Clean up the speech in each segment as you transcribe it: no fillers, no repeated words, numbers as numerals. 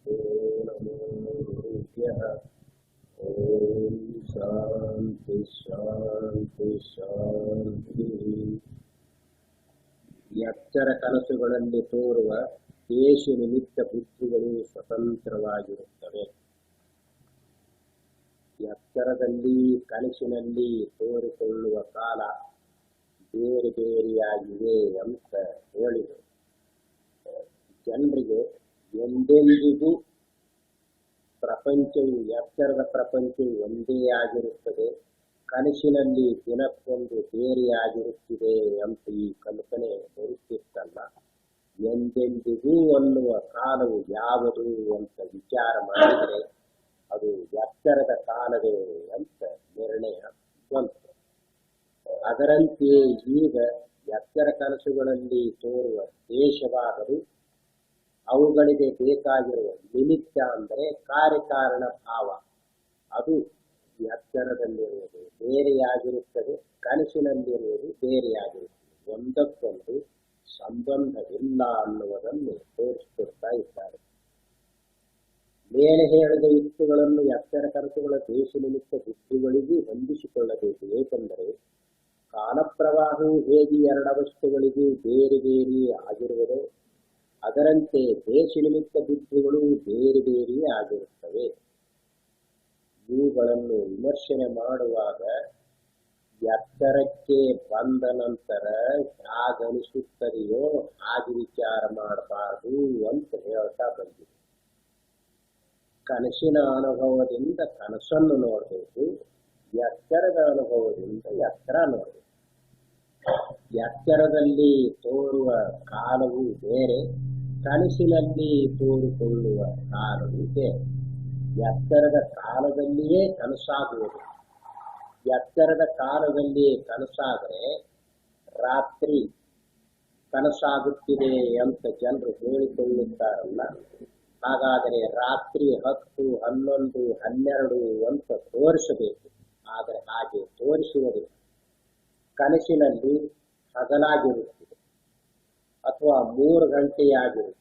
नमो गुरुभ्यः। ओम शांति शांति शांति। ಎಚ್ಚರ ಕನಸುಗಳಲ್ಲಿ ತೋರುವ ದೇಶ ನಿಮಿತ್ತ ಬುದ್ಧಿಗಳು ಸ್ವತಂತ್ರವಾಗಿರುತ್ತವೆ. ಎಚ್ಚರದಲ್ಲಿ ಕನಸಿನಲ್ಲಿ ತೋರಿಕೊಳ್ಳುವ ಕಾಲ ಬೇರೆ ಬೇರೆಯಾಗಿವೆ ಅಂತ ಹೇಳಿದರು. ಜನರಿಗೆ ಎಂದೆಂದಿಗೂ ಪ್ರಪಂಚವು ಎಚ್ಚರದ ಪ್ರಪಂಚವು ಒಂದೇ ಆಗಿರುತ್ತದೆ, ಕನಸಿನಲ್ಲಿ ದಿನಕ್ಕೊಂದು ಬೇರೆಯಾಗಿರುತ್ತಿದೆ ಅಂತ ಈ ಕಲ್ಪನೆ ಬರುತ್ತಿತ್ತಲ್ಲ. ಎಂದೆಂದಿಗೂ ಅನ್ನುವ ಕಾಲವು ಯಾವುದು ಅಂತ ವಿಚಾರ ಮಾಡಿದರೆ ಅದು ಎಚ್ಚರದ ಕಾಲವೇ ಅಂತ ನಿರ್ಣಯ ಬಂತು. ಅದರಂತೆಯೇ ಈಗ ಎಚ್ಚರ ಕನಸುಗಳಲ್ಲಿ ತೋರುವ ದೇಶವಾದರೂ ಅವುಗಳಿಗೆ ಬೇಕಾಗಿರುವ ನಿಮಿತ್ತ ಅಂದರೆ ಕಾರ್ಯಕಾರಣ ಭಾವ, ಅದು ಎಚ್ಚರದಲ್ಲಿರುವುದು ಬೇರೆಯಾಗಿರುತ್ತದೆ, ಕನಸಿನಲ್ಲಿರುವುದು ಬೇರೆಯಾಗಿರುತ್ತದೆ. ಒಂದಕ್ಕೊಂದು ಸಂಬಂಧವಿಲ್ಲ ಅನ್ನುವುದನ್ನು ತೋರಿಸಿಕೊಡ್ತಾ ಇದ್ದಾರೆ. ಮೇಲೆ ಹೇಳಿದ ಯುಕ್ತಿಗಳನ್ನು ಎಚ್ಚರ ಕನಸುಗಳ ದೇಶ ನಿಮಿತ್ತ ಬುದ್ಧಿಗಳಿಗೂ ಹೊಂದಿಸಿಕೊಳ್ಳಬೇಕು. ಏಕೆಂದರೆ ಕಾಲಪ್ರವಾಹವು ಹೇಗೆ ಎರಡವಸ್ಥೆಗಳಿಗೂ ಬೇರೆ ಬೇರೆ ಆಗಿರುವುದೋ ಅದರಂತೆ ದೇಶ ನಿಮಿತ್ತ ಬುದ್ಧಿಗಳು ಬೇರೆ ಬೇರೆ ಆಗಿರುತ್ತವೆ. ಇವುಗಳನ್ನು ವಿಮರ್ಶನೆ ಮಾಡುವಾಗ ಎಚ್ಚರಕ್ಕೆ ಬಂದ ನಂತರ ಹೇಗನಿಸುತ್ತದೆಯೋ ಹಾಗೆ ವಿಚಾರ ಮಾಡಬಾರದು ಅಂತ ಹೇಳ್ತಾ ಬಂದಿದೆ. ಕನಸಿನ ಅನುಭವದಿಂದ ಕನಸನ್ನು ನೋಡಬೇಕು, ಎಚ್ಚರದ ಅನುಭವದಿಂದ ಎಚ್ಚರ ನೋಡಬೇಕು. ಎಚ್ಚರದಲ್ಲಿ ತೋರುವ ಕಾಲವು ಬೇರೆ, ಕನಸಿನಲ್ಲಿ ತೋರಿಕೊಳ್ಳುವ ಕಾಲವು ಬೇರೆ. ಎಚ್ಚರದ ಕಾಲದಲ್ಲಿಯೇ ಕನಸಾಗುವುದು. ಎಚ್ಚರದ ಕಾಲದಲ್ಲಿ ಕನಸಾದರೆ ರಾತ್ರಿ ಕನಸಾಗುತ್ತಿದೆ ಅಂತ ಜನರು ಹೇಳಿಕೊಳ್ಳುತ್ತಾರಲ್ಲ, ಹಾಗಾದರೆ ರಾತ್ರಿ 10, 11, 12 ಅಂತ ತೋರಿಸಬೇಕು. ಆದರೆ ಹಾಗೆ ತೋರಿಸುವುದಿಲ್ಲ. ಕನಸಿನಲ್ಲಿ ಹಗಲಾಗಿರುತ್ತದೆ ಅಥವಾ 3 ಗಂಟೆಯಾಗಿರುತ್ತದೆ.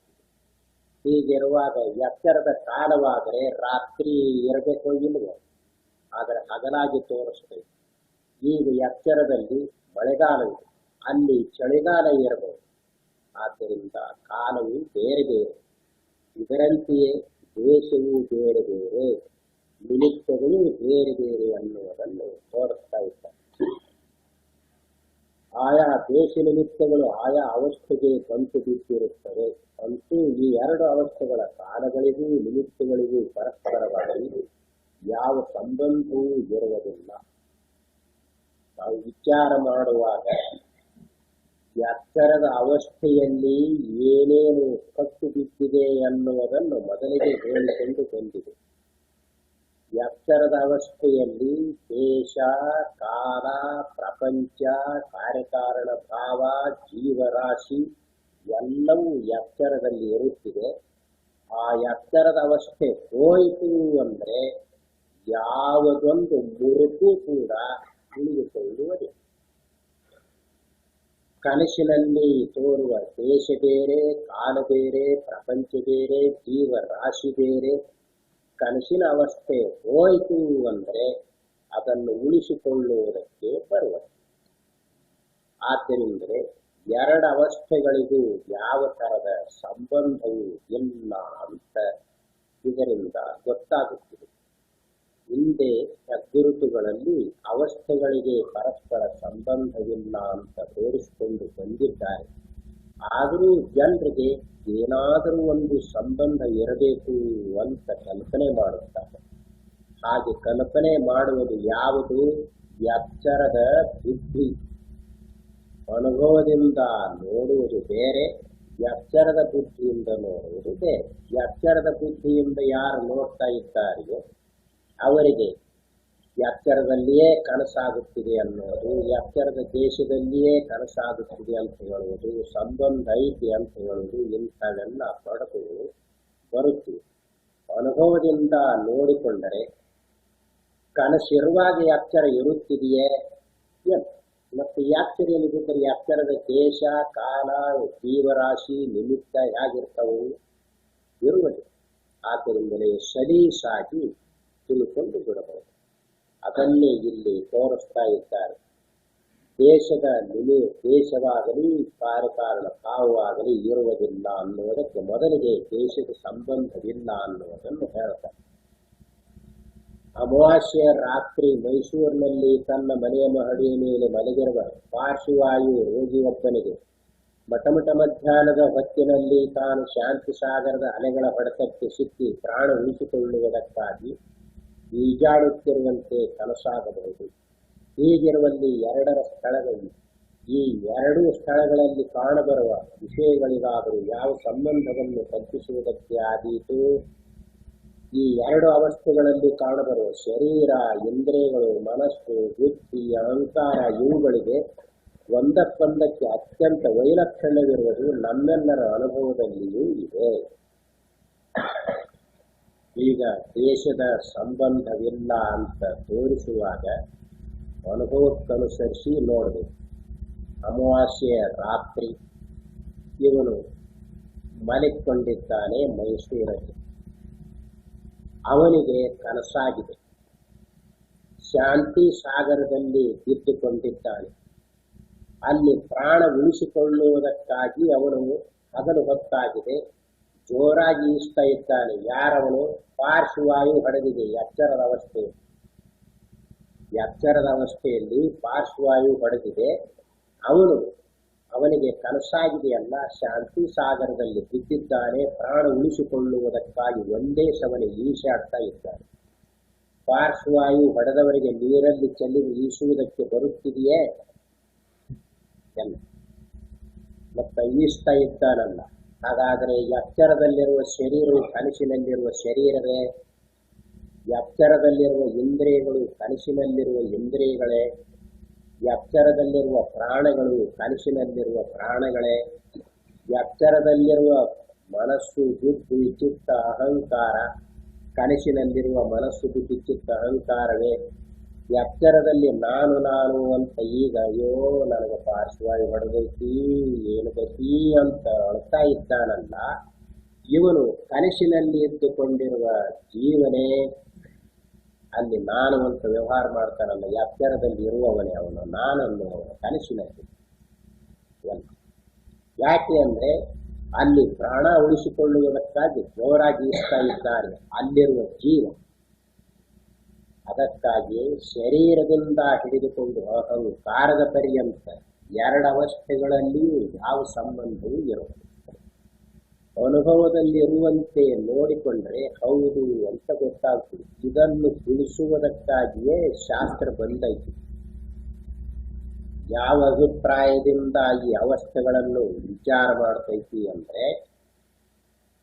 ಹೀಗಿರುವಾಗ ಎಚ್ಚರದ ಕಾಲವಾದರೆ ರಾತ್ರಿ ಇರಬೇಕೋ ಇಲ್ಲವೋ, ಆದರೆ ಹಗಲಾಗಿ ತೋರಿಸಬೇಕು. ಈಗ ಎಚ್ಚರದಲ್ಲಿ ಮಳೆಗಾಲವಿದೆ, ಅಲ್ಲಿ ಚಳಿಗಾಲ ಇರಬಹುದು. ಆದ್ದರಿಂದ ಕಾಲವು ಬೇರೆ ಬೇರೆ. ಇದರಂತೆಯೇ ದೇಶವು ಬೇರೆ ಬೇರೆ, ನಿಮಿತ್ತಗಳು ಬೇರೆ ಬೇರೆ ಅನ್ನುವುದನ್ನು ತೋರಿಸ್ತಾ ಇದ್ದಾರೆ. ಆಯಾ ದೇಶ ನಿಮಿತ್ತಗಳು ಆಯಾ ಅವಸ್ಥೆಗೆ ಬಂತು ಬಿದ್ದಿರುತ್ತವೆ. ಅಂತೂ ಈ 2 ಅವಸ್ಥೆಗಳ ಕಾಲಗಳಿಗೂ ನಿಮಿತ್ತಗಳಿಗೂ ಪರಸ್ಪರವಾಗಿ ಯಾವ ಸಂಬಂಧವೂ ಇರುವುದಿಲ್ಲ. ನಾವು ವಿಚಾರ ಮಾಡುವಾಗ ಎಚ್ಚರದ ಅವಸ್ಥೆಯಲ್ಲಿ ಏನೇನು ಕಟ್ಟು ಬಿದ್ದಿದೆ ಎನ್ನುವುದನ್ನು ಮೊದಲಿಗೆ ಹೇಳಿಕೊಂಡು ಬಂದಿದೆ. ಎಚ್ಚರದ ಅವಸ್ಥೆಯಲ್ಲಿ ದೇಶ, ಕಾಲ, ಪ್ರಪಂಚ, ಕಾರ್ಯಕಾರಣ ಭಾವ, ಜೀವರಾಶಿ ಎಲ್ಲವೂ ಎಚ್ಚರದಲ್ಲಿ ಇರುತ್ತಿದೆ. ಆ ಎಚ್ಚರದ ಅವಸ್ಥೆ ಹೋಯಿತು ಅಂದರೆ ಯಾವುದೊಂದು ಮುರುಕು ಕೂಡ ಉಳಿದುಕೊಳ್ಳುವುದಿಲ್ಲ. ಕನಸಿನಲ್ಲಿ ತೋರುವ ದೇಶ ಬೇರೆ, ಕಾಲ ಬೇರೆ, ಪ್ರಪಂಚ ಬೇರೆ, ಜೀವರಾಶಿ ಬೇರೆ. ಕನಸಿನ ಅವಸ್ಥೆ ಹೋಯಿತು ಅಂದರೆ ಅದನ್ನು ಉಳಿಸಿಕೊಳ್ಳುವುದಕ್ಕೆ ಬರುವುದು. ಆದ್ದರಿಂದಲೇ 2 ಅವಸ್ಥೆಗಳಿಗೂ ಯಾವ ತರದ ಸಂಬಂಧವೂ ಇಲ್ಲ ಅಂತ ಇದರಿಂದ ಗೊತ್ತಾಗುತ್ತಿದೆ. ಹಿಂದೆ ಹೆಗ್ಗುರುತುಗಳಲ್ಲಿ ಅವಸ್ಥೆಗಳಿಗೆ ಪರಸ್ಪರ ಸಂಬಂಧವಿಲ್ಲ ಅಂತ ತೋರಿಸಿಕೊಂಡು ಬಂದಿದ್ದಾರೆ. ಆದರೂ ಜನರಿಗೆ ಏನಾದರೂ ಒಂದು ಸಂಬಂಧ ಇರಬೇಕು ಅಂತ ಕಲ್ಪನೆ ಮಾಡುತ್ತಾರೆ. ಹಾಗೆ ಕಲ್ಪನೆ ಮಾಡುವುದು ಯಾವುದು? ಎಚ್ಚರದ ಬುದ್ಧಿ. ಅನುಭವದಿಂದ ನೋಡುವುದು ಬೇರೆ, ಎಚ್ಚರದ ಬುದ್ಧಿಯಿಂದ ನೋಡುವುದು ಬೇರೆ. ಎಚ್ಚರದ ಬುದ್ಧಿಯಿಂದ ಯಾರು ನೋಡ್ತಾ ಇದ್ದಾರೆಯೋ ಅವರಿಗೆ ಎಚ್ಚರದಲ್ಲಿಯೇ ಕನಸಾಗುತ್ತಿದೆ ಅನ್ನೋದು, ಎಚ್ಚರದ ದೇಶದಲ್ಲಿಯೇ ಕನಸಾಗುತ್ತಿದೆ ಅಂತ ಹೇಳುವುದು, ಸಂಬಂಧ ಐತಿ ಅಂತ ಹೇಳುವುದು, ಇಂಥವೆಲ್ಲ ಪಡೆದು ಬರುತ್ತಿವೆ. ಅನುಭವದಿಂದ ನೋಡಿಕೊಂಡರೆ ಕನಸಿರುವಾಗ ಎಚ್ಚರ ಇರುತ್ತಿದೆಯೇ? ಮತ್ತು ಎಚ್ಚರ ಏನಿದ್ದರೆ ಎಚ್ಚರದ ದೇಶ, ಕಾಲ, ಜೀವರಾಶಿ, ನಿಮಿತ್ತ ಹೇಗಿರ್ತವು? ಇರುವುದು. ಆದ್ದರಿಂದಲೇ ಸಲೀಸಾಗಿ ತಿಳ್ಕೊಂಡು ಬಿಡಬಹುದು. ಅದನ್ನೇ ಇಲ್ಲಿ ತೋರಿಸ್ತಾ ಇದ್ದಾರೆ. ದೇಶವಾಗಲಿ ಕಾರ್ಯಕಾರಣ ಭಾವವಾಗಲಿ ಇರುವುದಿಲ್ಲ ಅನ್ನುವುದಕ್ಕೆ ಮೊದಲಿಗೆ ದೇಶದ ಸಂಬಂಧವಿಲ್ಲ ಅನ್ನುವುದನ್ನು ಹೇಳ್ತಾರೆ. ಅಮಾವಾಸ್ಯೆ ರಾತ್ರಿ ಮೈಸೂರಿನಲ್ಲಿ ತನ್ನ ಮನೆಯ ಮಹಡಿಯ ಮೇಲೆ ಮಲಗಿರುವ ಪಾರ್ಶ್ವವಾಯು ರೋಗಿಯೊಬ್ಬನಿಗೆ ಮಟಮಟ ಮಧ್ಯಾಹ್ನದ ಹೊತ್ತಿನಲ್ಲಿ ತಾನು ಶಾಂತಿ ಸಾಗರದ ಅಲೆಗಳ ಹೊಡೆತಕ್ಕೆ ಸಿಕ್ಕಿ ಪ್ರಾಣ ಉಳಿಸಿಕೊಳ್ಳುವುದಕ್ಕಾಗಿ ಈಜಾಡುತ್ತಿರುವಂತೆ ಕನಸಾಗಬಹುದು. ಹೀಗಿರುವಲ್ಲಿ ಎರಡರ ಸ್ಥಳಗಳಿವೆ. ಈ ಎರಡೂ ಸ್ಥಳಗಳಲ್ಲಿ ಕಾಣಬರುವ ವಿಷಯಗಳಿಗಾದರೂ ಯಾವ ಸಂಬಂಧವನ್ನು ಕಲ್ಪಿಸುವುದಕ್ಕೆ ಆದೀತು? ಈ ಎರಡು ಅವಸ್ಥೆಗಳಲ್ಲಿ ಕಾಣಬರುವ ಶರೀರ, ಇಂದ್ರಿಯಗಳು, ಮನಸ್ಸು, ಬುದ್ಧಿ, ಅಹಂಕಾರ ಇವುಗಳಿಗೆ ಒಂದಕ್ಕೊಂದಕ್ಕೆ ಅತ್ಯಂತ ವೈಲಕ್ಷಣ್ಯವಿರುವುದು ನಮ್ಮೆಲ್ಲರ ಅನುಭವದಲ್ಲಿಯೂ ಇದೆ. ಈಗ ದೇಶದ ಸಂಬಂಧವಿಲ್ಲ ಅಂತ ತೋರಿಸುವಾಗ ಅನುಭವಕ್ಕನುಸರಿಸಿ ನೋಡಬೇಕು. ಅಮಾವಾಸ್ಯೆಯ ರಾತ್ರಿ ಇವನು ಮಲಿಕೊಂಡಿದ್ದಾನೆ ಮೈಸೂರಲ್ಲಿ. ಅವನಿಗೆ ಕನಸಾಗಿದೆ, ಶಾಂತಿ ಸಾಗರದಲ್ಲಿ ಬಿದ್ದುಕೊಂಡಿದ್ದಾನೆ. ಅಲ್ಲಿ ಪ್ರಾಣ ಉಳಿಸಿಕೊಳ್ಳುವುದಕ್ಕಾಗಿ ಅವನು ಹಗಲು ಹೊತ್ತಾಗಿದೆ, ಜೋರಾಗಿ ಈಸ್ತಾ ಇದ್ದಾನೆ. ಯಾರವನು? ಪಾರ್ಶ್ವವಾಯು ಹೊಡೆದಿದೆ. ಎಚ್ಚರದ ಅವಸ್ಥೆಯಲ್ಲಿ ಪಾರ್ಶ್ವವಾಯು ಹೊಡೆದಿದೆ. ಅವನಿಗೆ ಕನಸಾಗಿದೆಯಲ್ಲ, ಶಾಂತಿ ಸಾಗರದಲ್ಲಿ ಬಿದ್ದಿದ್ದಾನೆ, ಪ್ರಾಣ ಉಳಿಸಿಕೊಳ್ಳುವುದಕ್ಕಾಗಿ ಒಂದೇ ಸಮನೆ ಈಶಾಡ್ತಾ ಇದ್ದಾನೆ. ಪಾರ್ಶ್ವವಾಯು ಹೊಡೆದವರಿಗೆ ನೀರಲ್ಲಿ ಚೆಲ್ಲಿ ಈಸುವುದಕ್ಕೆ ಬರುತ್ತಿದೆಯೇ? ಎಲ್ಲ ಮತ್ತೆ ಈಸ್ತಾ ಇದ್ದಾನಲ್ಲ. ಹಾಗಾದರೆ ಎಚ್ಚರದಲ್ಲಿರುವ ಶರೀರವು ಕನಸಿನಲ್ಲಿರುವ ಶರೀರವೇ? ಎಚ್ಚರದಲ್ಲಿರುವ ಇಂದ್ರಿಯಗಳು ಕನಸಿನಲ್ಲಿರುವ ಇಂದ್ರಿಯಗಳೇ? ಎಚ್ಚರದಲ್ಲಿರುವ ಪ್ರಾಣಗಳು ಕನಸಿನಲ್ಲಿರುವ ಪ್ರಾಣಗಳೇ? ಎಚ್ಚರದಲ್ಲಿರುವ ಮನಸ್ಸು, ಬುದ್ಧಿ, ಚಿತ್ತ, ಅಹಂಕಾರ ಕನಸಿನಲ್ಲಿರುವ ಮನಸ್ಸು, ಬುದ್ಧಿ, ಚಿತ್ತ, ಅಹಂಕಾರವೇ? ಎಚ್ಚರದಲ್ಲಿ ನಾನು ಅಂತ ಈಗ ಅಯ್ಯೋ ನನಗೆ ಪಾರ್ಶ್ವವಾಯು ಹೊಡೆದೈತಿ, ಏನು ಗತಿ ಅಂತ ಅಳ್ತಾ ಇದ್ದಾನಲ್ಲ, ಇವನು ಕನಸಿನಲ್ಲಿ ಇದ್ದುಕೊಂಡಿರುವ ಜೀವನೇ ಅಲ್ಲಿ ನಾನು ಅಂತ ವ್ಯವಹಾರ ಮಾಡ್ತಾನಲ್ಲ. ಎಚ್ಚರದಲ್ಲಿ ಇರುವವನೇ ಅವನು, ನಾನನ್ನುವವನು ಕನಸಿನಲ್ಲಿ. ಯಾಕೆ ಅಂದ್ರೆ ಅಲ್ಲಿ ಪ್ರಾಣ ಉಳಿಸಿಕೊಳ್ಳುವುದಕ್ಕಾಗಿ ಜೋರಾಗಿ ಈಸ್ತಾ ಇದ್ದಾನೆ ಅಲ್ಲಿರುವ ಜೀವ. ಅದಕ್ಕಾಗಿ ಶರೀರದಿಂದ ಹಿಡಿದುಕೊಂಡು ಅಹಂಕಾರದ ಪರ್ಯಂತ ಎರಡು ಅವಸ್ಥೆಗಳಲ್ಲಿಯೂ ಯಾವ ಸಂಬಂಧವೂ ಇರುತ್ತದೆ. ಅನುಭವದಲ್ಲಿರುವಂತೆ ನೋಡಿಕೊಂಡ್ರೆ ಹೌದು ಅಂತ ಗೊತ್ತಾಗ್ತದೆ. ಇದನ್ನು ತಿಳಿಸುವುದಕ್ಕಾಗಿಯೇ ಶಾಸ್ತ್ರ ಬಂದೈತಿ. ಯಾವ ಅಭಿಪ್ರಾಯದಿಂದ ಈ ಅವಸ್ಥೆಗಳನ್ನು ವಿಚಾರ ಮಾಡ್ತೈತಿ ಅಂದ್ರೆ,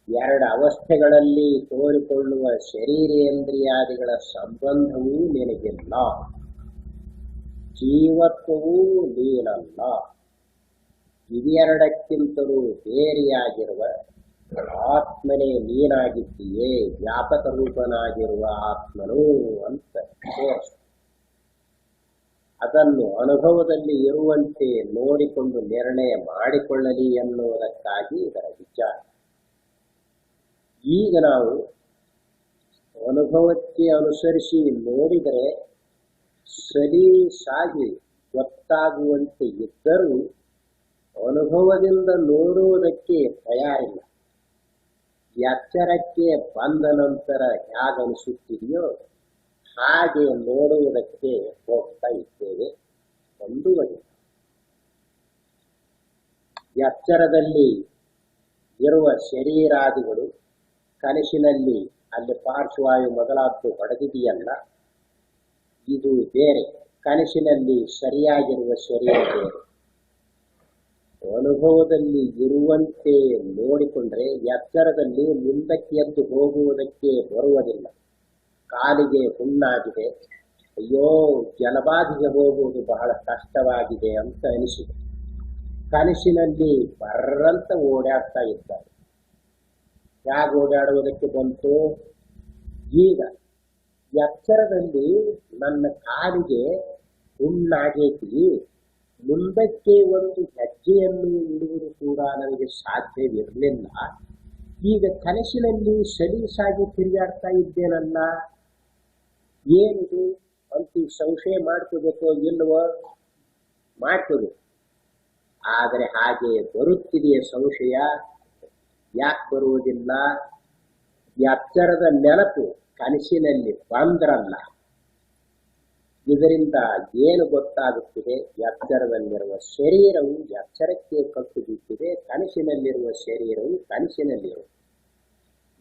ಎರಡು ಅವಸ್ಥೆಗಳಲ್ಲಿ ತೋರಿಕೊಳ್ಳುವ ಶರೀರೇಂದ್ರಿಯಾದಿಗಳ ಸಂಬಂಧವೂ ನಿನಗಿಲ್ಲ, ಜೀವತ್ವವೂ ನೀನಲ್ಲ. ಇದೆರಡಕ್ಕಿಂತಲೂ ಬೇರೆಯಾಗಿರುವ ಆತ್ಮನೇ ನೀನಾಗಿದ್ದೀಯೇ, ವ್ಯಾಪಕ ರೂಪನಾಗಿರುವ ಆತ್ಮನು ಅಂತ ತೋರಿಸ. ಅದನ್ನು ಅನುಭವದಲ್ಲಿ ಇರುವಂತೆ ನೋಡಿಕೊಂಡು ನಿರ್ಣಯ ಮಾಡಿಕೊಳ್ಳಲಿ ಎನ್ನುವುದಕ್ಕಾಗಿ ಇದರ ವಿಚಾರ. ಈಗ ನಾವು ಅನುಭವಕ್ಕೆ ಅನುಸರಿಸಿ ನೋಡಿದರೆ ಸಲೀಸಾಗಿ ಗೊತ್ತಾಗುವಂತೆ ಇದ್ದರೂ ಅನುಭವದಿಂದ ನೋಡುವುದಕ್ಕೆ ತಯಾರಿಲ್ಲ. ಎಚ್ಚರಕ್ಕೆ ಬಂದ ನಂತರ ಹೇಗನಿಸುತ್ತಿದೆಯೋ ಹಾಗೆ ನೋಡುವುದಕ್ಕೆ ಹೋಗ್ತಾ ಇದ್ದೇವೆ. ಮುಂದುವರಿ. ಎಚ್ಚರದಲ್ಲಿ ಇರುವ ಶರೀರಾದಿಗಳು ಕನಸಿನಲ್ಲಿ ಅಲ್ಲಿ ಪಾರ್ಶ್ವವಾಯು ಮೊದಲಾದ್ದು ಹೊಡೆದಿದೆಯಲ್ಲ, ಇದು ಬೇರೆ. ಕನಸಿನಲ್ಲಿ ಸರಿಯಾಗಿರುವ ಶರೀರ ಬೇರೆ. ಅನುಭವದಲ್ಲಿ ಇರುವಂತೆ ನೋಡಿಕೊಂಡ್ರೆ ಎಚ್ಚರದಲ್ಲಿ ಮುಂದಕ್ಕೆ ಎದ್ದು ಹೋಗುವುದಕ್ಕೆ ಬರುವುದಿಲ್ಲ. ಕಾಲಿಗೆ ಹುಣ್ಣಾಗಿದೆ, ಅಯ್ಯೋ ಜಲಬಾಧಿಗೆ ಹೋಗುವುದು ಬಹಳ ಕಷ್ಟವಾಗಿದೆ ಅಂತ ಅನಿಸಿದೆ. ಕನಸಿನಲ್ಲಿ ಬರ್ರಂತ ಓಡಾಡ್ತಾ ಇದ್ದಾರೆ. ಹೇಗೆ ಓಡಾಡುವುದಕ್ಕೆ ಬಂತು? ಈಗ ಎಚ್ಚರದಲ್ಲಿ ನನ್ನ ಕಾಲಿಗೆ ಹುಣ್ಣಾಗೈತಿ, ಮುಂದಕ್ಕೆ ಒಂದು ಹೆಜ್ಜೆಯನ್ನು ಇಡುವುದು ಕೂಡ ನನಗೆ ಸಾಧ್ಯವಿರಲಿಲ್ಲ. ಈಗ ಕನಸಿನಲ್ಲಿ ಸಲೀಸಾಗಿ ತಿರುಗಾಡ್ತಾ ಇದ್ದೇನಲ್ಲ, ಏನಿದು ಅಂತ ಸಂಶಯ ಮಾಡ್ಕೋಬೇಕೋ ಇಲ್ವೋ? ಮಾಡ್ಕೋಬೇಕು. ಆದರೆ ಹಾಗೆ ಬರುತ್ತಿದೆಯೇ ಸಂಶಯ? ಯಾಕೆ ಬರುವುದಿಲ್ಲ? ಎಚ್ಚರದ ನೆನಪು ಕನಸಿನಲ್ಲಿ ಬಂದ್ರಲ್ಲ, ಇದರಿಂದ ಏನು ಗೊತ್ತಾಗುತ್ತಿದೆ? ಎಚ್ಚರದಲ್ಲಿರುವ ಶರೀರವು ಎಚ್ಚರಕ್ಕೆ ಕಟ್ಟು ಬಿಟ್ಟಿದೆ, ಕನಸಿನಲ್ಲಿರುವ ಶರೀರವು ಕನಸಿನಲ್ಲಿರುವ.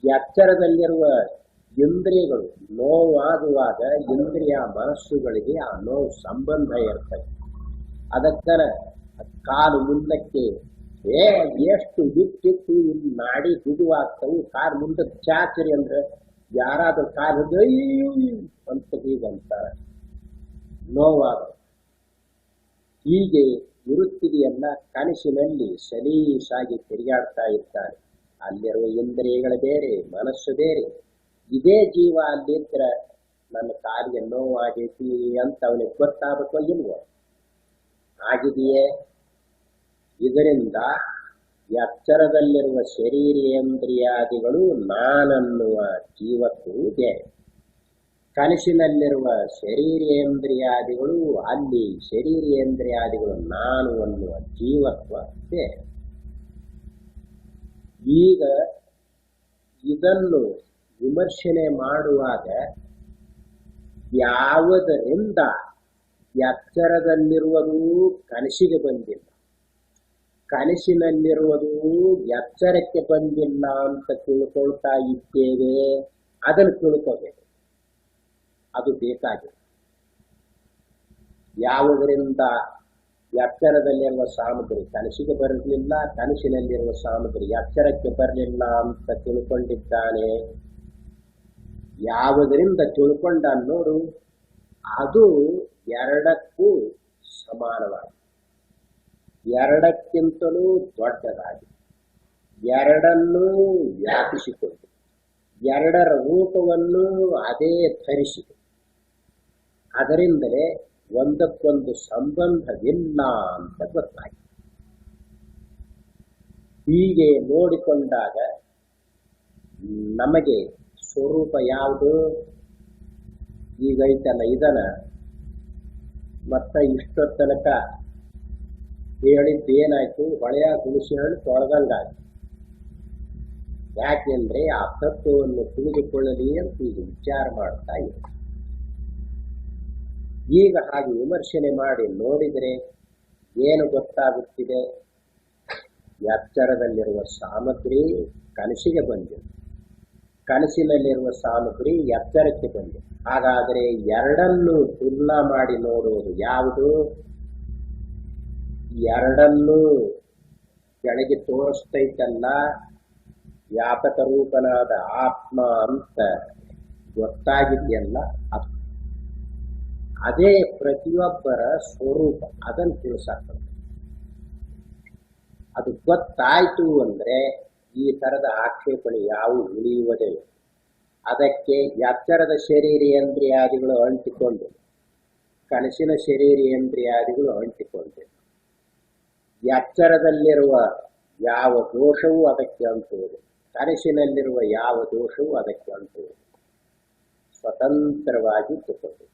ಎಚ್ಚರದಲ್ಲಿರುವ ಇಂದ್ರಿಯಗಳು ನೋವಾಗುವಾಗ ಇಂದ್ರಿಯ ಮನಸ್ಸುಗಳಿಗೆ ಆ ನೋವು ಸಂಬಂಧ ಇರ್ತದೆ. ಅದಕ್ಕನ ಕಾಲು ಮುಂದಕ್ಕೆ ಎಷ್ಟು ಬಿಟ್ಟಿತ್ತು, ಇಲ್ಲಿ ನಾಡಿ ಗುಡುವಾಗ್ತವು, ಕಾಲು ಮುಂದಕ್ಕೆ ಚಾಚರಿ ಅಂದ್ರೆ ಯಾರಾದ್ರೂ ಕಾಲು ಅಂತ ಹೀಗಂತಾರೆ, ನೋವಾಗ. ಹೀಗೆ ಇರುತ್ತಿದೆಯಲ್ಲ, ಕನಸಿನಲ್ಲಿ ಸಲೀಸಾಗಿ ತಿರುಗಾಡ್ತಾ ಇರ್ತಾರೆ. ಅಲ್ಲಿರುವ ಇಂದ್ರಿಯಗಳು ಬೇರೆ, ಮನಸ್ಸು ಬೇರೆ. ಇದೇ ಜೀವ ಅಲ್ಲಿದ್ರೆ ನನ್ನ ಕಾಲಿಗೆ ನೋವಾಗೈತಿ ಅಂತ ಅವನಿಗೆ ಗೊತ್ತಾಗಬೇಕೋ ಇಲ್ವೋ? ಆಗಿದೆಯೇ? ಇದರಿಂದ ಎಚ್ಚರದಲ್ಲಿರುವ ಶರೀರೇಂದ್ರಿಯಾದಿಗಳು ನಾನನ್ನುವ ಜೀವಕ್ಕೂ ಬೇರೆ, ಕನಸಿನಲ್ಲಿರುವ ಶರೀರೇಂದ್ರಿಯಾದಿಗಳು ಅಲ್ಲಿ ಶರೀರೇಂದ್ರಿಯಾದಿಗಳು ನಾನು ಅನ್ನುವ ಜೀವತ್ವ ಬೇರೆ. ಈಗ ಇದನ್ನು ವಿಮರ್ಶನೆ ಮಾಡುವಾಗ ಯಾವುದರಿಂದ ಎಚ್ಚರದಲ್ಲಿರುವುದು ಕನಸಿಗೆ ಬಂದಿಲ್ಲ, ಕನಸಿನಲ್ಲಿರುವುದು ಎಚ್ಚರಕ್ಕೆ ಬಂದಿಲ್ಲ ಅಂತ ತಿಳ್ಕೊಳ್ತಾ ಇದ್ದೇವೆ. ಅದನ್ನು ತಿಳ್ಕೋಬೇಕು, ಅದು ಬೇಕಾಗಿದೆ. ಯಾವುದರಿಂದ ಎಚ್ಚರದಲ್ಲಿರುವ ಸಾಮಗ್ರಿ ಕನಸಿಗೆ ಬರಲಿಲ್ಲ, ಕನಸಿನಲ್ಲಿರುವ ಸಾಮಗ್ರಿ ಎಚ್ಚರಕ್ಕೆ ಬರಲಿಲ್ಲ ಅಂತ ತಿಳ್ಕೊಂಡಿದ್ದಾನೆ. ಯಾವುದರಿಂದ ತಿಳ್ಕೊಂಡ ನೋಡು, ಅದು ಎರಡಕ್ಕೂ ಸಮಾನವಾಗಿ, ಎರಡಕ್ಕಿಂತಲೂ ದೊಡ್ಡದಾಗಿ, ಎರಡನ್ನೂ ವ್ಯಾಪಿಸಿಕೊಂಡು, ಎರಡರ ರೂಪವನ್ನು ಅದೇ ಧರಿಸಿದೆ. ಅದರಿಂದಲೇ ಒಂದಕ್ಕೊಂದು ಸಂಬಂಧವಿಲ್ಲ ಅಂತ ಗೊತ್ತಾಗಿದೆ. ಹೀಗೆ ನೋಡಿಕೊಂಡಾಗ ನಮಗೆ ಸ್ವರೂಪ ಯಾವುದು? ಈಗೈತಲ್ಲ, ಇದನ್ನ ಮತ್ತ ಇಷ್ಟೊತ್ತನಕ ಹೇಳಿದ್ದೇನಾಯ್ತು? ಹೊಳೆಯ ಹುಣಸೆ ಹಣ್ಣು ತೊಳೆದಂಗಾಯ್ತು. ಯಾಕೆಂದ್ರೆ ಆ ತತ್ವವನ್ನು ತಿಳಿದುಕೊಳ್ಳಲಿ ಅಂತ ಈಗ ವಿಚಾರ ಮಾಡ್ತಾ ಇದೆ. ಈಗ ಹಾಗೆ ವಿಮರ್ಶನೆ ಮಾಡಿ ನೋಡಿದರೆ ಏನು ಗೊತ್ತಾಗುತ್ತಿದೆ? ಎಚ್ಚರದಲ್ಲಿರುವ ಸಾಮಗ್ರಿ ಕನಸಿಗೆ ಬಂದಿದೆ, ಕನಸಿನಲ್ಲಿರುವ ಸಾಮಗ್ರಿ ಎಚ್ಚರಕ್ಕೆ ಬಂದಿದೆ. ಹಾಗಾದರೆ ಎರಡನ್ನು ತುಲನಾ ಮಾಡಿ ನೋಡುವುದು ಯಾವುದು? ಎರಡನ್ನೂ ಕೆಳಗೆ ತೋರಿಸ್ತೈತಲ್ಲ, ವ್ಯಾಪಕ ರೂಪನಾದ ಆತ್ಮ ಅಂತ ಗೊತ್ತಾಗಿದೆಯಲ್ಲ, ಅದೇ ಪ್ರತಿಯೊಬ್ಬರ ಸ್ವರೂಪ. ಅದನ್ನು ತಿಳಿಸಾಕ್ತದೆ. ಅದು ಗೊತ್ತಾಯ್ತು ಅಂದ್ರೆ ಈ ತರದ ಆಕ್ಷೇಪಣೆ ಯಾವು ಉಳಿಯುವುದೇ. ಅದಕ್ಕೆ ಎಚ್ಚರದ ಶರೀರೇಂದ್ರಿಯಾದಿಗಳು ಅಂಟಿಕೊಂಡು, ಕನಸಿನ ಶರೀರೇಂದ್ರಿಯಾದಿಗಳು ಅಂಟಿಕೊಂಡಿವೆ. ಎಚ್ಚರದಲ್ಲಿರುವ ಯಾವ ದೋಷವೂ ಅದಕ್ಕೆ ಅಂಟುವುದು, ಕನಸಿನಲ್ಲಿರುವ ಯಾವ ದೋಷವೂ ಅದಕ್ಕೆ ಅಂಟುವುದು. ಸ್ವತಂತ್ರವಾಗಿ ತಗೊಂಡು,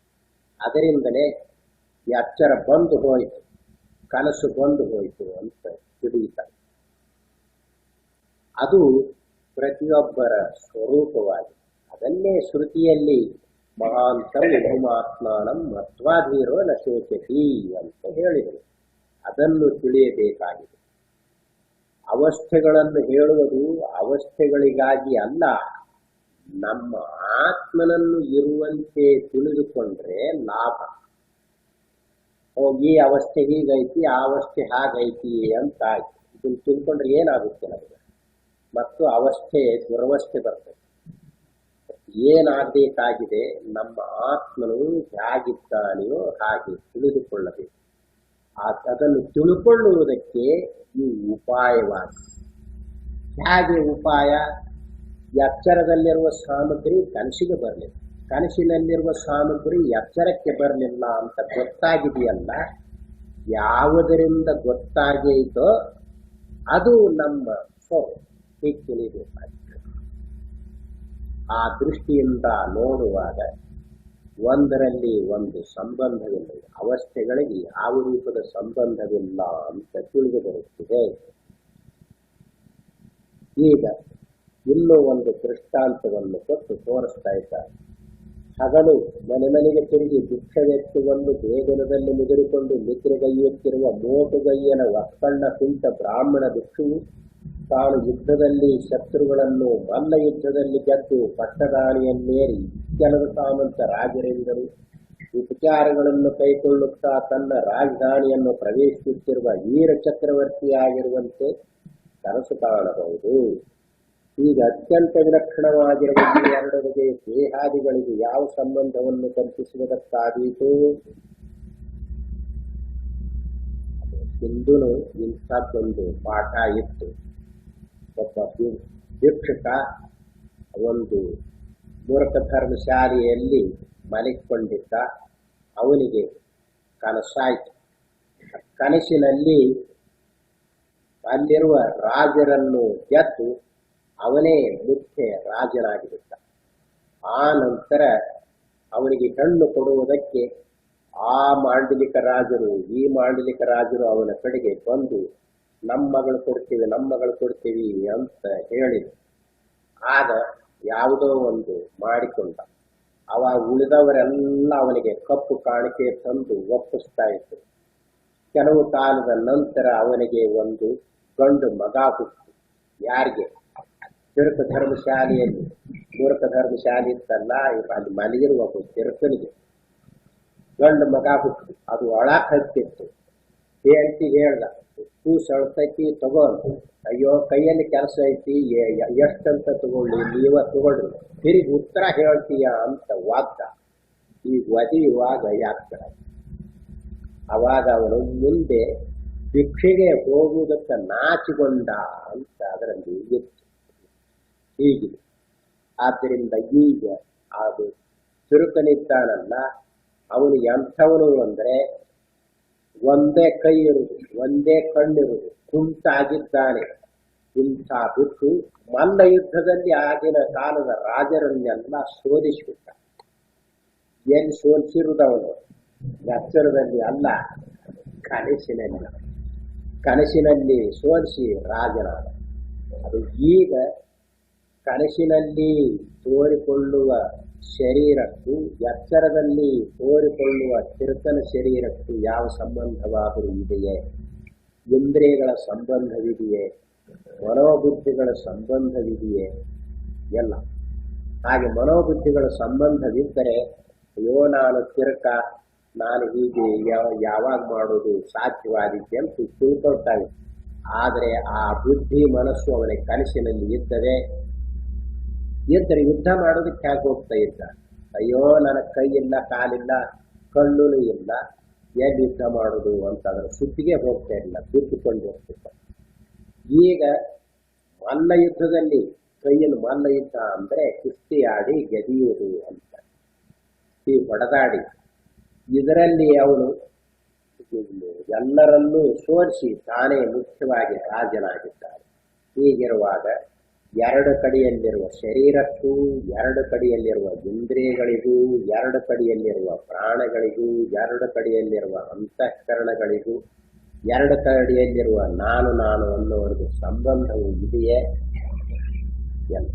ಅದರಿಂದಲೇ ಎಚ್ಚರ ಬಂದು ಹೋಯಿತು, ಕನಸು ಬಂದು ಹೋಯಿತು ಅಂತ ತಿಳಿಯುತ್ತಾರೆ. ಅದು ಪ್ರತಿಯೊಬ್ಬರ ಸ್ವರೂಪವಾಗಿ. ಅದನ್ನೇ ಶ್ರುತಿಯಲ್ಲಿ ಮಹಾಂತಂ ವಿಭುಮಾತ್ಮಾನಂ ಮತ್ವಾಧೀರೋ ನ ಶೋಚತಿ ಅಂತ ಹೇಳಿದರು. ಅದನ್ನು ತಿಳಿಯಬೇಕಾಗಿದೆ. ಅವಸ್ಥೆಗಳನ್ನು ಹೇಳುವುದು ಅವಸ್ಥೆಗಳಿಗಾಗಿ ಅಲ್ಲ, ನಮ್ಮ ಆತ್ಮನನ್ನು ಇರುವಂತೆ ತಿಳಿದುಕೊಂಡ್ರೆ ಲಾಭ. ಈ ಅವಸ್ಥೆ ಹೀಗೈತಿ, ಆ ಅವಸ್ಥೆ ಹಾಗೈತಿ ಅಂತ ಆಯ್ತು. ಇದನ್ನು ತಿಳ್ಕೊಂಡ್ರೆ ಏನಾಗುತ್ತೆ ನಮಗೆ? ಮತ್ತು ಅವಸ್ಥೆ ದುರವಸ್ಥೆ ಬರ್ತದೆ. ಏನಾಗಬೇಕಾಗಿದೆ? ನಮ್ಮ ಆತ್ಮನು ಹೇಗಿದ್ದಾನೆಯೋ ಹಾಗೆ ತಿಳಿದುಕೊಳ್ಳಬೇಕು. ಅದನ್ನು ತಿಳ್ಕೊಳ್ಳುವುದಕ್ಕೆ ಈ ಉಪಾಯವಾದ. ಹೇಗೆ ಉಪಾಯ? ಎಚ್ಚರದಲ್ಲಿರುವ ಸಾಮಗ್ರಿ ಕನಸಿಗೆ ಬರಲಿಲ್ಲ, ಕನಸಿನಲ್ಲಿರುವ ಸಾಮಗ್ರಿ ಎಚ್ಚರಕ್ಕೆ ಬರಲಿಲ್ಲ ಅಂತ ಗೊತ್ತಾಗಿದೆಯಲ್ಲ, ಯಾವುದರಿಂದ ಗೊತ್ತಾಗಿದೋ ಅದು ನಮ್ಮ ಸ್ವರೂಪ. ಹೀಗೆ ತಿಳಿಬೇಕಾಗಿದೆ. ಆ ದೃಷ್ಟಿಯಿಂದ ನೋಡುವಾಗ ಒಂದರಲ್ಲಿ ಒಂದು ಸಂಬಂಧವಿಲ್ಲ, ಅವಸ್ಥೆಗಳಿಗೆ ಯಾವ ರೂಪದ ಸಂಬಂಧವಿಲ್ಲ ಅಂತ ತಿಳಿದು ಬರುತ್ತಿದೆ. ಈಗ ಇನ್ನೂ ಒಂದು ದೃಷ್ಟಾಂತವನ್ನು ಕೊಟ್ಟು ತೋರಿಸ್ತಾ ಇದ್ದಾರೆ. ಹಗಲು ಮನೆ ಮನೆಗೆ ತಿರುಗಿ ಭಿಕ್ಷವೆತ್ತುವನ್ನು ಬೇಗನದಲ್ಲಿ ಮುದುರಿಕೊಂಡು ನಿದ್ರೆಗೈಯುತ್ತಿರುವ ಮೋಟುಗೈಯನ ಒಕ್ಕಣ್ಣ ಕುಂಟ ಬ್ರಾಹ್ಮಣ ಭಿಕ್ಷುವು ತಾನು ಯುದ್ಧದಲ್ಲಿ ಶತ್ರುಗಳನ್ನು ಮಲ್ಲ ಯುದ್ಧದಲ್ಲಿ ಗೆದ್ದು ಪಟ್ಟದಾಣಿಯನ್ನೇರಿ ಕೆಲವು ಸಾಮಂತ ರಾಜರಿಂದರು ಉಪಚಾರಗಳನ್ನು ಕೈಗೊಳ್ಳುತ್ತಾ ತನ್ನ ರಾಜಧಾನಿಯನ್ನು ಪ್ರವೇಶಿಸುತ್ತಿರುವ ವೀರ ಚಕ್ರವರ್ತಿಯಾಗಿರುವಂತೆ ಕನಸು ಕಾಣಬಹುದು. ಈಗ ಅತ್ಯಂತ ವಿಲಕ್ಷಣವಾಗಿರುವ ಈ ಎರಡರಿಗೆ ದೇಹಾದಿಗಳಿಗೆ ಯಾವ ಸಂಬಂಧವನ್ನು ಕಲ್ಪಿಸುವುದಕ್ಕಾದೀತು? ಹಿಂದೂ ಇಂಥದ್ದೊಂದು ಪಾಠ ಇತ್ತು. ಒಬ್ಬ ಭಿಕ್ಷುಕ ಒಂದು ಮೂರ್ಖ ಧರ್ಮಶಾಲೆಯಲ್ಲಿ ಮಲಗಿಕೊಂಡಿದ್ದ. ಅವನಿಗೆ ಕನಸಾಯ್ತು. ಕನಸಿನಲ್ಲಿ ಅಲ್ಲಿರುವ ರಾಜರನ್ನು ಗೆದ್ದು ಅವನೇ ಮುಖ್ಯ ರಾಜನಾಗಿಬಿಟ್ಟ. ಆ ನಂತರ ಅವನಿಗೆ ಹೆಣ್ಣು ಕೊಡುವುದಕ್ಕೆ ಆ ಮಾಂಡಲಿಕ ರಾಜರು ಈ ಮಾಂಡಲಿಕ ರಾಜರು ಅವನ ಕಡೆಗೆ ಬಂದು ನಮ್ಮ ಮಗಳು ಕೊಡ್ತೀವಿ ಅಂತ ಹೇಳಿದ್ರು. ಆಗ ಯಾವುದೋ ಒಂದು ಮಾಡಿಕೊಂಡ. ಅವ ಉಳಿದವರೆಲ್ಲ ಅವನಿಗೆ ಕಪ್ಪು ಕಾಣಿಕೆ ತಂದು ಒಪ್ಪಿಸ್ತಾ ಇದ್ರು. ಕೆಲವು ಕಾಲದ ನಂತರ ಅವನಿಗೆ ಒಂದು ಗಂಡು ಮಗ ಹುಟ್ಟಿತು. ಯಾರಿಗೆ? ತಿರುಕ ಧರ್ಮಶಾಲೆಯಲ್ಲಿ. ಮೂರ್ಖ ಧರ್ಮಶಾಲೆ ಇತ್ತಲ್ಲ, ಅಲ್ಲಿ ಮಲಗಿರುವ ಒಬ್ಬ ತಿರುಕನಿಗೆ ಗಂಡು ಮಗ ಹುಟ್ಟಿತು. ಅದು ಒಳಕ್ ಹತ್ತಿತ್ತು. ಹೇಳ್ತಿ ಹೇಳ್ದ, ತೂ ಸಳ್ತೈತಿ ತಗೊಂಡು, ಅಯ್ಯೋ ಕೈಯಲ್ಲಿ ಕೆಲಸ ಐತಿ, ಎಷ್ಟಂತ ತಗೊಳ್ಳಿ, ನೀವ ತಗೊಳ್ರಿ, ತಿರುಗಿ ಉತ್ತರ ಹೇಳ್ತೀಯ ಅಂತ ವಾದ. ಈಗ ಒದಿಯುವಾಗ ಯಾಕೆ? ಅವಾಗ ಅವನು ಮುಂದೆ ಭಿಕ್ಷೆಗೆ ಹೋಗುವುದಕ್ಕೆ ನಾಚಿಕೊಂಡ ಅಂತ ಅದರಲ್ಲಿ ಇತ್ತು. ಹೀಗಿದೆ. ಆದ್ದರಿಂದ ಈಗ ಅದು ತಿರುಕನಿದ್ದಾನಲ್ಲ, ಅವನು ಎಂಥವನು ಅಂದ್ರೆ ಒಂದೇ ಕೈ ಇರುವುದು, ಒಂದೇ ಕಣ್ಣಿರುವುದು, ಕುಂಟಾಗಿದ್ದಾನೆ. ಇಂಥ ಬಿಟ್ಟು ಮಲ್ಲ ಯುದ್ಧದಲ್ಲಿ ಆಗಿನ ಕಾಲದ ರಾಜರನ್ನೆಲ್ಲ ಸೋಲಿಸಿಬಿಟ್ಟ. ಎಲ್ಲಿ ಸೋಲಿಸಿರುವುದವನು? ಎಚ್ಚರದಲ್ಲಿ ಅಲ್ಲ, ಕನಸಿನಲ್ಲಿ ಸೋಲಿಸಿ ರಾಜನಾದ. ಅದು ಈಗ ಕನಸಿನಲ್ಲಿ ತೋರಿಕೊಳ್ಳುವ ಶರೀರಕ್ಕೂ ಎಚ್ಚರದಲ್ಲಿ ತೋರಿಕೊಳ್ಳುವ ತಿರುಕನ ಶರೀರಕ್ಕೂ ಯಾವ ಸಂಬಂಧವಾದರೂ ಇದೆಯೇ? ಇಂದ್ರಿಯಗಳ ಸಂಬಂಧವಿದೆಯೇ? ಮನೋಬುದ್ಧಿಗಳ ಸಂಬಂಧವಿದೆಯೇ? ಎಲ್ಲ ಹಾಗೆ ಮನೋಬುದ್ಧಿಗಳ ಸಂಬಂಧವಿದ್ದರೆ ಅಯ್ಯೋ ನಾನು ತಿರುಕ, ನಾನು ಹೀಗೆ ಯಾವಾಗ ಮಾಡೋದು ಸಾಧ್ಯವಾದಿದ್ದೆ ಅಂತ ತಿಳ್ಕೊಳ್ತಾ ಇದ್ದ. ಆದರೆ ಆ ಬುದ್ಧಿ ಮನಸ್ಸು ಅವನಿಗೆ ಕನಸಿನಲ್ಲಿ ಇದ್ದರೆ ಯುದ್ಧ ಮಾಡೋದಕ್ಕೆ ಹೇಗೆ ಹೋಗ್ತಾ ಇದ್ದ? ಅಯ್ಯೋ ನನ್ನ ಕೈ ಇಲ್ಲ, ಕಾಲಿಲ್ಲ, ಕಣ್ಣು ಇಲ್ಲ, ಎಲ್ಲಿ ಯುದ್ಧ ಮಾಡೋದು ಅಂತ ಅದರ ಸುದ್ದಿಗೆ ಹೋಗ್ತಾ ಇಲ್ಲ, ಬಿಟ್ಟುಕೊಂಡು ಹೋಗ್ತಿದ್ದ. ಈಗ ಮಲ್ಲ ಯುದ್ಧದಲ್ಲಿ ಕೈಯಲ್ಲಿ ಮಲ್ಲ ಯುದ್ಧ ಅಂದ್ರೆ ಕುಸ್ತಿ ಆಡಿ ಗೆದಿಯುವುದು ಅಂತ, ಈ ಹೊಡೆದಾಡಿ ಇದರಲ್ಲಿ ಅವನು ಎಲ್ಲರನ್ನೂ ಸೋಲಿಸಿ ತಾನೇ ಮುಖ್ಯವಾಗಿ ರಾಜನಾಗಿದ್ದಾನೆ. ಹೀಗಿರುವಾಗ ಎರಡು ಕಡೆಯಲ್ಲಿರುವ ಶರೀರಕ್ಕೂ, ಎರಡು ಕಡೆಯಲ್ಲಿರುವ ಇಂದ್ರಿಯಗಳಿಗೂ, ಎರಡು ಕಡೆಯಲ್ಲಿರುವ ಪ್ರಾಣಗಳಿಗೂ, ಎರಡು ಕಡೆಯಲ್ಲಿರುವ ಅಂತಃಕರಣಗಳಿಗೂ, ಎರಡು ಕಡೆಯಲ್ಲಿರುವ ನಾನು ಅನ್ನುವರೆಗೂ ಸಂಬಂಧವು ಇದೆಯೇ? ಎಲ್ಲ.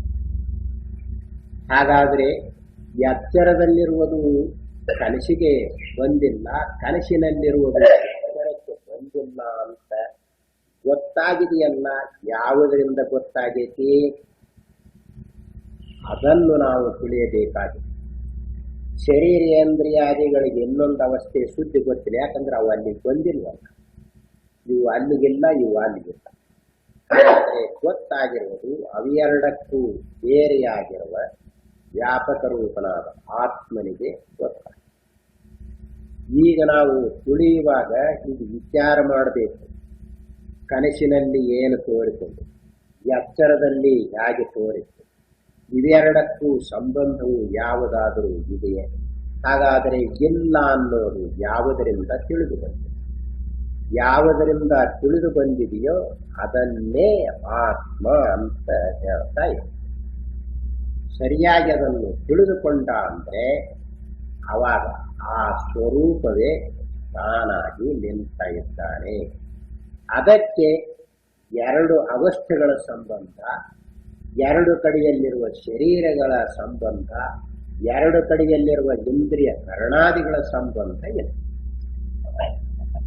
ಹಾಗಾದ್ರೆ ಎಚ್ಚರದಲ್ಲಿರುವುದು ಕನಸಿಗೆ ಬಂದಿಲ್ಲ, ಕನಸಿನಲ್ಲಿರುವುದು ಎಚ್ಚರಕ್ಕೆ ಬಂದಿಲ್ಲ ಅಂತ ಗೊತ್ತಾಗಿದೆಯಲ್ಲ. ಯಾವುದರಿಂದ ಗೊತ್ತಾಗೈತಿ? ಅದನ್ನು ನಾವು ತಿಳಿಯಬೇಕಾಗಿದೆ. ಶರೀರೇಂದ್ರಿಯಾದಿಗಳಿಗೆ ಇನ್ನೊಂದು ಅವಸ್ಥೆ ಸುದ್ದಿ ಗೊತ್ತಿಲ್ಲ, ಯಾಕಂದ್ರೆ ಅವು ಅಲ್ಲಿಗೆ ಬಂದಿಲ್ವಲ್ಲ. ಇವು ಅಲ್ಲಿಗಿಲ್ಲ, ಇವು ಅಲ್ಲಿಗಿಲ್ಲ. ಆದರೆ ಗೊತ್ತಾಗಿರುವುದು ಅವೆರಡಕ್ಕೂ ಬೇರೆಯಾಗಿರುವ ವ್ಯಾಪಕ ರೂಪನಾದ ಆತ್ಮನಿಗೆ ಗೊತ್ತಾಗ. ಈಗ ನಾವು ತುಳಿಯುವಾಗ ಹೀಗೆ ವಿಚಾರ ಮಾಡಬೇಕು. ಕನಸಿನಲ್ಲಿ ಏನು ತೋರಿಕೊಂಡು, ಎಚ್ಚರದಲ್ಲಿ ಹೇಗೆ ತೋರಿತು, ಇವೆರಡಕ್ಕೂ ಸಂಬಂಧವು ಯಾವುದಾದರೂ ಇದೆಯೇ? ಹಾಗಾದರೆ ಇಲ್ಲ ಅನ್ನೋದು ಯಾವುದರಿಂದ ತಿಳಿದು ಬಂದಿದೆ? ಯಾವುದರಿಂದ ತಿಳಿದು ಬಂದಿದೆಯೋ ಅದನ್ನೇ ಆತ್ಮ ಅಂತ ಹೇಳ್ತಾ ಇದೆ. ಸರಿಯಾಗಿ ಅದನ್ನು ತಿಳಿದುಕೊಂಡ ಅಂದ್ರೆ ಅವಾಗ ಆ ಸ್ವರೂಪವೇ ತಾನಾಗಿ ನಿಂತ ಇದ್ದಾನೆ. ಅದಕ್ಕೆ ಎರಡು ಅವಸ್ಥೆಗಳ ಸಂಬಂಧ, ಎರಡು ಕಡೆಯಲ್ಲಿರುವ ಶರೀರಗಳ ಸಂಬಂಧ, ಎರಡು ಕಡೆಯಲ್ಲಿರುವ ಇಂದ್ರಿಯ ಕರಣಾದಿಗಳ ಸಂಬಂಧ ಇಲ್ಲ.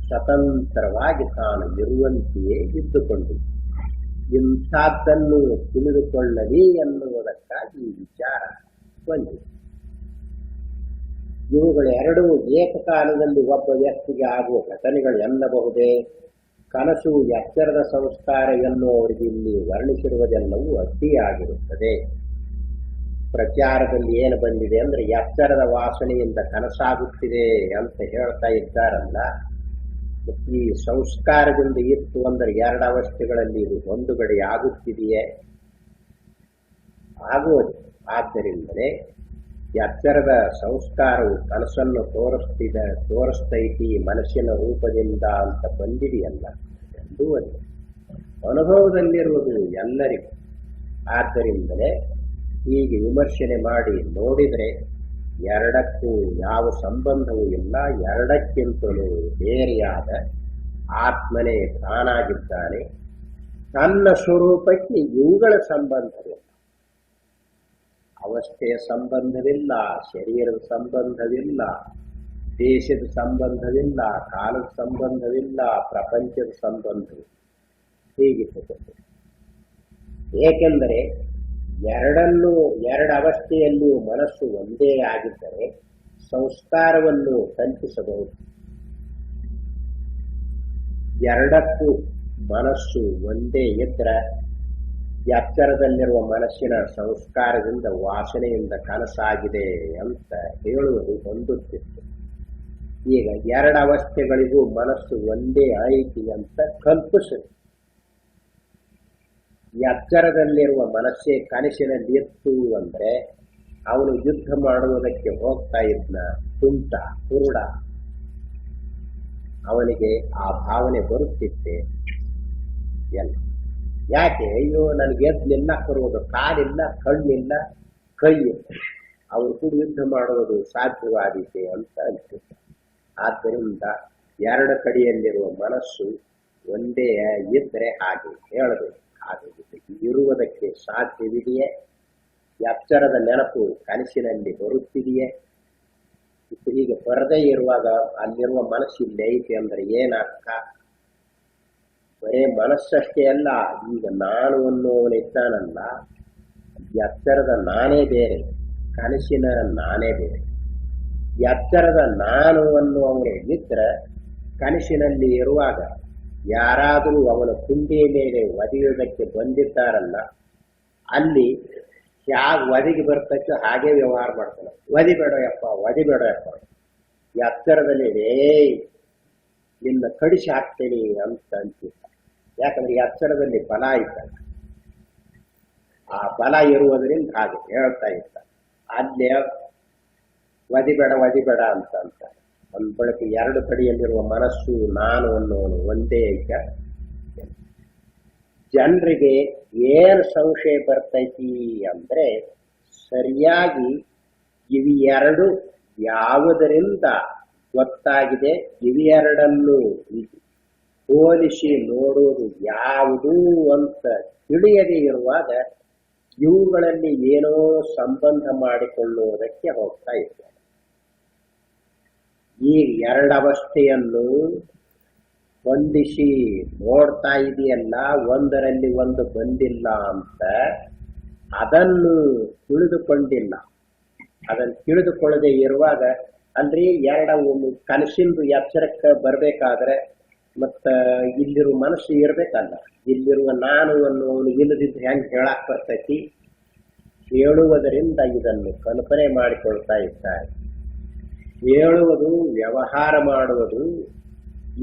ಸ್ವತಂತ್ರವಾಗಿ ತಾನು ಇರುವಂತೆಯೇ ಇದ್ದುಕೊಂಡಿದೆ. ಇಂಥದ್ದನ್ನು ತಿಳಿದುಕೊಳ್ಳಲಿ ಎನ್ನುವುದಕ್ಕಾಗಿ ಈ ವಿಚಾರ ಬಂದಿದೆ. ಇವುಗಳೆರಡೂ ಏಕಕಾಲದಲ್ಲಿ ಒಬ್ಬ ವ್ಯಕ್ತಿಗೆ ಆಗುವ ಘಟನೆಗಳು ಎನ್ನಬಹುದೇ? ಕನಸು ಎಚ್ಚರದ ಸಂಸ್ಕಾರ ಎನ್ನುವವರಿಗೆ ಇಲ್ಲಿ ವರ್ಣಿಸಿರುವುದೆಲ್ಲವೂ ಅಡ್ಡಿಯಾಗಿರುತ್ತದೆ. ಪ್ರಚಾರದಲ್ಲಿ ಏನು ಬಂದಿದೆ ಅಂದ್ರೆ ಎಚ್ಚರದ ವಾಸನೆಯಿಂದ ಕನಸಾಗುತ್ತಿದೆ ಅಂತ ಹೇಳ್ತಾ ಇದ್ದಾರಲ್ಲ, ಈ ಸಂಸ್ಕಾರದಿಂದ ಇತ್ತು ಅಂದರೆ ಎರಡು ಅವಸ್ಥೆಗಳಲ್ಲಿ ಇದು ಹೊಂದುಗಡೆ ಆಗುತ್ತಿದೆಯೇ? ಆಗುವುದು. ಆದ್ದರಿಂದಲೇ ಎಚ್ಚರದ ಸಂಸ್ಕಾರವು ಕನಸನ್ನು ತೋರಿಸ್ತೈತಿ ಮನಸ್ಸಿನ ರೂಪದಿಂದ ಅಂತ ಬಂದಿದೆಯಲ್ಲ ಎಂದು ಅನುಭವದಲ್ಲಿರುವುದು ಎಲ್ಲರಿಗೂ. ಆದ್ದರಿಂದಲೇ ಹೀಗೆ ವಿಮರ್ಶನೆ ಮಾಡಿ ನೋಡಿದರೆ ಎರಡಕ್ಕೂ ಯಾವ ಸಂಬಂಧವೂ ಇಲ್ಲ. ಎರಡಕ್ಕಿಂತಲೂ ಬೇರೆಯಾದ ಆತ್ಮನೇ ತಾನಾಗಿದ್ದಾನೆ. ತನ್ನ ಸ್ವರೂಪಕ್ಕೆ ಇವುಗಳ ಸಂಬಂಧವಿಲ್ಲ. ಅವಸ್ಥೆಯ ಸಂಬಂಧವಿಲ್ಲ, ಶರೀರದ ಸಂಬಂಧವಿಲ್ಲ, ದೇಶದ ಸಂಬಂಧವಿಲ್ಲ, ಕಾಲದ ಸಂಬಂಧವಿಲ್ಲ, ಪ್ರಪಂಚದ ಸಂಬಂಧವಿಲ್ಲ. ಹೀಗಿಟ್ಟುಕೊಂಡು ಏಕೆಂದರೆ ಎರಡು ಅವಸ್ಥೆಯಲ್ಲೂ ಮನಸ್ಸು ಒಂದೇ ಆಗಿದ್ದರೆ ಸಂಸ್ಕಾರವನ್ನು ಕಲ್ಪಿಸಬಹುದು. ಎರಡಕ್ಕೂ ಮನಸ್ಸು ಒಂದೇ ಇದ್ದರೆ ಎಚ್ಚರದಲ್ಲಿರುವ ಮನಸ್ಸಿನ ಸಂಸ್ಕಾರದಿಂದ ವಾಸನೆಯಿಂದ ಕನಸಾಗಿದೆ ಅಂತ ಹೇಳುವುದು ಹೊಂದುತ್ತಿತ್ತು. ಈಗ ಎರಡು ಅವಸ್ಥೆಗಳಿಗೂ ಮನಸ್ಸು ಒಂದೇ ಐತಿ ಅಂತ ಕಲ್ಪಿಸಿದೆ. ಎಚ್ಚರದಲ್ಲಿರುವ ಮನಸ್ಸೇ ಕನಸಿನಲ್ಲಿ ಇತ್ತು ಅಂದ್ರೆ ಅವನು ಯುದ್ಧ ಮಾಡುವುದಕ್ಕೆ ಹೋಗ್ತಾ ಇದ್ನ ತುಂಟ ಕುರುಡ, ಅವನಿಗೆ ಆ ಭಾವನೆ ಬರುತ್ತಿತ್ತೆ ಎಲ್ಲ. ಯಾಕೆ? ಅಯ್ಯೋ ನನಗೆ ಎದ್ಲಿಲ್ಲ, ಬರುವುದು ಕಾಲಿಲ್ಲ, ಕಣ್ಣಿಲ್ಲ, ಕೈ ಅವರು ಕೂಡ ಯುದ್ಧ ಮಾಡುವುದು ಸಾಧ್ಯವಾದೀತೆ ಅಂತ ಅನಿಸುತ್ತೆ. ಆದ್ದರಿಂದ ಎರಡು ಕಡೆಯಲ್ಲಿರುವ ಮನಸ್ಸು ಒಂದೇ ಇದ್ರೆ ಹಾಗೆ ಹೇಳಬೇಕು. ಹಾಗೆ ಇರುವುದಕ್ಕೆ ಸಾಧ್ಯವಿದೆಯೇ? ಎಚ್ಚರದ ನೆನಪು ಕನಸಿನಲ್ಲಿ ಬರುತ್ತಿದೆಯೇ? ಹೀಗೆ ಬರದೇ ಇರುವಾಗ ಅಲ್ಲಿರುವ ಮನಸ್ಸು ಇಲ್ಲಿ ಐತೆ ಅಂದ್ರೆ ಏನರ್ಥ? ಬರೇ ಮನಸ್ಸಷ್ಟೇ ಅಲ್ಲ, ಈಗ ನಾನು ಅನ್ನುವನಿದ್ದಾನಲ್ಲ, ಎಚ್ಚರದ ನಾನೇ ಬೇರೆ, ಕನಸಿನ ನಾನೇ ಬೇರೆ. ಎಚ್ಚರದ ನಾನು ಅನ್ನುವವನು ಇದ್ರೆ ಕನಸಿನಲ್ಲಿ ಇರುವಾಗ ಯಾರಾದರೂ ಅವನ ಕುಂಡಿಯ ಮೇಲೆ ಒದೆಯುವುದಕ್ಕೆ ಬಂದಿದ್ದಾರಲ್ಲ, ಅಲ್ಲಿ ಯಾವ ಒದಗಿ ಬರ್ತಕ್ಕೋ ಹಾಗೆ ವ್ಯವಹಾರ ಮಾಡ್ತಾನೆ. ಒದಿಬೇಡಯಪ್ಪ, ಒದಿಬೇಡಯಪ್ಪ. ಎಚ್ಚರದಲ್ಲಿ ನಿನ್ನ ಕಡಿಸಿ ಹಾಕ್ತೇನೆ ಅಂತ ಅಂತಿದ್ದ. ಯಾಕಂದ್ರೆ ಎಚ್ಚರದಲ್ಲಿ ಬಲ ಇದ್ದಾಗ ಆ ಬಲ ಇರುವುದರಿಂದ ಹಾಗೆ ಹೇಳ್ತಾ ಇದ್ದ. ಅಲ್ಲೇ ಒದಿಬೇಡ ಒದಿಬೇಡ ಅಂತ ಅಂತಾರೆ. ಒಂದ್ ಬಳಕೆ ಎರಡು ಕಡೆಯಲ್ಲಿರುವ ಮನಸ್ಸು ನಾನು ಅನ್ನೋನು ಒಂದೇ ಐತ. ಜನರಿಗೆ ಏನು ಸಂಶಯ ಬರ್ತೈತಿ ಅಂದ್ರೆ ಸರಿಯಾಗಿ ಇವೆರಡು ಯಾವುದರಿಂದ ಗೊತ್ತಾಗಿದೆ, ಇವೆರಡನ್ನು ಹೋಲಿಸಿ ನೋಡುವುದು ಯಾವುದು ಅಂತ ತಿಳಿಯದೇ ಇರುವಾಗ ಇವುಗಳಲ್ಲಿ ಏನೋ ಸಂಬಂಧ ಮಾಡಿಕೊಳ್ಳುವುದಕ್ಕೆ ಹೋಗ್ತಾ ಇದ್ದಾರೆ. ಈ ಎರಡವಸ್ಥೆಯನ್ನು ಹೊಂದಿಸಿ ನೋಡ್ತಾ ಇದೆಯಲ್ಲ, ಒಂದರಲ್ಲಿ ಒಂದು ಬಂದಿಲ್ಲ ಅಂತ ಅದನ್ನು ತಿಳಿದುಕೊಂಡಿಲ್ಲ. ಅದನ್ನು ತಿಳಿದುಕೊಳ್ಳದೆ ಇರುವಾಗ ಅಂದ್ರೆ ಒಂದು ಕನಸಿಂದು ಎಚ್ಚರಕ್ಕೆ ಬರ್ಬೇಕಾದ್ರೆ ಮತ್ತ ಇಲ್ಲಿರುವ ಮನಸ್ಸು ಇರ್ಬೇಕಲ್ಲ, ಇಲ್ಲಿರುವ ನಾನು ಅನ್ನೋನು ಇಲ್ಲದಿದ್ದು ಹೆಂಗೆ ಹೇಳಕ್ ಬರ್ತೈತಿ? ಹೇಳುವುದರಿಂದ ಇದನ್ನು ಕಲ್ಪನೆ ಮಾಡಿಕೊಳ್ತಾ ಇದ್ದಾರೆ. ಹೇಳುವುದು, ವ್ಯವಹಾರ ಮಾಡುವುದು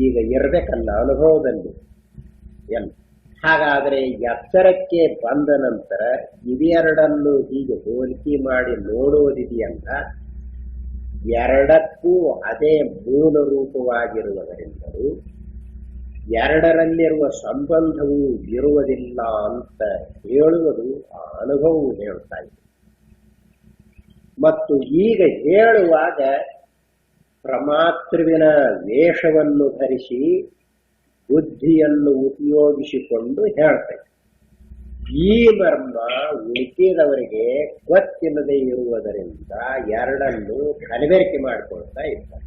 ಈಗ ಇರಬೇಕಲ್ಲ ಅನುಭವದಲ್ಲಿ ಎಲ್ಲ. ಹಾಗಾದರೆ ಎಚ್ಚರಕ್ಕೆ ಬಂದ ನಂತರ ಇವೆರಡನ್ನು ಹೀಗೆ ಹೋಲಿಕೆ ಮಾಡಿ ನೋಡುವುದಿದೆಯಲ್ಲ, ಎರಡಕ್ಕೂ ಅದೇ ಮೂಲ ರೂಪವಾಗಿರುವುದರಿಂದಲೂ ಎರಡರಲ್ಲಿರುವ ಸಂಬಂಧವೂ ಇರುವುದಿಲ್ಲ ಅಂತ ಹೇಳುವುದು ಆ ಅನುಭವವು ಹೇಳ್ತಾ ಇದೆ. ಮತ್ತು ಈಗ ಹೇಳುವಾಗ ಪ್ರಮಾತೃವಿನ ವೇಷವನ್ನು ಧರಿಸಿ ಬುದ್ಧಿಯನ್ನು ಉಪಯೋಗಿಸಿಕೊಂಡು ಹೇಳ್ತೇವೆ. ಈ ಮರ್ಮ ಉಳಿಕೆದವರಿಗೆ ಗೊತ್ತಿಲ್ಲದೆ ಇರುವುದರಿಂದ ಎರಡನ್ನು ಕಲಬೆರಕೆ ಮಾಡಿಕೊಳ್ತಾ ಇದ್ದಾರೆ.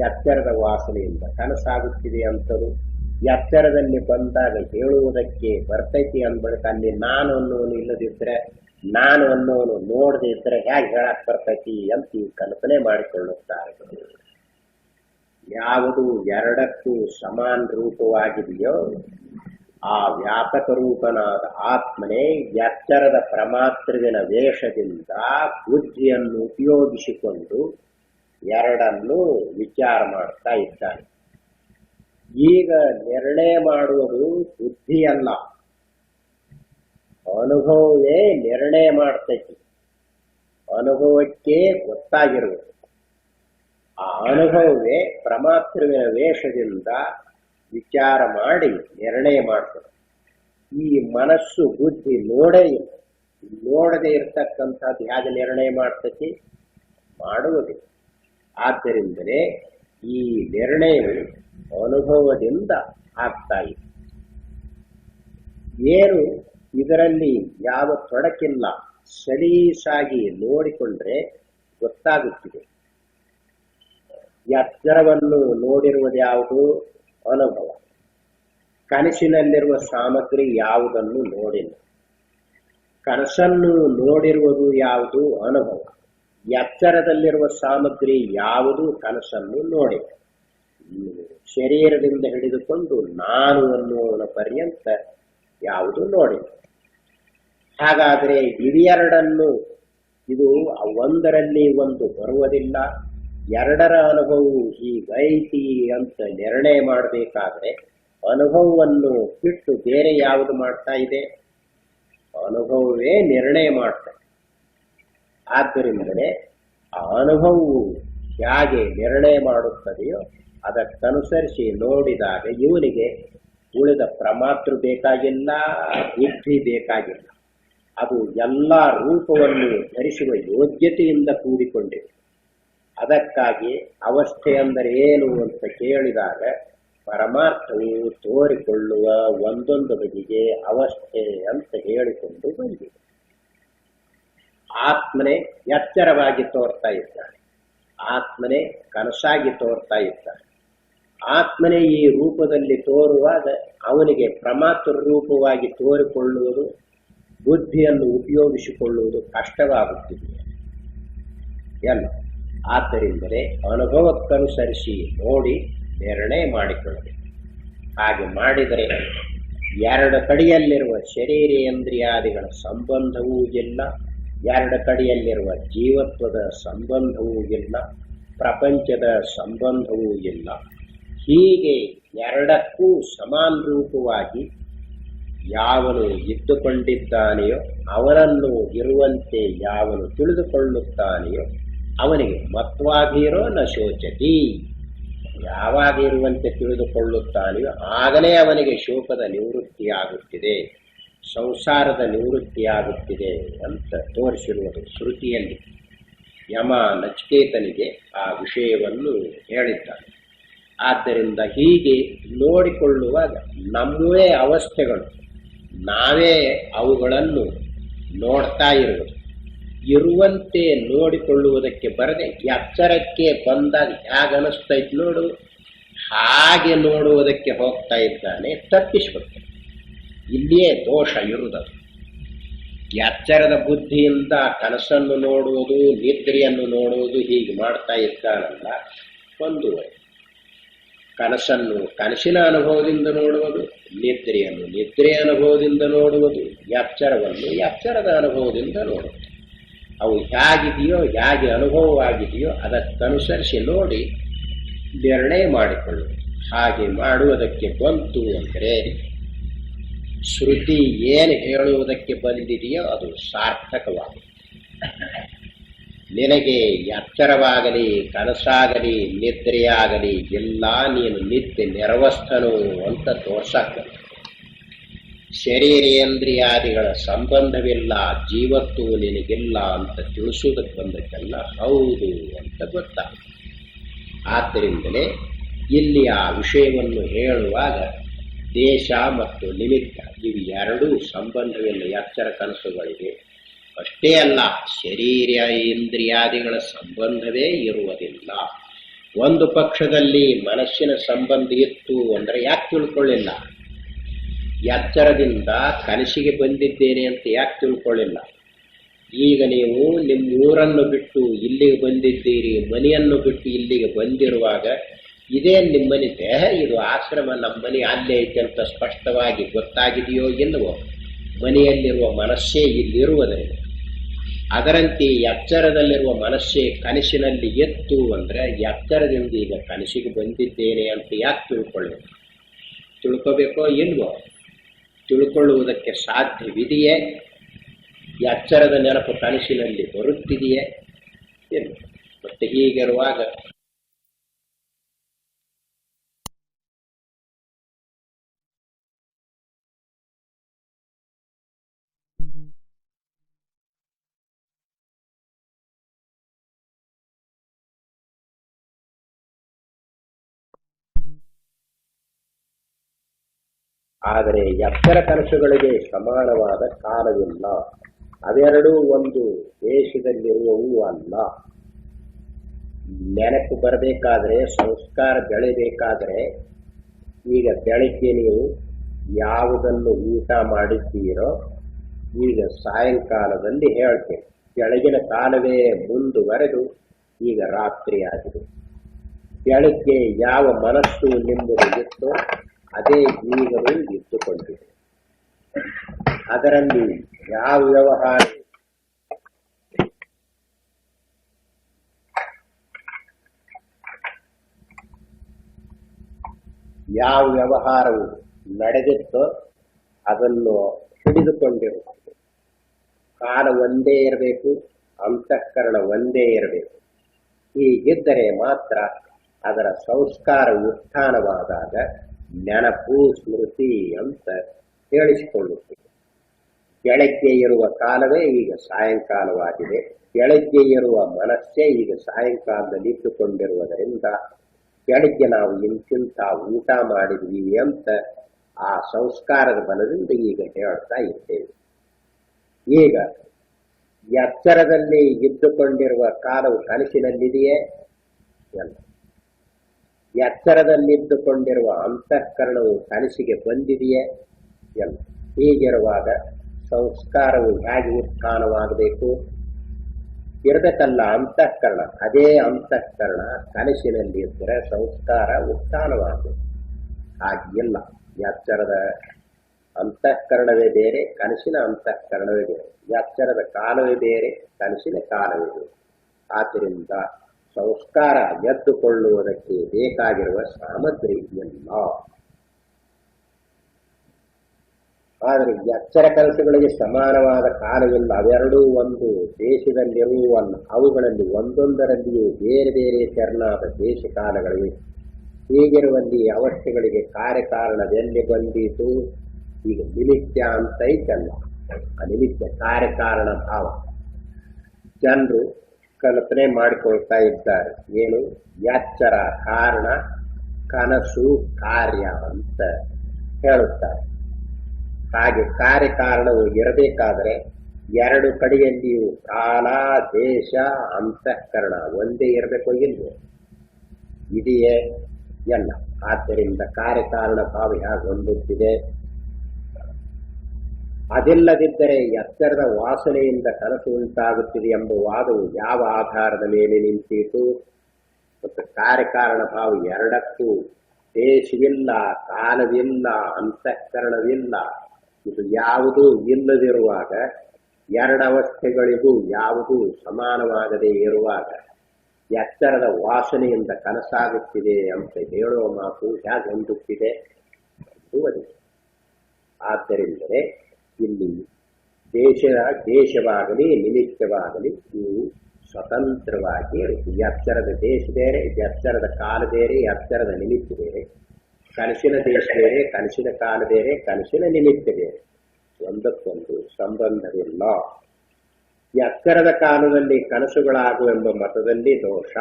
ಎಚ್ಚರದ ವಾಸನೆಯಿಂದ ಕನಸಾಗುತ್ತಿದೆ ಅಂತರು ಎಚ್ಚರದಲ್ಲಿ ಬಂದಾಗ ಹೇಳುವುದಕ್ಕೆ ಬರ್ತೈತಿ ಅಂದ್ಬಳಿಕ ಅಲ್ಲಿ ನಾನು ಅನ್ನೋನು ಇಲ್ಲದಿದ್ರೆ, ನಾನು ಅನ್ನೋನು ನೋಡದೆ ಇದ್ರೆ ಹೇಗೆ ಹೇಳಕ್ ಬರ್ತೈತಿ ಅಂತ ಕಲ್ಪನೆ ಮಾಡಿಕೊಳ್ಳುತ್ತಾರೆ. ಯಾವುದು ಎರಡಕ್ಕೂ ಸಮಾನ ರೂಪವಾಗಿದೆಯೋ ಆ ವ್ಯಾಪಕ ರೂಪನಾದ ಆತ್ಮನೇ ಎಚ್ಚರದ ಪ್ರಮಾತೃವಿನ ವೇಷದಿಂದ ಬುದ್ಧಿಯನ್ನು ಉಪಯೋಗಿಸಿಕೊಂಡು ಎರಡನ್ನು ವಿಚಾರ ಮಾಡ್ತಾ ಇದ್ದಾನೆ. ಈಗ ನಿರ್ಣಯ ಮಾಡುವುದು ಬುದ್ಧಿಯಲ್ಲ, ಅನುಭವವೇ ನಿರ್ಣಯ ಮಾಡ್ತೈತಿ. ಅನುಭವಕ್ಕೆ ಗೊತ್ತಾಗಿರುವುದು ಆ ಅನುಭವವೇ ಪ್ರಮಾತೃವಿನ ವೇಷದಿಂದ ವಿಚಾರ ಮಾಡಿ ನಿರ್ಣಯ ಮಾಡ್ತದೆ. ಈ ಮನಸ್ಸು ಬುದ್ಧಿ ನೋಡದೆ ಇರ್ತಕ್ಕಂಥದ್ದು ಹೇಗೆ ನಿರ್ಣಯ ಮಾಡ್ತೈತಿ? ಮಾಡುವುದಿಲ್ಲ. ಆದ್ದರಿಂದಲೇ ಈ ನಿರ್ಣಯವು ಅನುಭವದಿಂದ ಆಗ್ತಾ ಇದೆ. ಏನು ಇದರಲ್ಲಿ ಯಾವ ತೊಡಕಿಲ್ಲ, ಸಲೀಸಾಗಿ ನೋಡಿಕೊಂಡ್ರೆ ಗೊತ್ತಾಗುತ್ತಿದೆ. ಎಚ್ಚರವನ್ನು ನೋಡಿರುವುದು ಯಾವುದು? ಅನುಭವ. ಕನಸಿನಲ್ಲಿರುವ ಸಾಮಗ್ರಿ ಯಾವುದನ್ನು ನೋಡಿಲ್ಲ. ಕನಸನ್ನು ನೋಡಿರುವುದು ಯಾವುದು? ಅನುಭವ. ಎಚ್ಚರದಲ್ಲಿರುವ ಸಾಮಗ್ರಿ ಯಾವುದು? ಕನಸನ್ನು ನೋಡಿಲ್ಲ. ಶರೀರದಿಂದ ಹಿಡಿದುಕೊಂಡು ನಾನು ಅನ್ನುವನ ಪರ್ಯಂತ ಯಾವುದು ನೋಡಿಲ್ಲ. ಹಾಗಾದರೆ ಇವೆರಡನ್ನು ಇದು ಒಂದರಲ್ಲಿ ಒಂದು ಬರುವುದಿಲ್ಲ. ಎರಡರ ಅನುಭವವು ಹೀಗೈತಿ ಅಂತ ನಿರ್ಣಯ ಮಾಡಬೇಕಾದ್ರೆ ಅನುಭವವನ್ನು ಬಿಟ್ಟು ಬೇರೆ ಯಾವುದು ಮಾಡ್ತಾ ಇದೆ? ಅನುಭವವೇ ನಿರ್ಣಯ ಮಾಡ್ತಾರೆ. ಆದ್ದರಿಂದಲೇ ಆ ಅನುಭವವು ಹೇಗೆ ನಿರ್ಣಯ ಮಾಡುತ್ತದೆಯೋ ಅದಕ್ಕನುಸರಿಸಿ ನೋಡಿದಾಗ ಇವನಿಗೆ ಉಳಿದ ಪ್ರಮಾತೃ ಬೇಕಾಗಿಲ್ಲ, ಬುದ್ಧಿ ಬೇಕಾಗಿಲ್ಲ. ಅದು ಎಲ್ಲ ರೂಪವನ್ನು ಧರಿಸುವ ಯೋಗ್ಯತೆಯಿಂದ ಕೂಡಿಕೊಂಡಿದೆ. ಅದಕ್ಕಾಗಿ ಅವಸ್ಥೆ ಅಂದರೆ ಏನು ಅಂತ ಕೇಳಿದಾಗ ಪರಮಾರ್ಥವು ತೋರಿಕೊಳ್ಳುವ ಒಂದೊಂದು ಬಗೆಗೆ ಅವಸ್ಥೆ ಅಂತ ಹೇಳಿಕೊಂಡು ಬಂದಿದೆ. ಆತ್ಮನೇ ಎಚ್ಚರವಾಗಿ ತೋರ್ತಾ ಇದ್ದಾನೆ, ಆತ್ಮನೇ ಕನಸಾಗಿ ತೋರ್ತಾ ಇದ್ದಾನೆ. ಆತ್ಮನೇ ಈ ರೂಪದಲ್ಲಿ ತೋರುವಾಗ ಅವನಿಗೆ ಪ್ರಮಾತೃ ರೂಪವಾಗಿ ತೋರಿಕೊಳ್ಳುವುದು, ಬುದ್ಧಿಯನ್ನು ಉಪಯೋಗಿಸಿಕೊಳ್ಳುವುದು ಕಷ್ಟವಾಗುತ್ತಿದೆ ಎಲ್ಲ. ಆದ್ದರಿಂದಲೇ ಅನುಭವಕ್ಕನುಸರಿಸಿ ನೋಡಿ ನಿರ್ಣಯ ಮಾಡಿಕೊಳ್ಳಬೇಕು. ಹಾಗೆ ಮಾಡಿದರೆ ಎರಡು ಕಡೆಯಲ್ಲಿರುವ ಶರೀರೇಂದ್ರಿಯಾದಿಗಳ ಸಂಬಂಧವೂ ಇಲ್ಲ, ಎರಡು ಕಡೆಯಲ್ಲಿರುವ ಜೀವತ್ವದ ಸಂಬಂಧವೂ ಇಲ್ಲ, ಪ್ರಪಂಚದ ಸಂಬಂಧವೂ ಇಲ್ಲ. ಹೀಗೆ ಎರಡಕ್ಕೂ ಸಮಾನ ರೂಪವಾಗಿ ಯಾವನು ಇದ್ದುಕೊಂಡಿದ್ದಾನೆಯೋ ಅವನನ್ನು ಇರುವಂತೆ ಯಾವನು ತಿಳಿದುಕೊಳ್ಳುತ್ತಾನೆಯೋ ಅವನಿಗೆ ಮತ್ವಾಗಿರೋ ನ ಶೋಚತಿ. ಯಾವಾಗ ಇರುವಂತೆ ತಿಳಿದುಕೊಳ್ಳುತ್ತಾನೆಯೋ ಆಗಲೇ ಅವನಿಗೆ ಶೋಕದ ನಿವೃತ್ತಿಯಾಗುತ್ತಿದೆ, ಸಂಸಾರದ ನಿವೃತ್ತಿಯಾಗುತ್ತಿದೆ ಅಂತ ತೋರಿಸಿರುವುದು ಶ್ರುತಿಯಲ್ಲಿ. ಯಮ ನಚಿಕೇತನಿಗೆ ಆ ವಿಷಯವನ್ನು ಹೇಳಿದ್ದಾನೆ. ಆದ್ದರಿಂದ ಹೀಗೆ ನೋಡಿಕೊಳ್ಳುವಾಗ ನಮ್ಮವೇ ಅವಸ್ಥೆಗಳು, ನಾವೇ ಅವುಗಳನ್ನು ನೋಡ್ತಾ ಇರುವಂತೆ ನೋಡಿಕೊಳ್ಳುವುದಕ್ಕೆ ಬರದೆ ಎಚ್ಚರಕ್ಕೆ ಬಂದಾಗ ಹೇಗೆ ಅನಿಸ್ತೈತೆ ನೋಡು ಹಾಗೆ ನೋಡುವುದಕ್ಕೆ ಹೋಗ್ತಾ ಇದ್ದಾನೆ. ತಪ್ಪಿಸ್ಬೇಕು. ಇಲ್ಲಿಯೇ ದೋಷ ಇರುವುದು. ಎಚ್ಚರದ ಬುದ್ಧಿಯಿಂದ ಕನಸನ್ನು ನೋಡುವುದು, ನಿದ್ರೆಯನ್ನು ನೋಡುವುದು ಹೀಗೆ ಮಾಡ್ತಾ ಇದ್ದಾನಲ್ಲ, ಒಂದು ಕನಸನ್ನು ಕನಸಿನ ಅನುಭವದಿಂದ ನೋಡುವುದು, ನಿದ್ರೆಯನ್ನು ನಿದ್ರೆಯ ಅನುಭವದಿಂದ ನೋಡುವುದು, ಎಚ್ಚರವನ್ನು ಎಚ್ಚರದ ಅನುಭವದಿಂದ ನೋಡುವುದು. ಅವು ಹೇಗಿದೆಯೋ ಹೇಗೆ ಅನುಭವವಾಗಿದೆಯೋ ಅದಕ್ಕನುಸರಿಸಿ ನೋಡಿ ನಿರ್ಣಯ ಮಾಡಿಕೊಳ್ಳುವುದು. ಹಾಗೆ ಮಾಡುವುದಕ್ಕೆ ಬಂತು ಅಂದರೆ ಶ್ರುತಿ ಏನು ಹೇಳುವುದಕ್ಕೆ ಬಂದಿದೆಯೋ ಅದು ಸಾರ್ಥಕವಾಗುತ್ತೆ. ನಿನಗೆ ಎಚ್ಚರವಾಗಲಿ ಕನಸಾಗಲಿ ನಿದ್ರೆಯಾಗಲಿ ಎಲ್ಲ ನೀನು ನಿತ್ಯ ನೆರವಸ್ಥನು ಅಂತ ತೋರ್ಸಾಕ್ತದೆ. ಶರೀರೇಂದ್ರಿಯಾದಿಗಳ ಸಂಬಂಧವಿಲ್ಲ, ಜೀವತ್ವ ನಿನಗಿಲ್ಲ ಅಂತ ತಿಳಿಸೋದಕ್ಕೆ ಬಂದಕ್ಕೆಲ್ಲ ಹೌದು ಅಂತ ಗೊತ್ತಾಗುತ್ತೆ. ಆದ್ದರಿಂದಲೇ ಇಲ್ಲಿ ಆ ವಿಷಯವನ್ನು ಹೇಳುವಾಗ ದೇಶ ಮತ್ತು ನಿಮಿತ್ತ ಇವು ಎರಡೂ ಸಂಬಂಧವಿಲ್ಲ ಎಚ್ಚರ ಕನಸುಗಳಿಗೆ. ಅಷ್ಟೇ ಅಲ್ಲ, ಶರೀರ ಇಂದ್ರಿಯಾದಿಗಳ ಸಂಬಂಧವೇ ಇರುವುದಿಲ್ಲ. ಒಂದು ಪಕ್ಷದಲ್ಲಿ ಮನಸ್ಸಿನ ಸಂಬಂಧ ಇತ್ತು ಅಂದರೆ ಯಾಕೆ ತಿಳ್ಕೊಳ್ಳಿಲ್ಲ? ಎಚ್ಚರದಿಂದ ಕನಸಿಗೆ ಬಂದಿದ್ದೇನೆ ಅಂತ ಯಾಕೆ ತಿಳ್ಕೊಳ್ಳಿಲ್ಲ? ಈಗ ನೀವು ನಿಮ್ಮ ಊರನ್ನು ಬಿಟ್ಟು ಇಲ್ಲಿಗೆ ಬಂದಿದ್ದೀರಿ, ಮನೆಯನ್ನು ಬಿಟ್ಟು ಇಲ್ಲಿಗೆ ಬಂದಿರುವಾಗ ಇದೇ ನಿಮ್ಮ ಮನೆ ದೇಹ, ಇದು ಆಶ್ರಮ, ನಮ್ಮ ಮನೆ ಅಲ್ಲೇ ಐತೆ ಅಂತ ಸ್ಪಷ್ಟವಾಗಿ ಗೊತ್ತಾಗಿದೆಯೋ ಇಲ್ಲವೋ? ಮನೆಯಲ್ಲಿರುವ ಮನಸ್ಸೇ ಇಲ್ಲಿರುವುದರಿಂದ. ಅದರಂತೆ ಎಚ್ಚರದಲ್ಲಿರುವ ಮನಸ್ಸೇ ಕನಸಿನಲ್ಲಿ ಎತ್ತು ಅಂದರೆ ಎಚ್ಚರದಿಂದ ಈಗ ಕನಸಿಗೆ ಬಂದಿದ್ದೇನೆ ಅಂತ ಯಾಕೆ ತಿಳ್ಕೊಳ್ಳಿ? ತಿಳ್ಕೋಬೇಕೋ ಇಲ್ವೋ? ತಿಳ್ಕೊಳ್ಳುವುದಕ್ಕೆ ಸಾಧ್ಯವಿದೆಯೇ? ಎಚ್ಚರದ ನೆನಪು ಕನಸಿನಲ್ಲಿ ಬರುತ್ತಿದೆಯೇ? ಇಲ್ಲ. ಮತ್ತೆ ಹೀಗಿರುವಾಗ ಆದರೆ ಎಚ್ಚರ ಕನಸುಗಳಿಗೆ ಸಮಾನವಾದ ಕಾಲವಿಲ್ಲ. ಅವೆರಡೂ ಒಂದು ದೇಶದಲ್ಲಿರುವವೂ ಅಲ್ಲ. ನೆನಪು ಬರಬೇಕಾದ್ರೆ, ಸಂಸ್ಕಾರ ಬೆಳೆಯಬೇಕಾದ್ರೆ, ಈಗ ಬೆಳಗ್ಗೆ ನೀವು ಯಾವುದನ್ನು ಊಟ ಮಾಡಿದ್ದೀರೋ ಈಗ ಸಾಯಂಕಾಲದಲ್ಲಿ ಹೇಳ್ತೇನೆ. ಬೆಳಗಿನ ಕಾಲವೇ ಮುಂದುವರೆದು ಈಗ ರಾತ್ರಿ ಆಗಿದೆ. ಬೆಳಗ್ಗೆ ಯಾವ ಮನಸ್ಸು ನಿಮ್ಮದು ಇತ್ತೋ ಅದೇ ಈಗಲೂ ಇದ್ದುಕೊಂಡಿದೆ. ಅದರಲ್ಲಿ ಯಾವ ವ್ಯವಹಾರವು ನಡೆದಿತ್ತೋ ಅದನ್ನು ಹಿಡಿದುಕೊಂಡಿರುತ್ತದೆ. ಕಾಲ ಒಂದೇ ಇರಬೇಕು, ಅಂತಃಕರಣ ಒಂದೇ ಇರಬೇಕು. ಹೀಗಿದ್ದರೆ ಮಾತ್ರ ಅದರ ಸಂಸ್ಕಾರ ಉತ್ಥಾನವಾದಾಗ ನೆನಪು ಸ್ಮೃತಿ ಅಂತ ಹೇಳಿಸಿಕೊಳ್ಳುತ್ತದೆ. ಬೆಳಗ್ಗೆ ಇರುವ ಕಾಲವೇ ಈಗ ಸಾಯಂಕಾಲವಾಗಿದೆ. ಬೆಳಗ್ಗೆ ಇರುವ ಮನಸ್ಸೇ ಈಗ ಸಾಯಂಕಾಲದಲ್ಲಿ ಇಟ್ಟುಕೊಂಡಿರುವುದರಿಂದ ಬೆಳಗ್ಗೆ ನಾವು ಇಂತಿಂತ ಊಟ ಮಾಡಿದ್ವಿ ಅಂತ ಆ ಸಂಸ್ಕಾರದ ಬಲದಿಂದ ಈಗ ಹೇಳ್ತಾ ಇದ್ದೇವೆ. ಈಗ ಎಚ್ಚರದಲ್ಲಿ ಇದ್ದುಕೊಂಡಿರುವ ಕಾಲವು ಕನಸಿನಲ್ಲಿದೆಯೇ? ಎಲ್ಲ. ಎಚ್ಚರದಲ್ಲಿದ್ದುಕೊಂಡಿರುವ ಅಂತಃಕರಣವು ಕನಸಿಗೆ ಬಂದಿದೆಯೇ? ಎಲ್ಲ. ಹೀಗಿರುವಾಗ ಸಂಸ್ಕಾರವು ಹೇಗೆ ಉತ್ಥಾನವಾಗಬೇಕು? ಇರಬೇಕಲ್ಲ ಅಂತಃಕರಣ. ಅದೇ ಅಂತಃಕರಣ ಕನಸಿನಲ್ಲಿ ಇದ್ದರೆ ಸಂಸ್ಕಾರ ಉತ್ಥಾನವಾಗಬೇಕು. ಹಾಗಿಲ್ಲ. ಎಚ್ಚರದ ಅಂತಃಕರಣವೇ ಬೇರೆ, ಕನಸಿನ ಅಂತಃಕರಣವೇ ಬೇರೆ. ಎಚ್ಚರದ ಕಾಲವೇ ಬೇರೆ, ಕನಸಿನ ಕಾಲವೇ ಬೇರೆ. ಆದ್ದರಿಂದ ಸಂಸ್ಕಾರ ಎದ್ದುಕೊಳ್ಳುವುದಕ್ಕೆ ಬೇಕಾಗಿರುವ ಸಾಮಗ್ರಿ ಇಲ್ಲ. ಆದರೆ ಎಚ್ಚರ ಕನಸುಗಳಿಗೆ ಸಮಾನವಾದ ಕಾಲವಿಲ್ಲ. ಅವೆರಡೂ ಒಂದು ದೇಶದಲ್ಲಿರುವಲ್ಲ. ಅವುಗಳಲ್ಲಿ ಒಂದೊಂದರಲ್ಲಿಯೂ ಬೇರೆ ಬೇರೆ ತೆರನಾದ ದೇಶ ಕಾಲಗಳಿವೆ. ಹೀಗಿರುವಲ್ಲಿ ಅವಸ್ಥೆಗಳಿಗೆ ಕಾರ್ಯಕಾರಣವೆಲ್ಲಿ ಬಂದಿತು? ಈಗ ನಿಮಿತ್ತ ಅಂತ ಐತಲ್ಲ, ಆ ನಿಮಿತ್ತ ಕಾರ್ಯಕಾರಣ ಭಾವ ಜನರು ಕಲ್ಪನೆ ಮಾಡಿಕೊಳ್ತಾ ಇದ್ದಾರೆ. ಏನು? ಎಚ್ಚರ ಕಾರಣ, ಕನಸು ಕಾರ್ಯ ಅಂತ ಹೇಳುತ್ತಾರೆ. ಹಾಗೆ ಕಾರ್ಯಕಾರಣವು ಇರಬೇಕಾದರೆ ಎರಡು ಕಡೆಯಲ್ಲಿಯೂ ಕಾಲ, ದೇಶ, ಅಂತಃಕರಣ ಒಂದೇ ಇರಬೇಕು ಇಲ್ವೋ? ಇದೆಯೇ? ಎಲ್ಲ. ಆದ್ದರಿಂದ ಕಾರ್ಯಕಾರಣ ಭಾವ ಹೇಗೆ ಹೊಂದುತ್ತಿದೆ? ಅದಿಲ್ಲದಿದ್ದರೆ ಎಚ್ಚರದ ವಾಸನೆಯಿಂದ ಕನಸು ಉಂಟಾಗುತ್ತಿದೆ ಎಂಬ ವಾದವು ಯಾವ ಆಧಾರದ ಮೇಲೆ ನಿಂತಿತು? ಮತ್ತು ಕಾರ್ಯಕಾರಣ ಭಾವ ಎರಡಕ್ಕೂ ದೇಶವಿಲ್ಲ, ಕಾಲವಿಲ್ಲ, ಅಂತಃಕರಣವಿಲ್ಲ. ಇದು ಯಾವುದೂ ಇಲ್ಲದಿರುವಾಗ, ಎರಡವಸ್ಥೆಗಳಿಗೂ ಯಾವುದೂ ಸಮಾನವಾಗದೇ ಇರುವಾಗ ಎಚ್ಚರದ ವಾಸನೆಯಿಂದ ಕನಸಾಗುತ್ತಿದೆ ಅಂತ ಹೇಳುವ ಮಾತು ಹೇಗೆ ಹೊಂದುತ್ತಿದೆ? ಆದ್ದರಿಂದಲೇ ಇಲ್ಲಿ ದೇಶವಾಗಲಿ ನಿಮಿತ್ತವಾಗಲಿ ಇವು ಸ್ವತಂತ್ರವಾಗಿ ಇರುತ್ತೆ. ಎಚ್ಚರದ ದೇಶ ಬೇರೆ, ಎಚ್ಚರದ ಕಾಲ ಬೇರೆ, ಎಚ್ಚರದ ನಿಮಿತ್ತ ಬೇರೆ. ಕನಸಿನ ದೇಶ ಬೇರೆ, ಕನಸಿನ ಕಾಲ ಬೇರೆ, ಕನಸಿನ ನಿಮಿತ್ತ ಬೇರೆ, ಒಂದಕ್ಕೊಂದು ಸಂಬಂಧವಿಲ್ಲ. ಎಚ್ಚರದ ಕಾಲದಲ್ಲಿ ಕನಸುಗಳಾಗುವೆಂಬ ಮತದಲ್ಲಿ ದೋಷ.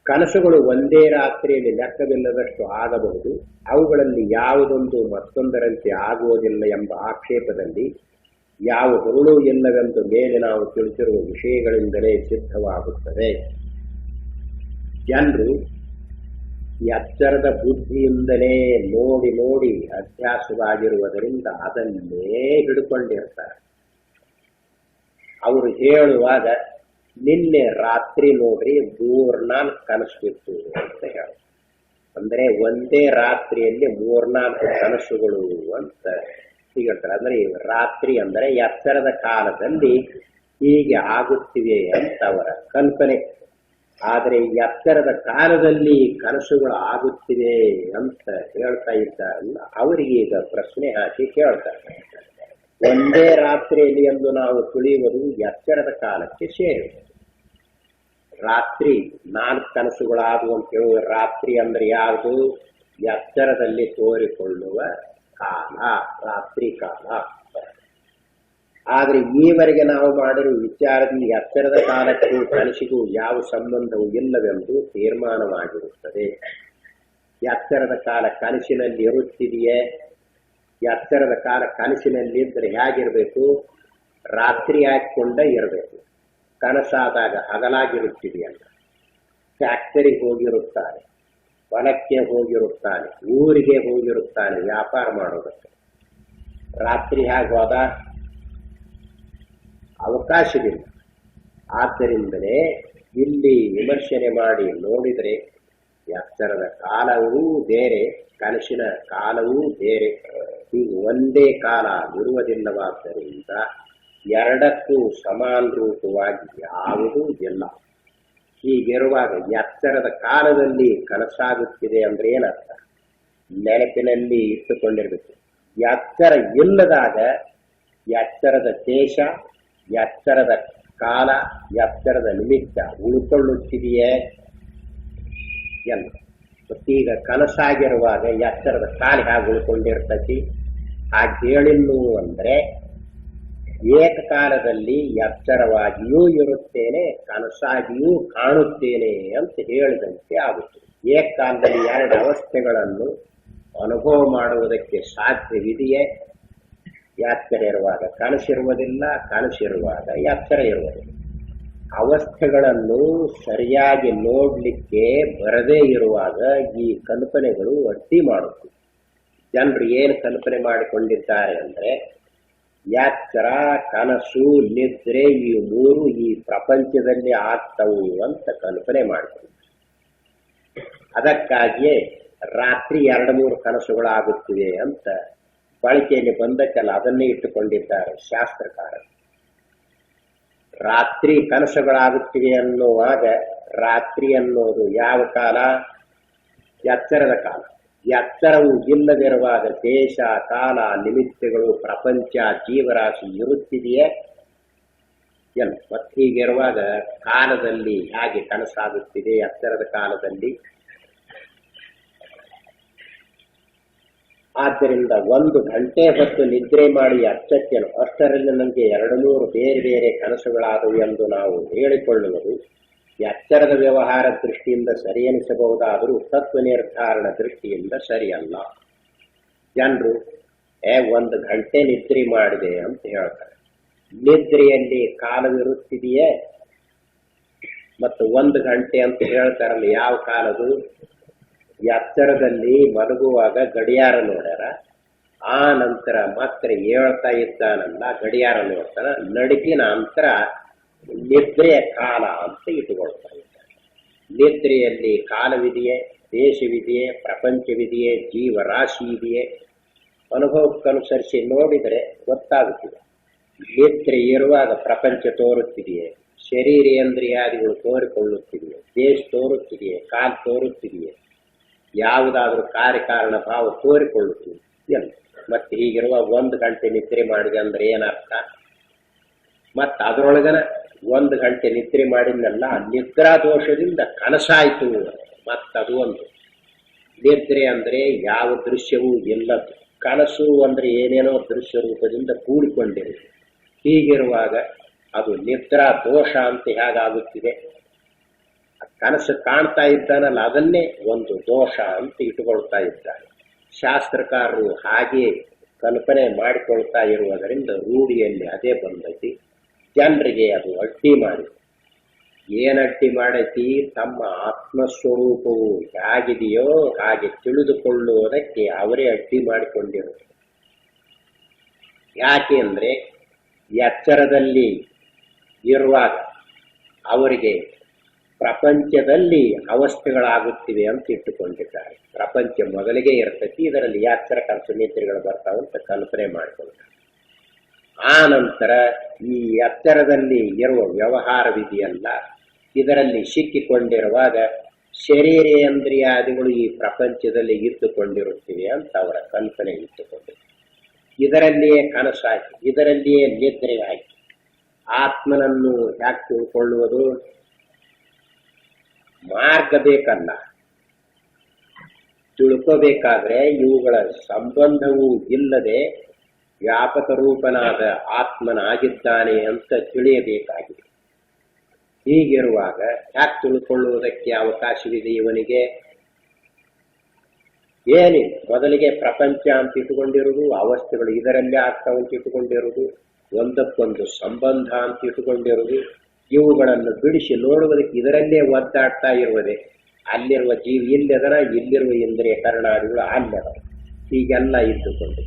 ಕನಸುಗಳು ಒಂದೇ ರಾತ್ರಿಯಲ್ಲಿ ಲೆಕ್ಕವಿಲ್ಲದಷ್ಟು ಆಗಬಹುದು, ಅವುಗಳಲ್ಲಿ ಯಾವುದೊಂದು ಮತ್ತೊಂದರಂತೆ ಆಗುವುದಿಲ್ಲ ಎಂಬ ಆಕ್ಷೇಪದಲ್ಲಿ ಯಾವ ಹುರುಳು ಇಲ್ಲವೆಂದು ಮೇಲೆ ನಾವು ತಿಳಿಸಿರುವ ವಿಷಯಗಳಿಂದಲೇ ಸಿದ್ಧವಾಗುತ್ತದೆ. ಜನರು ಎಚ್ಚರದ ಬುದ್ಧಿಯಿಂದಲೇ ನೋಡಿ ನೋಡಿ ಅಭ್ಯಾಸವಾಗಿರುವುದರಿಂದ ಅದನ್ನೇ ಹಿಡ್ಕೊಂಡಿರ್ತಾರೆ. ಅವರು ಹೇಳುವಾಗ ನಿನ್ನೆ ರಾತ್ರಿ ನೋಡ್ರಿ 3-4 ಕನಸು ಬಿತ್ತು ಅಂತ ಹೇಳಿ, ಅಂದ್ರೆ ಒಂದೇ ರಾತ್ರಿಯಲ್ಲಿ 3-4 ಕನಸುಗಳು ಅಂತ ಹೇಳ್ತಾರೆ. ಅಂದ್ರೆ ರಾತ್ರಿ ಅಂದ್ರೆ ಎಚ್ಚರದ ಕಾಲದಲ್ಲಿ ಹೀಗೆ ಆಗುತ್ತಿವೆ ಅಂತ ಅವರ ಕಲ್ಪನೆ. ಆದರೆ ಎಚ್ಚರದ ಕಾಲದಲ್ಲಿ ಕನಸುಗಳು ಆಗುತ್ತಿವೆ ಅಂತ ಹೇಳ್ತಾ ಇದ್ದಾರಲ್ಲ, ಅವರಿಗೀಗ ಪ್ರಶ್ನೆ ಹಾಕಿ ಕೇಳ್ತಾರೆ. ಒಂದೇ ರಾತ್ರಿಯಲ್ಲಿ ಎಂದು ನಾವು ತಿಳಿಯುವುದು ಎಚ್ಚರದ ಕಾಲಕ್ಕೆ ಸೇರಿದೆ. ರಾತ್ರಿ 4 ಕನಸುಗಳಾದವು ಅಂತ ಹೇಳುವ ರಾತ್ರಿ ಅಂದ್ರೆ ಯಾವುದು? ಎಚ್ಚರದಲ್ಲಿ ತೋರಿಕೊಳ್ಳುವ ಕಾಲ, ರಾತ್ರಿ ಕಾಲ. ಆದ್ರೆ ಈವರೆಗೆ ನಾವು ಮಾಡಿರುವ ವಿಚಾರದಲ್ಲಿ ಎಚ್ಚರದ ಕಾಲಕ್ಕೂ ಕನಸಿಗೂ ಯಾವ ಸಂಬಂಧವೂ ಇಲ್ಲವೆಂದು ತೀರ್ಮಾನವಾಗಿರುತ್ತದೆ. ಎಚ್ಚರದ ಕಾಲ ಕನಸಿನಲ್ಲಿ ಇರುತ್ತಿದೆಯೇ? ಎಚ್ಚರದ ಕಾಲ ಕನಸಿನಲ್ಲಿ ಇದ್ರೆ ಹೇಗಿರ್ಬೇಕು? ರಾತ್ರಿ ಹಾಕಿಕೊಂಡ ಇರಬೇಕು. ಕನಸಾದಾಗ ಹಗಲಾಗಿರುತ್ತಿದೆಯಲ್ಲ. ಫ್ಯಾಕ್ಟರಿಗೆ ಹೋಗಿರುತ್ತಾನೆ, ಹೊಲಕ್ಕೆ ಹೋಗಿರುತ್ತಾನೆ, ಊರಿಗೆ ಹೋಗಿರುತ್ತಾನೆ ವ್ಯಾಪಾರ ಮಾಡೋದಕ್ಕೆ. ರಾತ್ರಿ ಹೇಗೆ ಹೋದ? ಅವಕಾಶವಿಲ್ಲ. ಆದ್ದರಿಂದಲೇ ಇಲ್ಲಿ ವಿಮರ್ಶನೆ ಮಾಡಿ ನೋಡಿದರೆ ಎಚ್ಚರದ ಕಾಲವೂ ಬೇರೆ, ಕನಸಿನ ಕಾಲವೂ ಬೇರೆ. ಈಗ ಒಂದೇ ಕಾಲ ಇರುವುದಿಲ್ಲವಾದ್ದರಿಂದ ಎರಡಕ್ಕೂ ಸಮಾನ ರೂಪವಾಗಿ ಯಾವುದೂ ಇಲ್ಲ. ಹೀಗಿರುವಾಗ ಎಚ್ಚರದ ಕಾಲದಲ್ಲಿ ಕನಸಾಗುತ್ತಿದೆ ಅಂದ್ರೆ ಏನರ್ಥ? ನೆನಪಿನಲ್ಲಿ ಇಟ್ಟುಕೊಂಡಿರ್ಬೇಕು. ಎಚ್ಚರ ಇಲ್ಲದಾಗ ಎಚ್ಚರದ ದೇಶ, ಎಚ್ಚರದ ಕಾಲ, ಎಚ್ಚರದ ನಿಮಿತ್ತ ಉಳ್ಕೊಳ್ಳುತ್ತಿದೆಯೇ ಎಲ್ಲ. ಮತ್ತೀಗ ಕನಸಾಗಿರುವಾಗ ಎಚ್ಚರದ ಕಾಲ ಹೇಗೆ ಉಳ್ಕೊಂಡಿರ್ತತಿ? ಹಾಗೆ ಹೇಳಿನ್ನು ಅಂದ್ರೆ ಏಕಕಾಲದಲ್ಲಿ ಎಚ್ಚರವಾಗಿಯೂ ಇರುತ್ತೇನೆ, ಕನಸಾಗಿಯೂ ಕಾಣುತ್ತೇನೆ ಅಂತ ಹೇಳಿದಂತೆ ಆಗುತ್ತದೆ. ಏಕಕಾಲದಲ್ಲಿ 2 ಅವಸ್ಥೆಗಳನ್ನು ಅನುಭವ ಮಾಡುವುದಕ್ಕೆ ಸಾಧ್ಯವಿದೆಯೇ? ಎಚ್ಚರ ಇರುವಾಗ ಕನಸಿರುವುದಿಲ್ಲ, ಕನಸಿರುವಾಗ ಎಚ್ಚರ ಇರುವುದಿಲ್ಲ. ಅವಸ್ಥೆಗಳನ್ನು ಸರಿಯಾಗಿ ನೋಡ್ಲಿಕ್ಕೆ ಬರದೇ ಇರುವಾಗ ಈ ಕಲ್ಪನೆಗಳು ಅಡ್ಡಿ ಮಾಡುತ್ತವೆ. ಜನರು ಏನು ಕಲ್ಪನೆ ಮಾಡಿಕೊಂಡಿದ್ದಾರೆ ಅಂದ್ರೆ ಎಚ್ಚರ, ಕನಸು, ನಿದ್ರೆ ಈ 3 ಈ ಪ್ರಪಂಚದಲ್ಲಿ ಆಗ್ತವು ಅಂತ ಕಲ್ಪನೆ ಮಾಡಿಕೊಂಡಿದ್ದಾರೆ. ಅದಕ್ಕಾಗಿಯೇ ರಾತ್ರಿ 2-3 ಕನಸುಗಳಾಗುತ್ತಿವೆ ಅಂತ ಬಳಕೆಯಲ್ಲಿ ಬಂದಕ್ಕೆಲ್ಲ ಅದನ್ನೇ ಇಟ್ಟುಕೊಂಡಿದ್ದಾರೆ ಶಾಸ್ತ್ರಕಾರರು. ರಾತ್ರಿ ಕನಸುಗಳಾಗುತ್ತಿವೆ ಅನ್ನುವಾಗ ರಾತ್ರಿ ಅನ್ನೋದು ಯಾವ ಕಾಲ? ಎಚ್ಚರದ ಕಾಲ. ಎಚ್ಚರವು ಇಲ್ಲದಿರುವಾಗ ದೇಶ, ಕಾಲ, ನಿಮಿತ್ತಗಳು, ಪ್ರಪಂಚ, ಜೀವರಾಶಿ ಇರುತ್ತಿದೆಯೇ? ಎಲ್ಲ. ಮತ್ತೆ ಹೀಗಿರುವಾಗ ಕಾಲದಲ್ಲಿ ಹೇಗೆ ಕನಸಾಗುತ್ತಿದೆ? ಎಚ್ಚರದ ಕಾಲದಲ್ಲಿ. ಆದ್ದರಿಂದ 1 ಗಂಟೆ ಹೊತ್ತು ನಿದ್ರೆ ಮಾಡಿ ಅಚ್ಚಚ್ಚನು ಅಷ್ಟರಲ್ಲಿ ನನಗೆ 2-3 ಬೇರೆ ಬೇರೆ ಕನಸುಗಳಾದವು ಎಂದು ನಾವು ಹೇಳಿಕೊಳ್ಳುವುದು ಎಚ್ಚರದ ವ್ಯವಹಾರ ದೃಷ್ಟಿಯಿಂದ ಸರಿ ಎನಿಸಬಹುದಾದರೂ ತತ್ವ ನಿರ್ಧಾರಣ ದೃಷ್ಟಿಯಿಂದ ಸರಿಯಲ್ಲ. ಜನರು 1 ಗಂಟೆ ನಿದ್ರೆ ಮಾಡಿದೆ ಅಂತ ಹೇಳ್ತಾರೆ. ನಿದ್ರೆಯಲ್ಲಿ ಕಾಲವಿರುತ್ತಿದೆಯೇ? ಮತ್ತು 1 ಗಂಟೆ ಅಂತ ಹೇಳ್ತಾರಲ್ಲ, ಯಾವ ಕಾಲದು? ಎಚ್ಚರದಲ್ಲಿ ಮಲಗುವಾಗ ಗಡಿಯಾರ ನೋಡ್ಯಾರ, ಆ ನಂತರ ಮಾತ್ರ ಹೇಳ್ತಾ ಇದ್ದಾನಲ್ಲ ಗಡಿಯಾರ ನೋಡ್ತಾನ, ನಡುಕಿನ ಅಂತರ ನಿದ್ರೆಯ ಕಾಲ ಅಂತ ಇಟ್ಟುಕೊಳ್ತಾ ಇದ್ದಾರೆ. ನಿದ್ರೆಯಲ್ಲಿ ಕಾಲವಿದೆಯೇ? ದೇಶವಿದೆಯೇ? ಪ್ರಪಂಚವಿದೆಯೇ? ಜೀವರಾಶಿ ಇದೆಯೇ? ಅನುಭವಕ್ಕನುಸರಿಸಿ ನೋಡಿದರೆ ಗೊತ್ತಾಗುತ್ತಿದೆ. ನಿದ್ರೆ ಇರುವಾಗ ಪ್ರಪಂಚ ತೋರುತ್ತಿದೆಯೇ? ಶರೀರೇಂದ್ರಿಯಾದಿಗಳು ತೋರಿಕೊಳ್ಳುತ್ತಿದೆಯೇ? ದೇಶ ತೋರುತ್ತಿದೆಯೇ? ಕಾಲ ತೋರುತ್ತಿದೆಯೇ? ಯಾವುದಾದ್ರೂ ಕಾರ್ಯಕಾರಣ ಭಾವ ತೋರಿಕೊಳ್ಳುತ್ತಿದೆ ಎಲ್ಲ. ಮತ್ತೆ ಹೀಗಿರುವ 1 ಗಂಟೆ ನಿದ್ರೆ ಮಾಡಿದೆ ಅಂದ್ರೆ ಏನರ್ಥ? ಮತ್ತ ಅದರೊಳಗನ 1 ಗಂಟೆ ನಿದ್ರೆ ಮಾಡಿದ್ನಲ್ಲ, ನಿದ್ರಾ ದೋಷದಿಂದ ಕನಸಾಯ್ತು. ಮತ್ತದು ಒಂದು ನಿದ್ರೆ ಅಂದ್ರೆ ಯಾವ ದೃಶ್ಯವೂ ಇಲ್ಲದ್ದು. ಕನಸು ಅಂದ್ರೆ ಏನೇನೋ ದೃಶ್ಯ ರೂಪದಿಂದ ಕೂಡಿಕೊಂಡಿರುತ್ತೆ. ಹೀಗಿರುವಾಗ ಅದು ನಿದ್ರಾ ದೋಷ ಅಂತ ಹೇಗಾಗುತ್ತಿದೆ? ಕನಸು ಕಾಣ್ತಾ ಇದ್ದಾನಲ್ಲ, ಅದನ್ನೇ ಒಂದು ದೋಷ ಅಂತ ಇಟ್ಟುಕೊಳ್ತಾ ಇದ್ದಾನೆ. ಶಾಸ್ತ್ರಕಾರರು ಹಾಗೆ ಕಲ್ಪನೆ ಮಾಡಿಕೊಳ್ತಾ ಇರುವುದರಿಂದ ರೂಢಿಯಲ್ಲಿ ಅದೇ ಬಂದೈತಿ. ಜನರಿಗೆ ಅದು ಅಡ್ಡಿ ಮಾಡಿ, ಏನ್ ಅಡ್ಡಿ ಮಾಡೈತಿ? ತಮ್ಮ ಆತ್ಮಸ್ವರೂಪವು ಹೇಗಿದೆಯೋ ಹಾಗೆ ತಿಳಿದುಕೊಳ್ಳುವುದಕ್ಕೆ ಅವರೇ ಅಡ್ಡಿ ಮಾಡಿಕೊಂಡಿರುತ್ತಾರೆ. ಯಾಕೆ ಅಂದ್ರೆ ಎಚ್ಚರದಲ್ಲಿ ಇರುವಾಗ ಅವರಿಗೆ ಪ್ರಪಂಚದಲ್ಲಿ ಅವಸ್ಥೆಗಳಾಗುತ್ತಿವೆ ಅಂತ ಇಟ್ಟುಕೊಂಡಿದ್ದಾರೆ. ಪ್ರಪಂಚ ಮೊದಲಿಗೆ ಇರ್ತೈತಿ, ಇದರಲ್ಲಿ ಎಚ್ಚರ ಕನಸು ನಿದ್ರೆಗಳು ಬರ್ತಾವಂತ ಕಲ್ಪನೆ ಮಾಡಿಕೊಳ್ತಾರೆ. ಆ ನಂತರ ಈ ಎಚ್ಚರದಲ್ಲಿ ಇರುವ ವ್ಯವಹಾರವಿದೆಯಲ್ಲ, ಇದರಲ್ಲಿ ಸಿಕ್ಕಿಕೊಂಡಿರುವಾಗ ಶರೀರೇಂದ್ರಿಯಾದಿಗಳು ಈ ಪ್ರಪಂಚದಲ್ಲಿ ಇದ್ದುಕೊಂಡಿರುತ್ತಿವೆ ಅಂತ ಅವರ ಕಲ್ಪನೆ ಇಟ್ಟುಕೊಂಡಿದೆ. ಇದರಲ್ಲಿಯೇ ಕನಸಾಗಿ, ಇದರಲ್ಲಿಯೇ ನಿದ್ರೆ ಆಗಿ ಆತ್ಮನನ್ನು ಯಾಕೆ ತಿಳ್ಕೊಳ್ಳುವುದು? ಮಾರ್ಗ ಬೇಕಲ್ಲ. ತಿಳ್ಕೋಬೇಕಾದ್ರೆ ಇವುಗಳ ಸಂಬಂಧವೂ ಇಲ್ಲದೆ ವ್ಯಾಪಕ ರೂಪನಾದ ಆತ್ಮನಾಗಿದ್ದಾನೆ ಅಂತ ತಿಳಿಯಬೇಕಾಗಿದೆ. ಹೀಗಿರುವಾಗ ಯಾಕೆ ತಿಳ್ಕೊಳ್ಳುವುದಕ್ಕೆ ಅವಕಾಶವಿದೆ ಇವನಿಗೆ? ಏನಿಲ್ಲ, ಮೊದಲಿಗೆ ಪ್ರಪಂಚ ಅಂತ ಇಟ್ಟುಕೊಂಡಿರುವುದು, ಅವಸ್ಥೆಗಳು ಇದರಲ್ಲಿ ಆಗ್ತಾವಂತ ಇಟ್ಟುಕೊಂಡಿರುವುದು, ಒಂದಕ್ಕೊಂದು ಸಂಬಂಧ ಅಂತ ಇಟ್ಟುಕೊಂಡಿರುವುದು, ಇವುಗಳನ್ನು ಬಿಡಿಸಿ ನೋಡುವುದಕ್ಕೆ ಇದರಲ್ಲೇ ಒದ್ದಾಡ್ತಾ ಇರುವುದೇ. ಅಲ್ಲಿರುವ ಜೀವಿ ಇಲ್ಲದರ, ಇಲ್ಲಿರುವ ಇಂದ್ರಿಯ ಕರ್ಣಾದಿಗಳು ಅಲ್ಲದ, ಹೀಗೆಲ್ಲ ಇದ್ದುಕೊಂಡು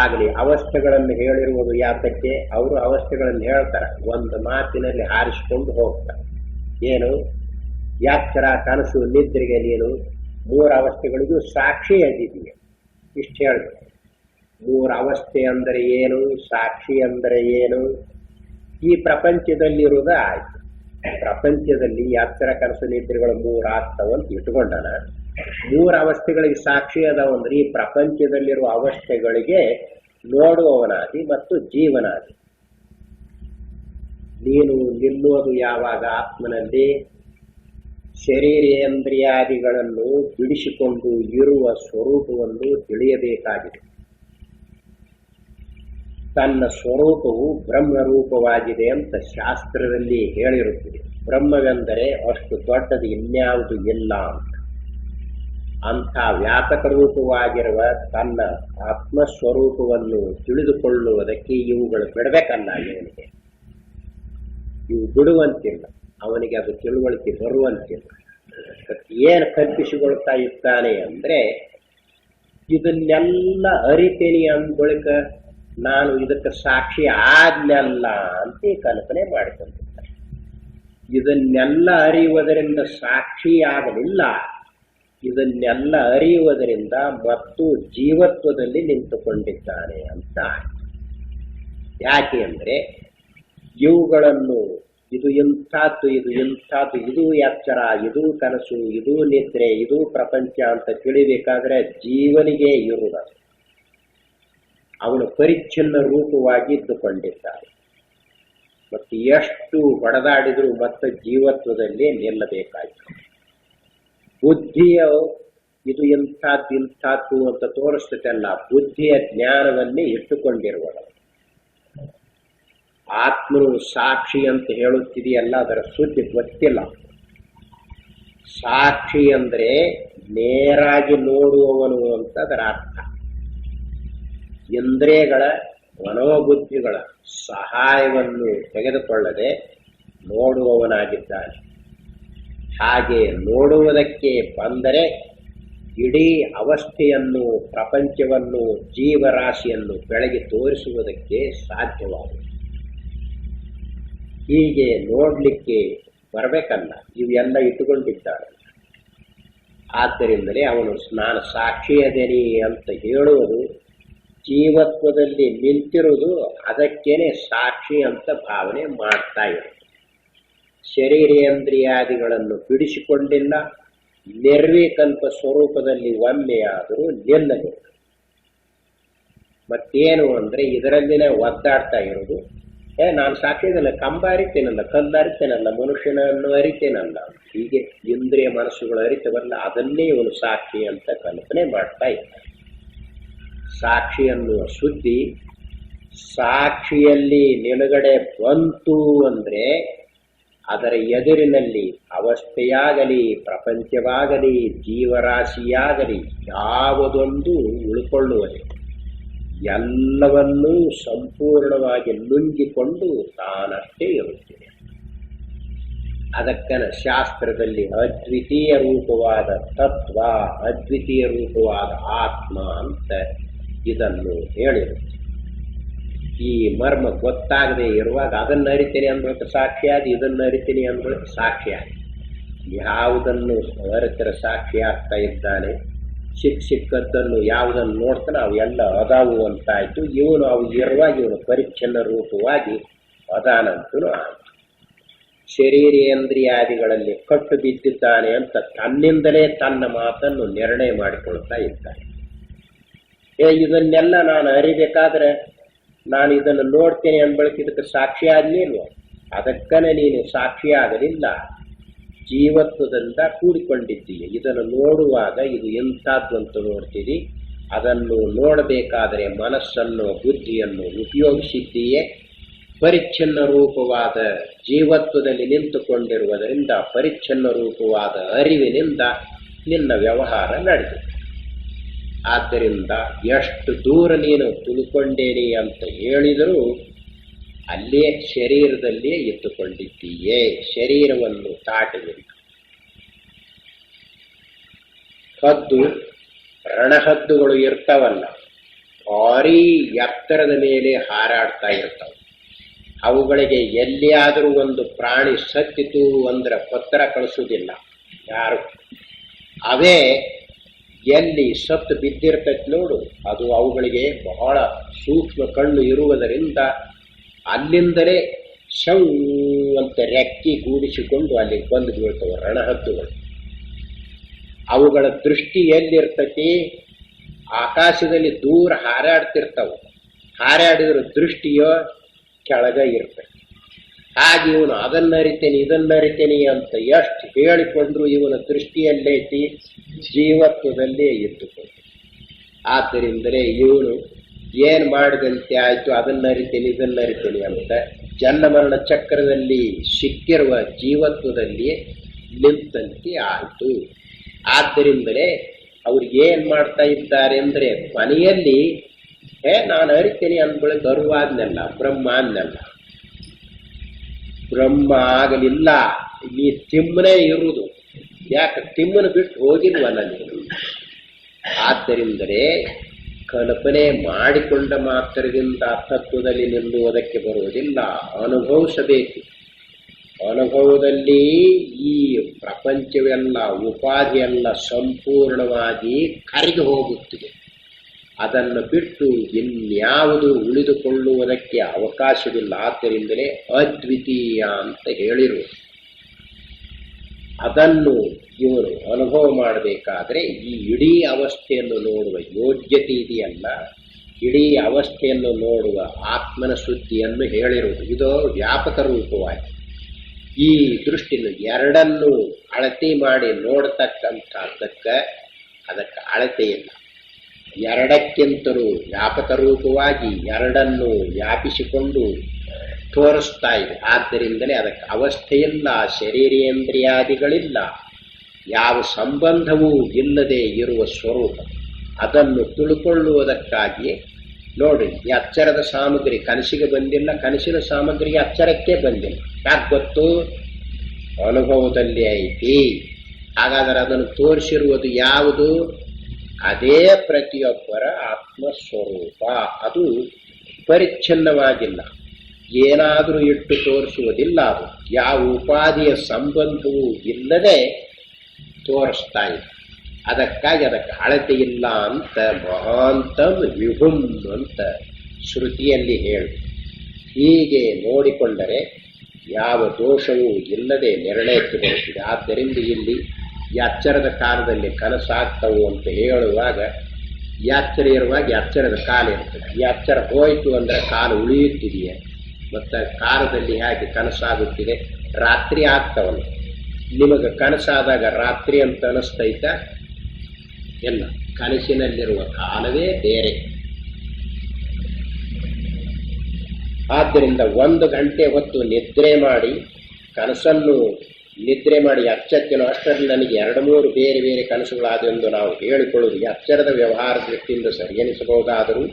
ಆಗಲಿ ಅವಸ್ಥೆಗಳನ್ನು ಹೇಳಿರುವುದು ಯಾತಕ್ಕೆ? ಅವರು ಅವಸ್ಥೆಗಳನ್ನು ಹೇಳ್ತಾರೆ, ಒಂದು ಮಾತಿನಲ್ಲಿ ಹಾರಿಸಿಕೊಂಡು ಹೋಗ್ತಾರೆ. ಏನು? ಎಚ್ಚರ, ಕನಸು, ನಿದ್ರೆಗೆ ನೀನು ಮೂರು ಅವಸ್ಥೆಗಳಿಗೂ ಸಾಕ್ಷಿಯಾಗಿದೆಯಾ? ಇಷ್ಟು ಹೇಳ್ತಾರೆ. ಮೂರು ಅವಸ್ಥೆ ಅಂದರೆ ಏನು? ಸಾಕ್ಷಿ ಅಂದರೆ ಏನು? ಈ ಪ್ರಪಂಚದಲ್ಲಿರುವುದ ಆಯ್ತು. ಪ್ರಪಂಚದಲ್ಲಿ ಎಚ್ಚರ, ಕನಸು, ನಿದ್ರೆಗಳು ಮೂರು ಆಗ್ತಾವಂತ ಇಟ್ಕೊಂಡನ. ಮೂರು ಅವಸ್ಥೆಗಳಿಗೆ ಸಾಕ್ಷಿ ಅದಾವಂದ್ರೆ ಈ ಪ್ರಪಂಚದಲ್ಲಿರುವ ಅವಸ್ಥೆಗಳಿಗೆ ನೋಡುವವನಾದಿ ಮತ್ತು ಜೀವನಾದಿ. ನೀನು ನಿಲ್ಲುವುದು ಯಾವಾಗ? ಆತ್ಮನಲ್ಲಿ ಶರೀರೇಂದ್ರಿಯಾದಿಗಳನ್ನು ಬಿಡಿಸಿಕೊಂಡು ಇರುವ ಸ್ವರೂಪವನ್ನು ತಿಳಿಯಬೇಕಾಗಿದೆ. ತನ್ನ ಸ್ವರೂಪವು ಬ್ರಹ್ಮರೂಪವಾಗಿದೆ ಅಂತ ಶಾಸ್ತ್ರದಲ್ಲಿ ಹೇಳಿರುತ್ತದೆ. ಬ್ರಹ್ಮವೆಂದರೆ ಅಷ್ಟು ದೊಡ್ಡದು ಇನ್ಯಾವುದು ಇಲ್ಲ ಅಂತ. ಅಂಥ ವ್ಯಾಪಕ ರೂಪವಾಗಿರುವ ತನ್ನ ಆತ್ಮಸ್ವರೂಪವನ್ನು ತಿಳಿದುಕೊಳ್ಳುವುದಕ್ಕೆ ಇವುಗಳು ಬಿಡಬೇಕಲ್ಲ ಇವನಿಗೆ. ಇವು ಬಿಡುವಂತಿಲ್ಲ, ಅವನಿಗೆ ಅದು ತಿಳುವಳಿಕೆ ಬರುವಂತಿಲ್ಲ. ಏನು ಕಲ್ಪಿಸಿಕೊಳ್ತಾ ಇದ್ದಾನೆ ಅಂದ್ರೆ, ಇದನ್ನೆಲ್ಲ ಅರಿತೇನೆ ಅಂದ ಬಳಿಕ ನಾನು ಇದಕ್ಕೆ ಸಾಕ್ಷಿ ಆದ್ನಲ್ಲ ಅಂತ ಕಲ್ಪನೆ ಮಾಡಿಕೊಂಡಿರ್ತಾರೆ. ಇದನ್ನೆಲ್ಲ ಅರಿಯುವುದರಿಂದ ಸಾಕ್ಷಿ ಆಗಲಿಲ್ಲ, ಇದನ್ನೆಲ್ಲ ಅರಿಯುವುದರಿಂದ ಮತ್ತು ಜೀವತ್ವದಲ್ಲಿ ನಿಂತುಕೊಂಡಿದ್ದಾನೆ ಅಂತ. ಯಾಕೆ ಅಂದ್ರೆ ಇವುಗಳನ್ನು ಇದು ಎಂಥದ್ದು, ಇದು ಎಂಥದ್ದು, ಇದು ಎಚ್ಚರ, ಇದು ಕನಸು, ಇದು ನಿದ್ರೆ, ಇದು ಪ್ರಪಂಚ ಅಂತ ತಿಳಿಬೇಕಾದ್ರೆ ಜೀವನಿಗೆ ಇರುವುದು. ಅವನು ಪರಿಚ್ಛಿನ್ನ ರೂಪವಾಗಿ ಇದ್ದುಕೊಂಡಿದ್ದಾನೆ. ಮತ್ತು ಎಷ್ಟು ಹೊಡೆದಾಡಿದ್ರು ಮತ್ತೆ ಜೀವತ್ವದಲ್ಲಿ ನಿಲ್ಲಬೇಕಾಯಿತು. ಬುದ್ಧಿಯ ಇದು ಇಂಥದ್ದು ಇಂಥದ್ದು ಅಂತ ತೋರಿಸ್ತಲ್ಲ, ಬುದ್ಧಿಯ ಜ್ಞಾನವನ್ನೇ ಇಟ್ಟುಕೊಂಡಿರುವುದು. ಆತ್ಮನು ಸಾಕ್ಷಿ ಅಂತ ಹೇಳುತ್ತಿದೆಯಲ್ಲ, ಅದರ ಸುದ್ದಿ ಗೊತ್ತಿಲ್ಲ. ಸಾಕ್ಷಿ ಅಂದ್ರೆ ನೇರಾಗಿ ನೋಡುವವನು ಅಂತ ಅದರ ಅರ್ಥ. ಇಂದ್ರಿಯಗಳ ಮನೋಬುದ್ಧಿಗಳ ಸಹಾಯವನ್ನು ತೆಗೆದುಕೊಳ್ಳದೆ ನೋಡುವವನಾಗಿದ್ದಾನೆ. ಹಾಗೆ ನೋಡುವುದಕ್ಕೆ ಬಂದರೆ ಇಡೀ ಅವಸ್ಥೆಯನ್ನು, ಪ್ರಪಂಚವನ್ನು, ಜೀವರಾಶಿಯನ್ನು ಬೆಳಗಿ ತೋರಿಸುವುದಕ್ಕೆ ಸಾಧ್ಯವಾಗುತ್ತದೆ. ಹೀಗೆ ನೋಡ್ಲಿಕ್ಕೆ ಬರಬೇಕಲ್ಲ, ಇವೆಲ್ಲ ಇಟ್ಟುಕೊಂಡಿದ್ದಾನೆ. ಆದ್ದರಿಂದಲೇ ಅವನು ನಾನು ಸಾಕ್ಷಿಯದೇನಿ ಅಂತ ಹೇಳುವುದು ಜೀವತ್ವದಲ್ಲಿ ನಿಂತಿರುವುದು, ಅದಕ್ಕೇನೆ ಸಾಕ್ಷಿ ಅಂತ ಭಾವನೆ ಮಾಡ್ತಾ ಇರೋದು. ಶರೀರೇಂದ್ರಿಯಾದಿಗಳನ್ನು ಬಿಡಿಸಿಕೊಂಡಿಲ್ಲ, ನಿರ್ವಿಕಲ್ಪ ಸ್ವರೂಪದಲ್ಲಿ ಒಮ್ಮೆಯಾದರೂ ನಿಲ್ಲಬೇಕು. ಮತ್ತೇನು ಅಂದ್ರೆ ಇದರಲ್ಲಿನೇ ಒದ್ದಾಡ್ತಾ ಇರೋದು. ನಾನು ಸಾಕ್ಷಿ ಇದಲ್ಲ, ಕಂಬ ಅರಿತೇನಲ್ಲ, ಕಲ್ಲು ಅರಿತೇನಲ್ಲ, ಮನುಷ್ಯನನ್ನು ಅರಿತೇನಲ್ಲ, ಹೀಗೆ ಇಂದ್ರಿಯ ಮನಸ್ಸುಗಳು ಅರಿತವಲ್ಲ, ಅದನ್ನೇ ಇವನು ಸಾಕ್ಷಿ ಅಂತ ಕಲ್ಪನೆ ಮಾಡ್ತಾ ಇದ್ದಾನೆ. ಸಾಕ್ಷಿ ಅನ್ನುವ ಸುದ್ದಿ ಸಾಕ್ಷಿಯಲ್ಲಿ ನಿಲುಗಡೆ ಬಂತು ಅಂದ್ರೆ ಅದರ ಎದುರಿನಲ್ಲಿ ಅವಸ್ಥೆಯಾಗಲಿ, ಪ್ರಪಂಚವಾಗಲಿ, ಜೀವರಾಶಿಯಾಗಲಿ ಯಾವುದೊಂದು ಉಳ್ಕೊಳ್ಳುವುದಿಲ್ಲ. ಎಲ್ಲವನ್ನೂ ಸಂಪೂರ್ಣವಾಗಿ ನುಂಗಿಕೊಂಡು ತಾನಷ್ಟೇ ಇರುತ್ತದೆ. ಅದಕ್ಕನ ಶಾಸ್ತ್ರದಲ್ಲಿ ಅದ್ವಿತೀಯ ರೂಪವಾದ ತತ್ವ, ಅದ್ವಿತೀಯ ರೂಪವಾದ ಆತ್ಮ ಅಂತ ಇದನ್ನು ಹೇಳಿರುತ್ತೆ. ಈ ಮರ್ಮ ಗೊತ್ತಾಗದೆ ಇರುವಾಗ ಅದನ್ನು ಅರಿತೀನಿ ಅಂದ್ಬಿಟ್ಟು ಸಾಕ್ಷಿಯಾಗಿ, ಇದನ್ನು ಅರಿತೀನಿ ಅಂದ್ಬಿಟ್ಟು ಸಾಕ್ಷಿಯಾಗಿ, ಯಾವುದನ್ನು ಅರಿತರ ಸಾಕ್ಷಿ ಆಗ್ತಾ ಇದ್ದಾನೆ. ಸಿಕ್ಕದ್ದನ್ನು ಯಾವುದನ್ನು ನೋಡ್ತಾನೆ ಅವು ಎಲ್ಲ ಅದಾವು ಅಂತಾಯ್ತು. ಇವನು ಅವು ಇರುವಾಗ ಇವನು ಪರಿಚ್ಛನ್ನ ರೂಪವಾಗಿ ಅದಾನಂತೂ ಆಯಿತು. ಶರೀರೇಂದ್ರಿಯಾದಿಗಳಲ್ಲಿ ಕಟ್ಟು ಬಿದ್ದಿದ್ದಾನೆ ಅಂತ ತನ್ನಿಂದಲೇ ತನ್ನ ಮಾತನ್ನು ನಿರ್ಣಯ ಮಾಡಿಕೊಳ್ತಾ ಇದ್ದಾನೆ. ಇದನ್ನೆಲ್ಲ ನಾನು ಅರಿಬೇಕಾದ್ರೆ ನಾನು ಇದನ್ನು ನೋಡ್ತೇನೆ ಅಂದ್ಬಳಿಕೆ ಇದಕ್ಕೆ ಸಾಕ್ಷಿ ಆದ್ಮೇಲ್ವ? ಅದಕ್ಕನೇ ನೀನು ಸಾಕ್ಷಿ ಆಗಲಿಲ್ಲ, ಜೀವತ್ವದಿಂದ ಕೂಡಿಕೊಂಡಿದ್ದೀಯ. ಇದನ್ನು ನೋಡುವಾಗ ಇದು ಎಂಥದ್ದು ಅಂತ ನೋಡ್ತೀರಿ. ಅದನ್ನು ನೋಡಬೇಕಾದರೆ ಮನಸ್ಸನ್ನು, ಬುದ್ಧಿಯನ್ನು ಉಪಯೋಗಿಸಿದ್ದೀಯೇ. ಪರಿಚ್ಛನ್ನ ರೂಪವಾದ ಜೀವತ್ವದಲ್ಲಿ ನಿಂತುಕೊಂಡಿರುವುದರಿಂದ ಪರಿಚ್ಛನ್ನ ರೂಪವಾದ ಅರಿವಿನಿಂದ ನಿನ್ನ ವ್ಯವಹಾರ ನಡೆದಿದೆ. ಆದ್ದರಿಂದ ಎಷ್ಟು ದೂರ ನೀನು ತುಳುಕೊಂಡೇನಿ ಅಂತ ಹೇಳಿದರೂ ಅಲ್ಲೇ ಶರೀರದಲ್ಲಿಯೇ ಇಟ್ಟುಕೊಂಡಿದ್ದೀಯೇ, ಶರೀರವನ್ನು ದಾಟಬೇಕು. ಹದ್ದು, ರಣಹದ್ದುಗಳು ಇರ್ತಾವಲ್ಲ, ಭಾರೀ ಎತ್ತರದ ಮೇಲೆ ಹಾರಾಡ್ತಾ ಇರ್ತಾವೆ. ಅವುಗಳಿಗೆ ಎಲ್ಲಿಯಾದರೂ ಒಂದು ಪ್ರಾಣಿ ಸತ್ತಿತು ಅಂದ್ರೆ ಪತ್ರ ಕಳಿಸೋದಿಲ್ಲ ಯಾರು. ಅವೇ ಎಲ್ಲಿ ಸತ್ತು ಬಿದ್ದಿರ್ತೈತೆ ನೋಡು, ಅದು ಅವುಗಳಿಗೆ ಬಹಳ ಸೂಕ್ಷ್ಮ ಕಣ್ಣು ಇರುವುದರಿಂದ ಅಲ್ಲಿಂದಲೇ ಶೌ ಅಂತ ರೆಕ್ಕಿ ಗೂಡಿಸಿಕೊಂಡು ಅಲ್ಲಿಗೆ ಬಂದು ಬೀಳ್ತವೆ ರಣಹದ್ದುಗಳು. ಅವುಗಳ ದೃಷ್ಟಿ ಎಲ್ಲಿರ್ತತಿ? ಆಕಾಶದಲ್ಲಿ ದೂರ ಹಾರಾಡ್ತಿರ್ತಾವೆ. ಹಾರಾಡಿದ್ರ ದೃಷ್ಟಿಯೋ ಕೆಳಗ ಇರ್ತದೆ. ಹಾಗೆ ಇವನು ಅದನ್ನರಿತೇನೆ ಇದನ್ನರಿತೇನೆ ಅಂತ ಎಷ್ಟು ಹೇಳಿಕೊಂಡ್ರು ಇವನ ದೃಷ್ಟಿಯಲ್ಲೈತಿ ಜೀವತ್ವದಲ್ಲೇ ಇಟ್ಟುಕೊಂಡು. ಆದ್ದರಿಂದಲೇ ಇವನು ಏನ್ ಮಾಡಿದಂತೆ ಆಯ್ತು, ಅದನ್ನರಿತೇನೆ ಇದನ್ನರಿತೇನೆ ಅಂತ ಜನ್ಮ ಮರಣ ಚಕ್ರದಲ್ಲಿ ಸಿಕ್ಕಿರುವ ಜೀವತ್ವದಲ್ಲಿಯೇ ನಿಂತಂತೆ ಆಯಿತು. ಆದ್ದರಿಂದಲೇ ಅವ್ರಿಗೆ ಏನ್ ಮಾಡ್ತಾ ಇದ್ದಾರೆ ಅಂದ್ರೆ ಮನೆಯಲ್ಲಿ ನಾನು ಅರಿತೇನೆ ಅಂದ್ಬಳಿಕ ಅರುವಾದ್ನಲ್ಲ, ಬ್ರಹ್ಮ ಅನ್ನಲ್ಲ. ಬ್ರಹ್ಮ ಆಗಲಿಲ್ಲ, ನೀ ತಿಮ್ಮನೇ ಇರುವುದು. ಯಾಕೆ ತಿಮ್ಮನ ಬಿಟ್ಟು ಹೋಗಿಲ್ವಲ್ಲ ನೀನು. ಆದ್ದರಿಂದಲೇ ಕಲ್ಪನೆ ಮಾಡಿಕೊಂಡ ಮಾತ್ರದಿಂದ ತತ್ವದಲ್ಲಿ ನಿಲ್ಲುವುದಕ್ಕೆ ಬರುವುದಿಲ್ಲ, ಅನುಭವಿಸಬೇಕು. ಅನುಭವದಲ್ಲಿ ಈ ಪ್ರಪಂಚವೆಲ್ಲ, ಉಪಾಧಿಯೆಲ್ಲ ಸಂಪೂರ್ಣವಾಗಿ ಕರಗಿ ಹೋಗುತ್ತಿದೆ. ಅದನ್ನು ಬಿಟ್ಟು ಇನ್ಯಾವುದು ಉಳಿದುಕೊಳ್ಳುವುದಕ್ಕೆ ಅವಕಾಶವಿಲ್ಲ. ಆದ್ದರಿಂದಲೇ ಅದ್ವಿತೀಯ ಅಂತ ಹೇಳಿರುವುದು. ಅದನ್ನು ಇವರು ಅನುಭವ ಮಾಡಬೇಕಾದ್ರೆ ಈ ಇಡೀ ಅವಸ್ಥೆಯನ್ನು ನೋಡುವ ಯೋಗ್ಯತೆ ಇದೆಯಲ್ಲ, ಇಡೀ ಅವಸ್ಥೆಯನ್ನು ನೋಡುವ ಆತ್ಮನ ಸುದ್ದಿಯನ್ನು ಹೇಳಿರುವುದು. ಇದು ವ್ಯಾಪಕ ರೂಪವಾಗಿ ಈ ದೃಷ್ಟಿಯನ್ನು ಎರಡನ್ನು ಅಳತೆ ಮಾಡಿ ನೋಡತಕ್ಕಂಥದ್ದಕ್ಕೆ ಅದಕ್ಕೆ ಅಳತೆ ಇಲ್ಲ. ಎರಡಕ್ಕಿಂತಲೂ ವ್ಯಾಪಕ ರೂಪವಾಗಿ ಎರಡನ್ನು ವ್ಯಾಪಿಸಿಕೊಂಡು ತೋರಿಸ್ತಾ ಇದೆ. ಆದ್ದರಿಂದಲೇ ಅದಕ್ಕೆ ಅವಸ್ಥೆಯಿಲ್ಲ, ಶರೀರೇಂದ್ರಿಯಾದಿಗಳಿಲ್ಲ, ಯಾವ ಸಂಬಂಧವೂ ಇಲ್ಲದೆ ಇರುವ ಸ್ವರೂಪ. ಅದನ್ನು ತಿಳ್ಕೊಳ್ಳುವುದಕ್ಕಾಗಿಯೇ ನೋಡಿ, ಎಚ್ಚರದ ಸಾಮಗ್ರಿ ಕನಸಿಗೆ ಬಂದಿಲ್ಲ, ಕನಸಿನ ಸಾಮಗ್ರಿಗೆ ಎಚ್ಚರಕ್ಕೆ ಬಂದಿಲ್ಲ. ಯಾಕೆ ಗೊತ್ತು? ಅನುಭವದಲ್ಲಿ ಐತಿ. ಹಾಗಾದರೆ ಅದನ್ನು ತೋರಿಸಿರುವುದು ಯಾವುದು? ಅದೇ ಪ್ರತಿಯೊಬ್ಬರ ಆತ್ಮಸ್ವರೂಪ. ಅದು ಪರಿಚ್ಛನ್ನವಾಗಿಲ್ಲ, ಏನಾದರೂ ಇಟ್ಟು ತೋರಿಸುವುದಿಲ್ಲ. ಅದು ಯಾವ ಉಪಾಧಿಯ ಸಂಬಂಧವೂ ಇಲ್ಲದೆ ತೋರಿಸ್ತಾ ಇದೆ. ಅದಕ್ಕಾಗಿ ಅದಕ್ಕೆ ಅಳತೆ ಇಲ್ಲ ಅಂತ ಮಹಾಂತಂ ವಿಭುಂ ಅಂತ ಶ್ರುತಿಯಲ್ಲಿ ಹೇಳಿ. ಹೀಗೆ ನೋಡಿಕೊಂಡರೆ ಯಾವ ದೋಷವೂ ಇಲ್ಲದೆ ನಿರ್ಣಯಕ್ಕೆ ಬರುತ್ತಿದೆ. ಆದ್ದರಿಂದ ಇಲ್ಲಿ ಎಚ್ಚರದ ಕಾಲದಲ್ಲಿ ಕನಸಾಗ್ತವು ಅಂತ ಹೇಳುವಾಗ ಎಚ್ಚರ ಇರುವಾಗ ಎಚ್ಚರದ ಕಾಲ ಇರ್ತದೆ. ಎಚ್ಚರ ಹೋಯಿತು ಅಂದರೆ ಕಾಲ ಉಳಿಯುತ್ತಿದೆಯೇ? ಮತ್ತು ಕಾಲದಲ್ಲಿ ಹೇಗೆ ಕನಸಾಗುತ್ತಿದೆ, ರಾತ್ರಿ ಆಗ್ತವಲ್ಲ. ನಿಮಗೆ ಕನಸಾದಾಗ ರಾತ್ರಿ ಅಂತ ಅನಿಸ್ತೈತ? ಇಲ್ಲ, ಕನಸಿನಲ್ಲಿರುವ ಕಾಲವೇ ಬೇರೆ. ಆದ್ದರಿಂದ 1 ಗಂಟೆ ಹೊತ್ತು ನಿದ್ರೆ ಮಾಡಿ ನಿದ್ರೆ ಮಾಡಿ ಎಚ್ಚೆತ್ತೇನೋ ಅಷ್ಟರಲ್ಲಿ ನನಗೆ 2-3 ಬೇರೆ ಬೇರೆ ಕನಸುಗಳಾದೆಂದು ನಾವು ಹೇಳಿಕೊಳ್ಳುವುದು ಎಚ್ಚರದ ವ್ಯವಹಾರ ದೃಷ್ಟಿಯಿಂದ ಸರಿ ಎನಿಸಬಹುದಾದರೂ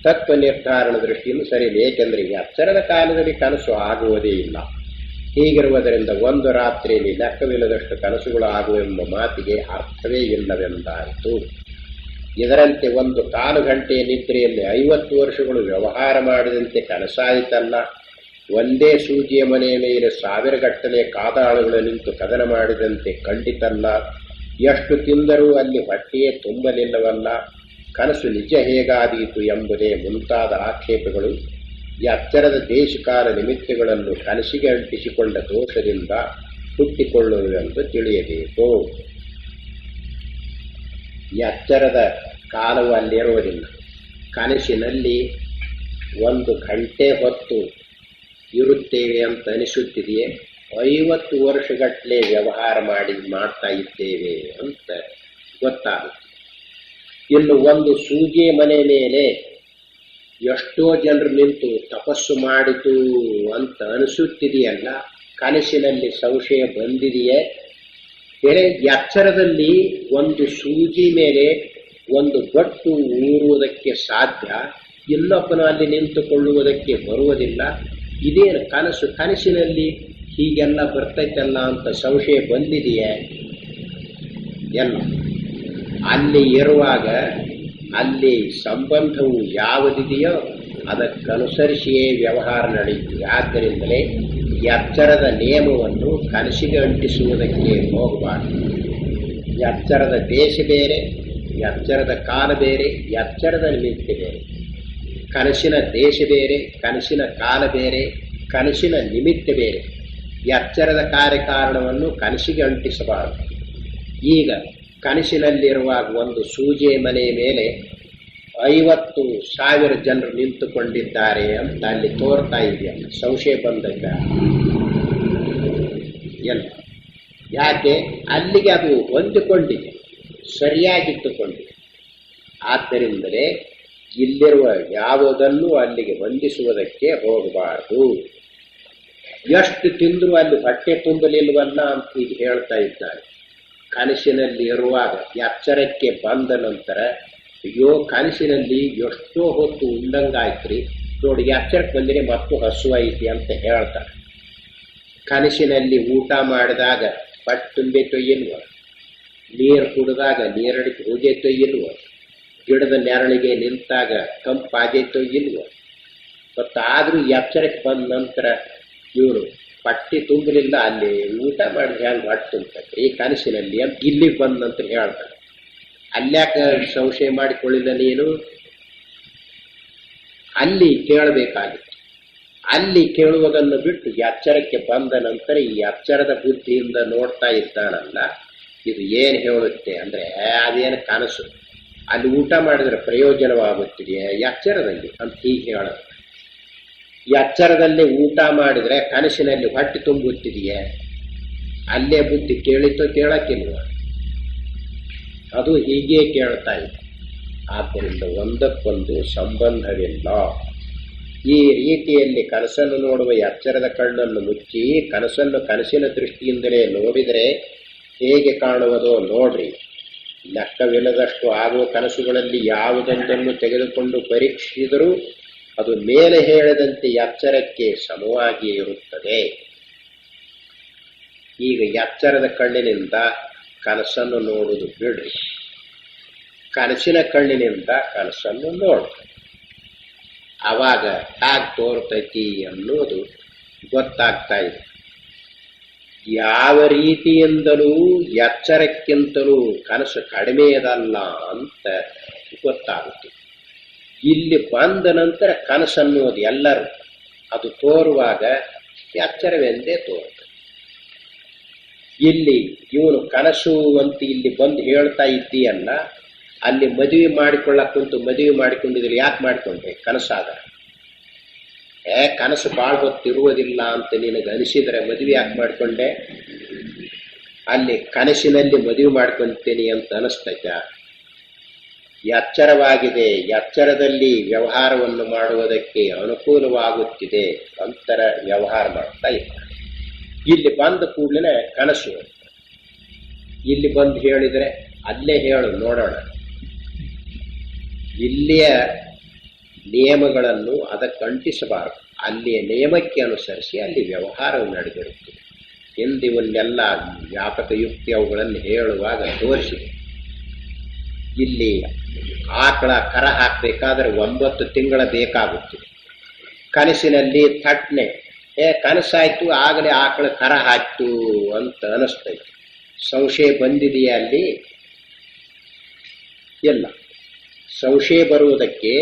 ತತ್ವ ನಿರ್ಧಾರಣ ದೃಷ್ಟಿಯಿಂದ ಸರಿಯಿಲ್ಲ. ಏಕೆಂದರೆ ಎಚ್ಚರದ ಕಾಲದಲ್ಲಿ ಕನಸು ಆಗುವುದೇ ಇಲ್ಲ. ಹೀಗಿರುವುದರಿಂದ ಒಂದು ರಾತ್ರಿಯಲ್ಲಿ ಲೆಕ್ಕವಿಲ್ಲದಷ್ಟು ಕನಸುಗಳು ಆಗುವೆಂಬ ಮಾತಿಗೆ ಅರ್ಥವೇ ಇಲ್ಲವೆಂದಾಯಿತು. ಇದರಂತೆ 1 ಗಂಟೆಯ ನಿದ್ರೆಯಲ್ಲಿ 50 ವರ್ಷಗಳು ವ್ಯವಹಾರ ಮಾಡಿದಂತೆ ಕನಸಾಯಿತಲ್ಲ. ಒಂದೇ ಸೂಜಿಯ ಮನೆಯ ಮೇಲೆ 1000 ಗಟ್ಟಲೆ ಕಾದಾಳುಗಳು ನಿಂತು ಕದನ ಮಾಡಿದಂತೆ ಕಂಡಿತಲ್ಲ. ಎಷ್ಟು ತಿಂದರೂ ಅಲ್ಲಿ ಹೊಟ್ಟೆಯೇ ತುಂಬಲಿಲ್ಲವಲ್ಲ. ಕನಸು ನಿಜ ಹೇಗಾದೀತು ಎಂಬುದೇ ಮುಂತಾದ ಆಕ್ಷೇಪಗಳು ಎಚ್ಚರದ ದೇಶಕಾಲ ನಿಮಿತ್ತಗಳನ್ನು ಕನಸಿಗೆ ಅಂಟಿಸಿಕೊಂಡ ದೋಷದಿಂದ ಹುಟ್ಟಿಕೊಳ್ಳುವುದೆಂದು ತಿಳಿಯಬೇಕು. ಎಚ್ಚರದ ಕಾಲವು ಅಲ್ಲಿರುವುದಿಲ್ಲ. ಕನಸಿನಲ್ಲಿ 1 ಗಂಟೆ ಹೊತ್ತು ಇರುತ್ತೇವೆ ಅಂತ ಅನಿಸುತ್ತಿದೆಯೇ, 50 ವರ್ಷಗಟ್ಟಲೆ ವ್ಯವಹಾರ ಮಾಡ್ತಾ ಇದ್ದೇವೆ ಅಂತ ಗೊತ್ತಾಗುತ್ತೆ. ಇನ್ನು ಒಂದು ಸೂಜಿಯ ಮನೆ ಮೇಲೆ ಎಷ್ಟೋ ಜನರು ನಿಂತು ತಪಸ್ಸು ಮಾಡಿತು ಅಂತ ಅನಿಸುತ್ತಿದೆಯಲ್ಲ, ಕನಸಿನಲ್ಲಿ ಸಂಶಯ ಬಂದಿದೆಯೇ? ಬೇರೆ ಎಚ್ಚರದಲ್ಲಿ ಒಂದು ಸೂಜಿ ಮೇಲೆ ಒಂದು ಗಟ್ಟು ಊರುವುದಕ್ಕೆ ಸಾಧ್ಯ, ಇನ್ನೊಬ್ಬನು ಅಲ್ಲಿ ನಿಂತುಕೊಳ್ಳುವುದಕ್ಕೆ ಬರುವುದಿಲ್ಲ. ಇದೇನು ಕನಸಿನಲ್ಲಿ ಹೀಗೆಲ್ಲ ಬರ್ತೈತಲ್ಲ ಅಂತ ಸಂಶಯ ಬಂದಿದೆಯೇ? ಎಲ್ಲ ಅಲ್ಲಿ ಇರುವಾಗ ಅಲ್ಲಿ ಸಂಬಂಧವು ಯಾವುದಿದೆಯೋ ಅದಕ್ಕನುಸರಿಸಿಯೇ ವ್ಯವಹಾರ ನಡೆಯುತ್ತದೆ. ಆದ್ದರಿಂದಲೇ ಎಚ್ಚರದ ನಿಯಮವನ್ನು ಕನಸಿಗೆ ಅಂಟಿಸುವುದಕ್ಕೆ ಹೋಗಬಾರದು. ಎಚ್ಚರದ ದೇಶ ಬೇರೆ, ಎಚ್ಚರದ ಕಾಲ ಬೇರೆ, ಎಚ್ಚರದ ನಿಮಿತ್ತ ಬೇರೆ. ಕನಸಿನ ದೇಶ ಬೇರೆ, ಕನಸಿನ ಕಾಲ ಬೇರೆ, ಕನಸಿನ ನಿಮಿತ್ತ ಬೇರೆ. ಎಚ್ಚರದ ಕಾರ್ಯಕಾರಣವನ್ನು ಕನಸಿಗೆ ಅಂಟಿಸಬಾರದು. ಈಗ ಕನಸಿನಲ್ಲಿರುವಾಗ ಒಂದು ಸೂಜಿಯ ಮನೆಯ ಮೇಲೆ 50,000 ಜನರು ನಿಂತುಕೊಂಡಿದ್ದಾರೆ ಅಂತ ಅಲ್ಲಿ ತೋರ್ತಾ ಇದೆಯಲ್ಲ, ಸಂಶಯ ಬಂದಾಗ ಎಲ್ಲ ಯಾಕೆ? ಅಲ್ಲಿಗೆ ಅದು ಹೊಂದಿಕೊಂಡಿದೆ, ಸರಿಯಾಗಿಟ್ಟುಕೊಂಡಿದೆ. ಆದ್ದರಿಂದಲೇ ಇಲ್ಲಿರುವ ಯಾವುದನ್ನು ಅಲ್ಲಿಗೆ ಹೊಂದಿಸುವುದಕ್ಕೆ ಹೋಗಬಾರದು. ಎಷ್ಟು ತಿಂದರೂ ಅಲ್ಲಿ ಹೊಟ್ಟೆ ತುಂಬಲಿಲ್ವಲ್ಲ ಅಂತ ಈಗ ಹೇಳ್ತಾ ಇದ್ದಾರೆ. ಕನಸಿನಲ್ಲಿ ಇರುವಾಗ ಎಚ್ಚರಕ್ಕೆ ಬಂದ ನಂತರ ಅಯ್ಯೋ ಕನಸಿನಲ್ಲಿ ಎಷ್ಟೋ ಹೊತ್ತು ಉಂಡಂಗಾಯ್ತ್ರಿ, ನೋಡಿ ಎಚ್ಚರಕ್ಕೆ ಬಂದರೆ ಮತ್ತು ಹಸುವಾಯಿತಿ ಅಂತ ಹೇಳ್ತಾರೆ. ಕನಸಿನಲ್ಲಿ ಊಟ ಮಾಡಿದಾಗ ಪಟ್ಟು ತುಂಬಿತೋ ಇಲ್ವ, ನೀರು ಕುಡಿದಾಗ ನೀರಡಿಕೆ ಹೋಗೈತೋ ಇಲ್ವ, ಗಿಡದ ನೆರಳಿಗೆ ನಿಂತಾಗ ತಂಪಾಗೈತೋ ಇಲ್ವ. ಮತ್ತಾದರೂ ಎಚ್ಚರಕ್ಕೆ ಬಂದ ನಂತರ ಇವರು ಪಟ್ಟಿ ತುಂಬಲಿಲ್ಲ, ಅಲ್ಲಿ ಊಟ ಮಾಡಿದ್ರೆ ಹೆಂಗೆ ಹೊಟ್ಟೆ ತುಂಬತೈತೆ ಈ ಕನಸಿನಲ್ಲಿ ಅಂತ ಇಲ್ಲಿಗೆ ಬಂದ ನಂತರ ಹೇಳ್ತಾರೆ. ಅಲ್ಯಾಕೆ ಸಂಶಯ ಮಾಡಿಕೊಳ್ಳಿಲ್ಲ ನೀನು? ಅಲ್ಲಿ ಕೇಳಬೇಕಾಗಿತ್ತು. ಅಲ್ಲಿ ಕೇಳುವುದನ್ನು ಬಿಟ್ಟು ಎಚ್ಚರಕ್ಕೆ ಬಂದ ನಂತರ ಈ ಎಚ್ಚರದ ಬುದ್ಧಿಯಿಂದ ನೋಡ್ತಾ ಇದ್ದಾನಲ್ಲ, ಇದು ಏನು ಹೇಳುತ್ತೆ ಅಂದರೆ ಅದೇನು ಕನಸು, ಅಲ್ಲಿ ಊಟ ಮಾಡಿದ್ರೆ ಪ್ರಯೋಜನವಾಗುತ್ತಿದೆಯೇ ಎಚ್ಚರದಲ್ಲಿ ಅಂತ ಹೀಗೆ ಹೇಳೋದು. ಎಚ್ಚರದಲ್ಲಿ ಊಟ ಮಾಡಿದರೆ ಕನಸಿನಲ್ಲಿ ಹೊಟ್ಟೆ ತುಂಬುತ್ತಿದೆಯೇ? ಅಲ್ಲೇ ಬುದ್ಧಿ ಕೇಳಿತೋ ಕೇಳಕ್ಕಿಲ್ವ? ಅದು ಹೀಗೆ ಕೇಳ್ತಾ ಇದೆ. ಆದ್ದರಿಂದ ಒಂದಕ್ಕೊಂದು ಸಂಬಂಧವಿಲ್ಲ. ಈ ರೀತಿಯಲ್ಲಿ ಕನಸನ್ನು ನೋಡುವ ಎಚ್ಚರದ ಕಣ್ಣನ್ನು ಮುಚ್ಚಿ ಕನಸನ್ನು ಕನಸಿನ ದೃಷ್ಟಿಯಿಂದಲೇ ನೋಡಿದರೆ ಹೇಗೆ ಕಾಣುವುದೋ ನೋಡ್ರಿ. ಲೆಕ್ಕವಿಲ್ಲದಷ್ಟು ಆಗುವ ಕನಸುಗಳಲ್ಲಿ ಯಾವುದೊಂದನ್ನು ತೆಗೆದುಕೊಂಡು ಪರೀಕ್ಷಿಸಿದರೂ ಅದು ಮೇಲೆ ಹೇಳಿದಂತೆ ಎಚ್ಚರಕ್ಕೆ ಸಮವಾಗಿಯೇ ಇರುತ್ತದೆ. ಈಗ ಎಚ್ಚರದ ಕಣ್ಣಿನಿಂದ ಕನಸನ್ನು ನೋಡುವುದು ಬಿಡ್ರಿ, ಕನಸಿನ ಕಣ್ಣಿನಿಂದ ಕನಸನ್ನು ನೋಡ್ರಿ. ಆವಾಗ ಹೇಗೆ ತೋರ್ತೈತಿ ಅನ್ನೋದು ಗೊತ್ತಾಗ್ತಾ ಇದೆ. ಯಾವ ರೀತಿಯಿಂದಲೂ ಎಚ್ಚರಕ್ಕಿಂತಲೂ ಕನಸು ಕಡಿಮೆಯದಲ್ಲ ಅಂತ ಗೊತ್ತಾಗುತ್ತೆ. ಇಲ್ಲಿ ಬಂದ ನಂತರ ಕನಸನ್ನೋದು ಎಲ್ಲರೂ ಅದು ತೋರುವಾಗ ಎಚ್ಚರವೆಂದೇ ತೋರುತ್ತದೆ. ಇಲ್ಲಿ ಇವನು ಕನಸು ಅಂತ ಇಲ್ಲಿ ಬಂದು ಹೇಳ್ತಾ ಇದ್ದೀಯಲ್ಲ, ಅಲ್ಲಿ ಮದುವೆ ಮಾಡಿಕೊಳ್ಳಕ್ಕಂತೂ ಮದುವೆ ಮಾಡಿಕೊಂಡಿದ್ರೆ ಯಾಕೆ ಮಾಡಿಕೊಂಡ್ರೆ? ಕನಸಾದ ಕನಸು ಬಾಳ್ ಹೊತ್ತಿರುವುದಿಲ್ಲ ಅಂತ ನಿನಗೆ ಅನಿಸಿದರೆ ಮದುವೆ ಯಾಕೆ ಮಾಡಿಕೊಂಡೆ? ಅಲ್ಲಿ ಕನಸಿನಲ್ಲಿ ಮದುವೆ ಮಾಡ್ಕೊಂತೀನಿ ಅಂತ ಅನಿಸ್ತೈತ? ಎಚ್ಚರವಾಗಿದೆ, ಎಚ್ಚರದಲ್ಲಿ ವ್ಯವಹಾರವನ್ನು ಮಾಡುವುದಕ್ಕೆ ಅನುಕೂಲವಾಗುತ್ತಿದೆ ಅಂತರ ವ್ಯವಹಾರ ಮಾಡ್ತಾ ಇದ್ದಾರೆ. ಇಲ್ಲಿ ಬಂದ ಕೂಡಲೇ ಕನಸು, ಇಲ್ಲಿ ಬಂದು ಹೇಳಿದರೆ ಅಲ್ಲೇ ಹೇಳು ನೋಡೋಣ. ಇಲ್ಲಿಯ ನಿಯಮಗಳನ್ನು ಅದಕ್ಕೆ ಅಂಟಿಸಬಾರದು. ಅಲ್ಲಿಯ ನಿಯಮಕ್ಕೆ ಅನುಸರಿಸಿ ಅಲ್ಲಿ ವ್ಯವಹಾರ ನಡೆದಿರುತ್ತದೆ. ಹಿಂದಿವನ್ನೆಲ್ಲ ವ್ಯಾಪಕ ಯುಕ್ತಿ ಅವುಗಳನ್ನು ಹೇಳುವಾಗ ತೋರಿಸಿದೆ. ಇಲ್ಲಿ ಆಕಳ ಕರ ಹಾಕಬೇಕಾದ್ರೆ 9 ತಿಂಗಳ ಬೇಕಾಗುತ್ತದೆ. ಕನಸಿನಲ್ಲಿ ಥಟ್ನೆ ಕನಸಾಯ್ತು, ಆಗಲೇ ಆಕಳ ಕರ ಹಾಕ್ತು ಅಂತ ಅನಿಸ್ತೈತೆ. ಸಂಶಯ ಬಂದಿದೆಯಾ ಅಲ್ಲಿ? ಇಲ್ಲ. ಸಂಶಯ ಬರುವುದಕ್ಕೆ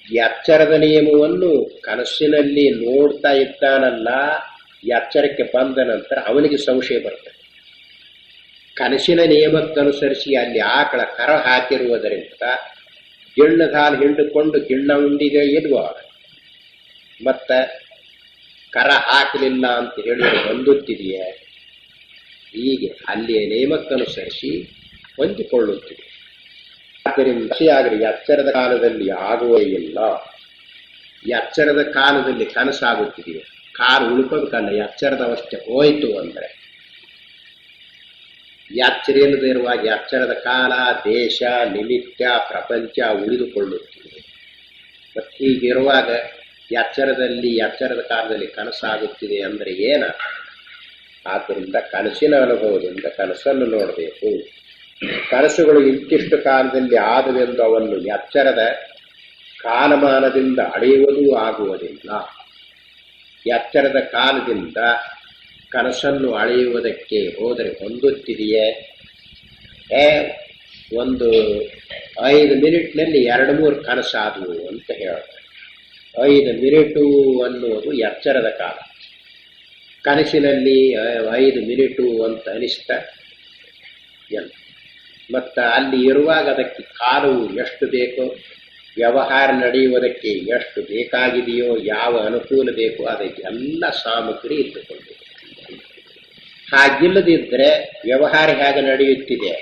ಎಚ್ಚರದ ನಿಯಮವನ್ನು ಕನಸಿನಲ್ಲಿ ನೋಡ್ತಾ ಇದ್ದಾನಲ್ಲ, ಎಚ್ಚರಕ್ಕೆ ಬಂದ ನಂತರ ಅವನಿಗೆ ಸಂಶಯ ಬರ್ತದೆ. ಕನಸಿನ ನಿಯಮಕ್ಕನುಸರಿಸಿ ಅಲ್ಲಿ ಆಕಳ ಕರ ಹಾಕಿರುವುದರಿಂದ ಗಿಣ್ಣದ ಹಾಲು ಹಿಂಡಿಕೊಂಡು ಗಿಣ್ಣ ಉಂಡಿದೆ ಇಲ್ವೋ, ಮತ್ತ ಕರ ಹಾಕಲಿಲ್ಲ ಅಂತ ಹೇಳಿದ್ರೆ ಹೊಂದುತ್ತಿದೆಯೇ? ಹೀಗೆ ಅಲ್ಲಿಯ ನಿಯಮಕ್ಕನುಸರಿಸಿ ಹೊಂದಿಕೊಳ್ಳುತ್ತಿದೆ. ಆದ್ದರಿಂದ ಆಗಲಿ ಎಚ್ಚರದ ಕಾಲದಲ್ಲಿ ಆಗುವೇ ಇಲ್ಲ. ಎಚ್ಚರದ ಕಾಲದಲ್ಲಿ ಕನಸಾಗುತ್ತಿದೆಯೇ? ಕಾಲು ಉಳ್ಕೋಬೇಕಲ್ಲ, ಎಚ್ಚರದ ಅವಸ್ಥೆ ಹೋಯಿತು ಅಂದರೆ. ಎಚ್ಚರ ಇಲ್ಲದೆ ಇರುವಾಗ ಎಚ್ಚರದ ಕಾಲ, ದೇಶ, ನಿಮಿತ್ತ, ಪ್ರಪಂಚ ಉಳಿದುಕೊಳ್ಳುತ್ತಿದೆ. ಮತ್ತು ಹೀಗಿರುವಾಗ ಎಚ್ಚರದ ಕಾಲದಲ್ಲಿ ಕನಸಾಗುತ್ತಿದೆ ಅಂದರೆ ಏನ? ಆದ್ದರಿಂದ ಕನಸಿನ ಅನುಭವದಿಂದ ಕನಸನ್ನು ನೋಡಬೇಕು. ಕನಸುಗಳು ಇಂತಿಷ್ಟು ಕಾಲದಲ್ಲಿ ಆದವೆಂದು ಅವನ್ನು ಎಚ್ಚರದ ಕಾಲಮಾನದಿಂದ ಅಳೆಯುವುದೂ ಆಗುವುದಿಲ್ಲ. ಎಚ್ಚರದ ಕಾಲದಿಂದ ಕನಸನ್ನು ಅಳೆಯುವುದಕ್ಕೆ ಹೋದರೆ ಹೊಂದುತ್ತಿದೆಯೇ? ಒಂದು 5 ಮಿನಿಟ್ನಲ್ಲಿ 2-3 ಕನಸಾದವು ಅಂತ ಹೇಳ್ತಾರೆ. 5 ಮಿನಿಟು ಅನ್ನುವುದು ಎಚ್ಚರದ ಕಾಲ. ಕನಸಿನಲ್ಲಿ 5 ಮಿನಿಟು ಅಂತ ಅನಿಸ್ತಾ ಎಲ್ಲ. ಮತ್ತು ಅಲ್ಲಿ ಇರುವಾಗ ಅದಕ್ಕೆ ಕಾಲವು ಎಷ್ಟು ಬೇಕೋ, ವ್ಯವಹಾರ ನಡೆಯುವುದಕ್ಕೆ ಎಷ್ಟು ಬೇಕಾಗಿದೆಯೋ, ಯಾವ ಅನುಕೂಲ ಬೇಕೋ ಅದಕ್ಕೆಲ್ಲ ಸಾಮಗ್ರಿ ಇಟ್ಟುಕೊಂಡಿದೆ. ಹಾಗಿಲ್ಲದಿದ್ದರೆ ವ್ಯವಹಾರ ಹೇಗೆ ನಡೆಯುತ್ತಿದೆ?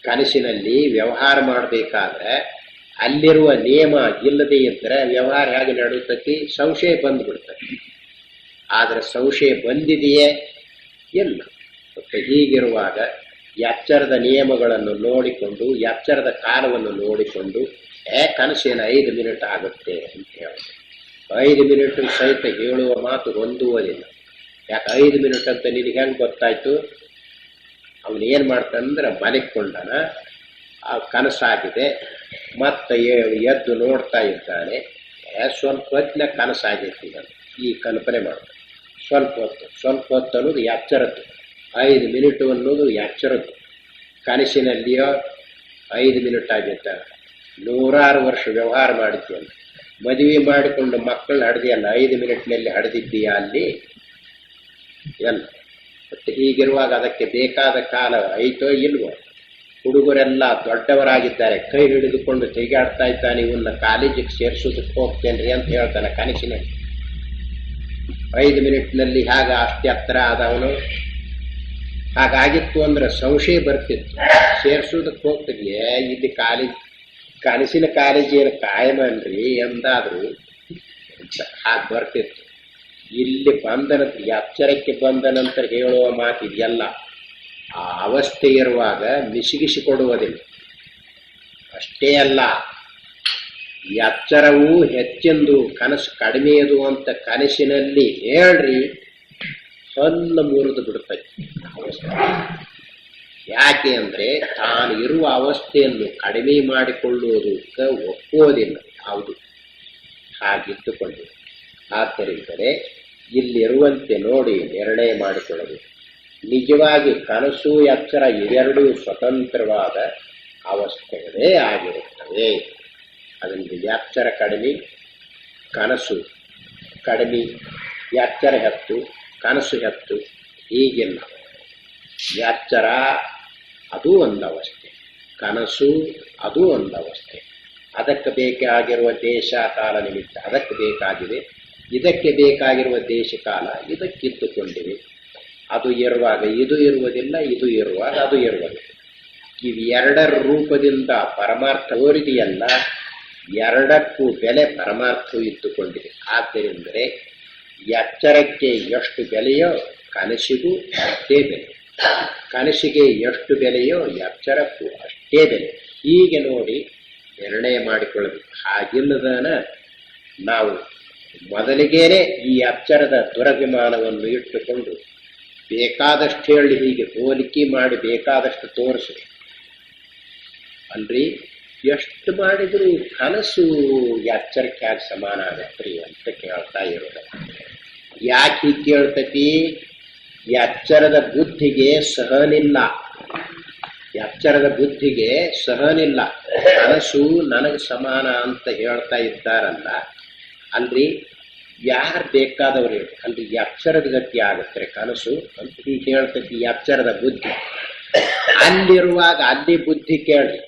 ಕನಸಿನಲ್ಲಿ ವ್ಯವಹಾರ ಮಾಡಬೇಕಾದ್ರೆ ಅಲ್ಲಿರುವ ನಿಯಮ ಇಲ್ಲದೇ ಇದ್ದರೆ ವ್ಯವಹಾರ ಹೇಗೆ ನಡೆಯುತ್ತದೆ? ಸಂಶಯ ಬಂದುಬಿಡ್ತದೆ. ಆದರೆ ಸಂಶಯ ಬಂದಿದೆಯೇ? ಇಲ್ಲ. ಮತ್ತು ಹೀಗಿರುವಾಗ ಎಚ್ಚರದ ನಿಯಮಗಳನ್ನು ನೋಡಿಕೊಂಡು, ಎಚ್ಚರದ ಕಾಲವನ್ನು ನೋಡಿಕೊಂಡು ಕನಸಿನ 5 ಮಿನಿಟ್ ಆಗುತ್ತೆ ಅಂತ ಹೇಳ್ತಾರೆ. 5 ಮಿನಿಟ್ ಸಹಿತ ಹೇಳುವ ಮಾತು ಹೊಂದುವುದಿಲ್ಲ. ಯಾಕೆ 5 ಮಿನಿಟ್ ಅಂತ ನಿನಗೆ ಹೆಂಗೆ ಗೊತ್ತಾಯ್ತು? ಅವನು ಏನು ಮಾಡ್ತಾನಂದ್ರೆ ಮಲಗಿಕೊಂಡನ, ಆ ಕನಸಾಗಿದೆ, ಮತ್ತೆ ಎದ್ದು ನೋಡ್ತಾ ಇದ್ದಾನೆ. ಸ್ವಲ್ಪ ಹೊತ್ತಿನ ಕನಸಾಗಿರ್ತೀಗ ಈ ಕಲ್ಪನೆ ಮಾಡ್ತಾನೆ. ಸ್ವಲ್ಪ ಹೊತ್ತು ಅನ್ನೋದು ಎಚ್ಚರದ್ದು, 5 ಮಿನಿಟು ಅನ್ನೋದು ಎಚ್ಚರದ್ದು. ಕನಸಿನಲ್ಲಿಯೋ 5 ಮಿನಿಟ್ ಆಗಿರ್ತಾರೆ. 100 ವರ್ಷ ವ್ಯವಹಾರ ಮಾಡಿದ್ಯಲ್ಲ, ಮದುವೆ ಮಾಡಿಕೊಂಡು ಮಕ್ಕಳನ್ನ ಹಡ್ದಿಯಲ್ಲ, 5 ಮಿನಿಟ್ನಲ್ಲಿ ಹಡ್ದಿದ್ದೀಯಾ ಅಲ್ಲಿ? ಎಲ್ಲ. ಮತ್ತೆ ಹೀಗಿರುವಾಗ ಅದಕ್ಕೆ ಬೇಕಾದ ಕಾಲ ಐತೋ ಇಲ್ವೋ? ಹುಡುಗರೆಲ್ಲ ದೊಡ್ಡವರಾಗಿದ್ದಾರೆ, ಕೈ ಹಿಡಿದುಕೊಂಡು ತೆಗೆಯಾಡ್ತಾ ಇದ್ದಾನೆ, ಇವನ್ನ ಕಾಲೇಜಿಗೆ ಸೇರಿಸೋದಕ್ಕೆ ಹೋಗ್ತೇನ್ರಿ ಅಂತ ಹೇಳ್ತಾನೆ ಕನಸಿನಲ್ಲಿ. 5 ಮಿನಿಟ್ನಲ್ಲಿ ಹೇಗೆ ಅಷ್ಟೇ ಹತ್ರ ಆದವನು? ಹಾಗಾಗಿತ್ತು ಅಂದ್ರೆ ಸಂಶಯ ಬರ್ತಿತ್ತು. ಸೇರಿಸೋದಕ್ಕೆ ಹೋಗ್ತಿರ್ಲಿ, ಇಲ್ಲಿ ಕನಸಿನ ಕಾಲೇಜ್ ಏನು ಕಾಯಮನ್ರಿ ಎಂದಾದ್ರು ಹಾಗೆ ಬರ್ತಿತ್ತು. ಇಲ್ಲಿ ಬಂದ ನಂತರ, ಎಚ್ಚರಕ್ಕೆ ಬಂದ ನಂತರ ಹೇಳುವ ಮಾತಿದೆಯಲ್ಲ, ಆ ಅವಸ್ಥೆ ಇರುವಾಗ ಮಿಸಿಗಿಸಿಕೊಡುವುದಿಲ್ಲ. ಅಷ್ಟೇ ಅಲ್ಲ, ಎಚ್ಚರವೂ ಹೆಚ್ಚೆಂದು ಕನಸು ಕಡಿಮೆಯದು ಅಂತ ಕನಸಿನಲ್ಲಿ ಹೇಳ್ರಿ, ಹಲ್ಲು ಮುರಿದು ಬಿಡ್ತೈತಿ ಅವಸ್ಥೆ. ಯಾಕೆ ಅಂದರೆ ತಾನು ಇರುವ ಅವಸ್ಥೆಯನ್ನು ಕಡಿಮೆ ಮಾಡಿಕೊಳ್ಳುವುದಕ್ಕೆ ಒಪ್ಪುವುದಿಲ್ಲ ಯಾವುದು, ಹಾಗಿಟ್ಟುಕೊಂಡಿದೆ. ಆದ್ದರಿಂದಲೇ ಇಲ್ಲಿರುವಂತೆ ನೋಡಿ ನಿರ್ಣಯ ಮಾಡಿಕೊಳ್ಳಬೇಕು. ನಿಜವಾಗಿ ಕನಸು ಎಚ್ಚರ ಇವೆರಡೂ ಸ್ವತಂತ್ರವಾದ ಅವಸ್ಥೆಗಳೇ ಆಗಿರುತ್ತವೆ. ಅದರಿಂದ ಎಚ್ಚರ ಕಡಿಮೆ, ಕನಸು ಕಡಿಮೆ, ಎಚ್ಚರ ಹೆಚ್ಚು, ಕನಸು ಹೆಚ್ಚು, ಹೀಗಿಲ್ಲ. ಎಚ್ಚರ ಅದು ಒಂದು ಅವಸ್ಥೆ, ಕನಸು ಅದು ಒಂದು ಅವಸ್ಥೆ. ಅದಕ್ಕೆ ಬೇಕಾಗಿರುವ ದೇಶ ಕಾಲ ನಿಮಿತ್ತ ಅದಕ್ಕೆ ಬೇಕಾಗಿದೆ, ಇದಕ್ಕೆ ಬೇಕಾಗಿರುವ ದೇಶ ಕಾಲ ಇದಕ್ಕಿದ್ದುಕೊಂಡಿವೆ. ಅದು ಇರುವಾಗ ಇದು ಇರುವುದಿಲ್ಲ, ಇದು ಇರುವಾಗ ಅದು ಇರುವುದಿಲ್ಲ. ಇವೆರಡರ ರೂಪದಿಂದ ಪರಮಾರ್ಥ ತೋರಿದೆಯಲ್ಲ, ಎರಡಕ್ಕೂ ಬೆಲೆ ಪರಮಾರ್ಥವು ಇದ್ದುಕೊಂಡಿದೆ. ಆದ್ದರಿಂದಲೇ ಎಚ್ಚರಕ್ಕೆ ಎಷ್ಟು ಬೆಲೆಯೋ ಕನಸಿಗೂ ಅಷ್ಟೇ ಬೆಲೆ, ಕನಸಿಗೆ ಎಷ್ಟು ಬೆಲೆಯೋ ಎಚ್ಚರಕ್ಕೂ ಅಷ್ಟೇ ಬೆಲೆ. ಹೀಗೆ ನೋಡಿ ನಿರ್ಣಯ ಮಾಡಿಕೊಳ್ಳಬೇಕು. ಹಾಗಿಲ್ಲದನ ನಾವು ಮೊದಲಿಗೇನೆ ಈ ಎಚ್ಚರದ ದುರಭಿಮಾನವನ್ನು ಇಟ್ಟುಕೊಂಡು ಬೇಕಾದಷ್ಟು ಹೇಳಿ ಹೀಗೆ ಹೋಲಿಕೆ ಮಾಡಿ ಬೇಕಾದಷ್ಟು ತೋರಿಸಿ ಅಲ್ರಿ, ಎಷ್ಟು ಮಾಡಿದ್ರು ಕನಸು ಎಚ್ಚರಕ್ಕೆ ಯಾಕೆ ಸಮಾನ ಆಗತ್ರಿ ಅಂತ ಕೇಳ್ತಾ ಇರೋದು. ಯಾಕೆ ಹೀಗೆ ಕೇಳ್ತತಿ? ಎಚ್ಚರದ ಬುದ್ಧಿಗೆ ಸಹನಿಲ್ಲ, ಎಚ್ಚರದ ಬುದ್ಧಿಗೆ ಸಹನಿಲ್ಲ. ಕನಸು ನನಗೆ ಸಮಾನ ಅಂತ ಹೇಳ್ತಾ ಇದ್ದಾರಲ್ಲ, ಅಲ್ರಿ ಯಾರು ಬೇಕಾದವ್ರು ಹೇಳಿ ಅಲ್ರಿ ಎಚ್ಚರದ ಗತಿ ಆಗತ್ತೆ ಕನಸು ಅಂತ ಹೀಗೆ ಹೇಳ್ತತಿ ಎಚ್ಚರದ ಬುದ್ಧಿ. ಅಲ್ಲಿರುವಾಗ ಅಲ್ಲಿ ಬುದ್ಧಿ ಕೇಳಿ,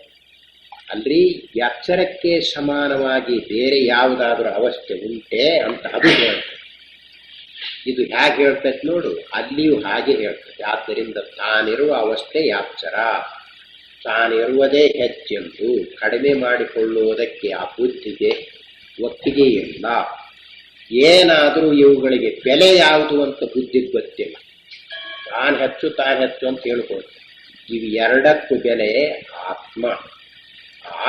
ಅಲ್ರಿ ಎಚ್ಚರಕ್ಕೆ ಸಮಾನವಾಗಿ ಬೇರೆ ಯಾವುದಾದ್ರೂ ಅವಸ್ಥೆ ಉಂಟೆ ಅಂತ ಅದು ಹೇಳ್ತದೆ. ಇದು ಹೇಗೆ ಹೇಳ್ತೈತೆ ನೋಡು, ಅಲ್ಲಿಯೂ ಹಾಗೆ ಹೇಳ್ತದೆ. ಆದ್ದರಿಂದ ತಾನಿರುವ ಅವಸ್ಥೆ ಎಚ್ಚರ, ತಾನಿರುವುದೇ ಹೆಚ್ಚೆಂದು ಕಡಿಮೆ ಮಾಡಿಕೊಳ್ಳುವುದಕ್ಕೆ ಆ ಬುದ್ಧಿಗೆ ಒಪ್ಪಿಗೆ ಇಲ್ಲ. ಏನಾದರೂ ಇವುಗಳಿಗೆ ಬೆಲೆ ಯಾವುದು ಅಂತ ಬುದ್ಧಿಗೆ ಗೊತ್ತಿಲ್ಲ. ತಾನು ಹೆಚ್ಚು ಅಂತ ಹೇಳ್ಕೊಳ್ತೇವೆ. ಇವು ಎರಡಕ್ಕೂ ಬೆಲೆ ಆತ್ಮ.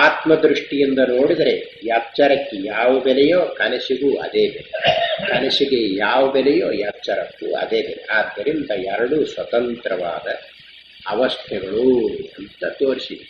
ಆತ್ಮದೃಷ್ಟಿಯಿಂದ ನೋಡಿದರೆ ಎಚ್ಚರಕ್ಕೆ ಯಾವ ಬೆಲೆಯೋ ಕನಸಿಗೂ ಅದೇ ಬೆಲೆ, ಕನಸಿಗೆ ಯಾವ ಬೆಲೆಯೋ ಎಚ್ಚರಕ್ಕೂ ಅದೇ ಬೆಲೆ. ಆದ್ದರಿಂದ ಎರಡೂ ಸ್ವತಂತ್ರವಾದ ಅವಸ್ಥೆಗಳು ಅಂತ ತೋರಿಸಿದೆ.